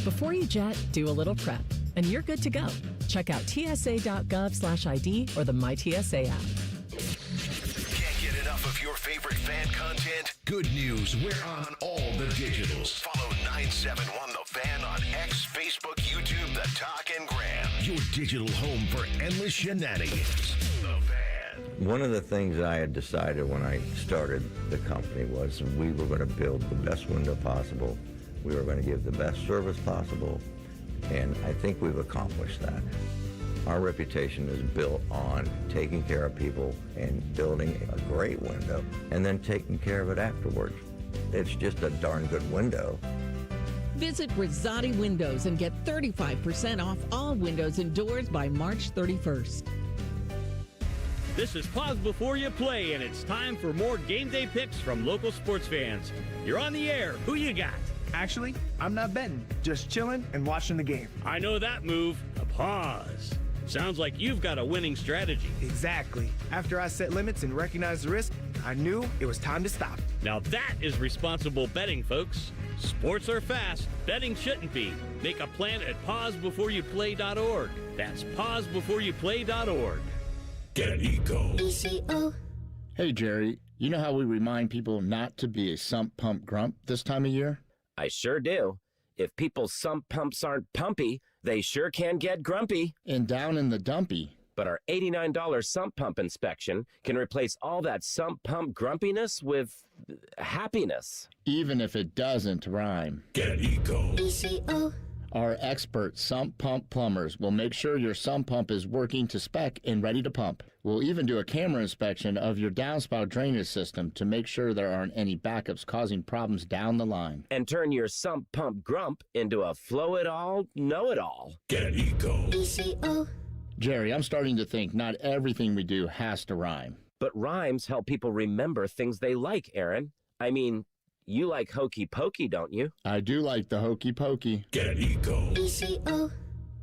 Before you jet, do a little prep, and you're good to go. Check out tsa.gov/ID or the MyTSA app. Can't get enough of your favorite fan content? Good news, we're on all the digitals. Follow 971 The Fan on X, Facebook, YouTube, The Talk, and Gram. Your digital home for endless shenanigans. The Fan. One of the things I had decided when I started the company was we were going to build the best window possible. We were going to give the best service possible, and I think we've accomplished that. Our reputation is built on taking care of people and building a great window and then taking care of it afterwards. It's just a darn good window. Visit Rosati Windows and get 35% off all windows and doors by March 31st. This is Pause Before You Play, and it's time for more game day picks from local sports fans. You're on the air. Who you got? Actually, I'm not betting, just chilling and watching the game. I know that move. A pause. Sounds like you've got a winning strategy. Exactly. After I set limits and recognized the risk, I knew it was time to stop. Now that is responsible betting, folks. Sports are fast. Betting shouldn't be. Make a plan at pausebeforeyouplay.org. That's pausebeforeyouplay.org. Get Eco. ECO. Hey, Jerry, you know how we remind people not to be a sump pump grump this time of year? I sure do. If people's sump pumps aren't pumpy, they sure can get grumpy. And down in the dumpy. But our $89 sump pump inspection can replace all that sump pump grumpiness with happiness. Even if it doesn't rhyme. Get Eco. ECO. Our expert sump pump plumbers will make sure your sump pump is working to spec and ready to pump. We'll even do a camera inspection of your downspout drainage system to make sure there aren't any backups causing problems down the line. And turn your sump pump grump into a flow-it-all, know-it-all. Get Eco. ECO. Jerry, I'm starting to think not everything we do has to rhyme. But rhymes help people remember things they like, Aaron. I mean, you like Hokey Pokey, don't you? I do like the Hokey Pokey. Get Eco. ECO.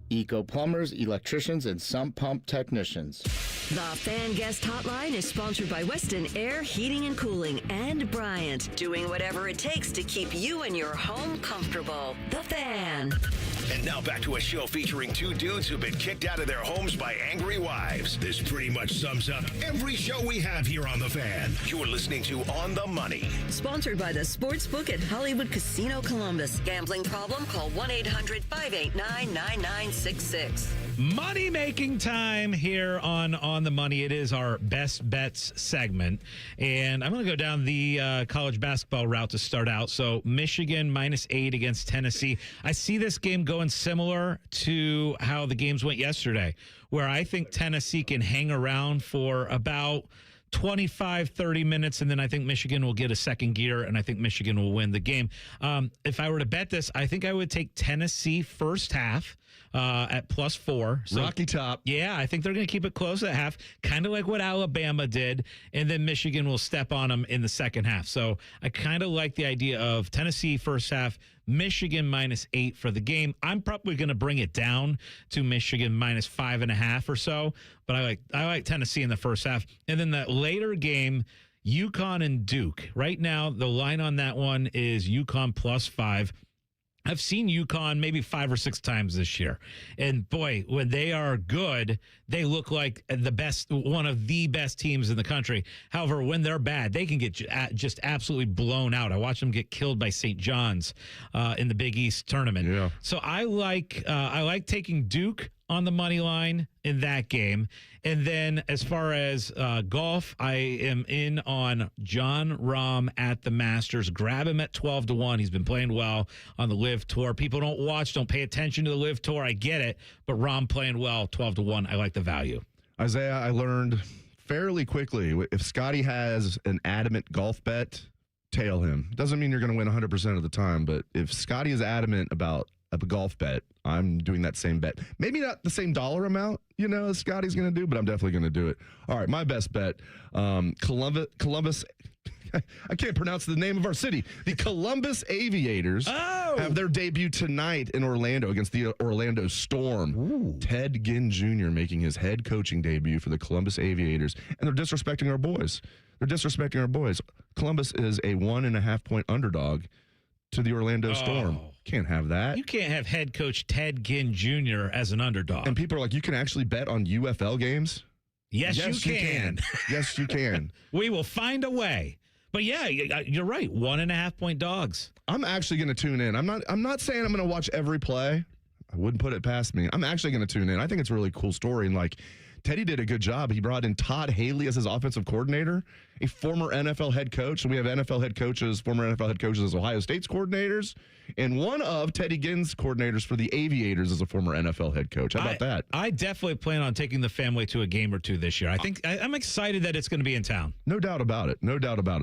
Eco plumbers, electricians, and sump pump technicians. The Fan Guest Hotline is sponsored by Weston Air Heating and Cooling and Bryant, doing whatever it takes to keep you and your home comfortable. The Fan. And now back to a show featuring two dudes who've been kicked out of their homes by angry wives. This pretty much sums up every show we have here on The Fan. You're listening to On the Money. Sponsored by the Sportsbook at Hollywood Casino Columbus. Gambling problem? Call 1-800-589-9966. Money making time here on the Money. It is our best bets segment, and I'm going to go down the college basketball route to start out. So Michigan -8 against Tennessee. I see this game going similar to how the games went yesterday, where I think Tennessee can hang around for about 25, 30 minutes, and then I think Michigan will get a second gear, and I think Michigan will win the game. If I were to bet this, I think I would take Tennessee first half at +4. So, Rocky Top. Yeah, I think they're going to keep it close at half, kind of like what Alabama did, and then Michigan will step on them in the second half. So I kind of like the idea of Tennessee first half, Michigan -8 for the game. I'm probably going to bring it down to Michigan -5.5 or so, but I like Tennessee in the first half. And then that later game, UConn and Duke. Right now, the line on that one is UConn +5. I've seen UConn maybe 5 or 6 times this year. And boy, when they are good, they look like one of the best teams in the country. However, when they're bad, they can get just absolutely blown out. I watched them get killed by St. John's in the Big East tournament. Yeah. So I like taking Duke on the money line in that game. And then as far as golf, I am in on Jon Rahm at the Masters. Grab him at 12-1. He's been playing well on the LIV Tour. People don't pay attention to the LIV Tour. I get it. But Rahm playing well, 12-1. I like the value. Isaiah, I learned fairly quickly, if Scotty has an adamant golf bet, tail him. Doesn't mean you're going to win 100% of the time, but if Scotty is adamant about a golf bet, I'm doing that same bet. Maybe not the same dollar amount, as Scotty's going to do, but I'm definitely going to do it. All right, my best bet, Columbus. I can't pronounce the name of our city. The Columbus Aviators have their debut tonight in Orlando against the Orlando Storm. Ooh. Ted Ginn Jr. making his head coaching debut for the Columbus Aviators, and they're disrespecting our boys. Columbus is a 1.5-point underdog to the Orlando Storm. Can't have that. You can't have head coach Ted Ginn Jr. as an underdog. And people are like, you can actually bet on UFL games? Yes, you can. Yes, you can. We will find a way. But yeah, you're right. 1.5-point dogs. I'm actually going to tune in. I'm not saying I'm going to watch every play. I wouldn't put it past me. I'm actually going to tune in. I think it's a really cool story. And Teddy did a good job. He brought in Todd Haley as his offensive coordinator, a former NFL head coach. So we have former NFL head coaches as Ohio State's coordinators, and one of Teddy Ginn's coordinators for the Aviators is a former NFL head coach. How about that? I definitely plan on taking the family to a game or two this year. I think I'm excited that it's going to be in town. No doubt about it.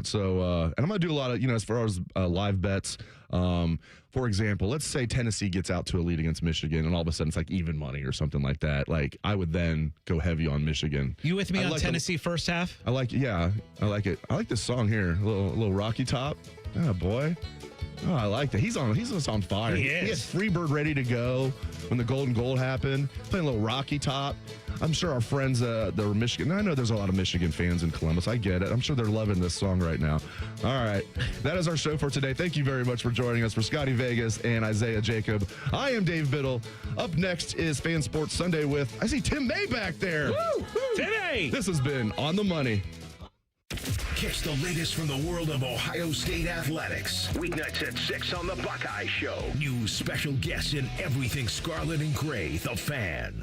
So, and I'm going to do a lot of, as far as live bets. For example, let's say Tennessee gets out to a lead against Michigan, and all of a sudden it's like even money or something like that. I would then go heavy on Michigan. You with me on Tennessee first half? I like it. I like it. I like this song here, a little Rocky Top. Oh boy. Oh, I like that. He's just on fire. He is. He has Freebird ready to go when the Golden Goal happened. Playing a little Rocky Top. I'm sure our friends, they're Michigan. I know there's a lot of Michigan fans in Columbus. I get it. I'm sure they're loving this song right now. All right. That is our show for today. Thank you very much for joining us. For Scotty Vegas and Isaiah Jacob, I am Dave Biddle. Up next is Fan Sports Sunday with, I see Tim May back there. Woo! Timmy! This has been On the Money. Catch the latest from the world of Ohio State athletics. Weeknights at 6 on The Buckeye Show. News, special guests, and everything Scarlet and Gray. The Fan.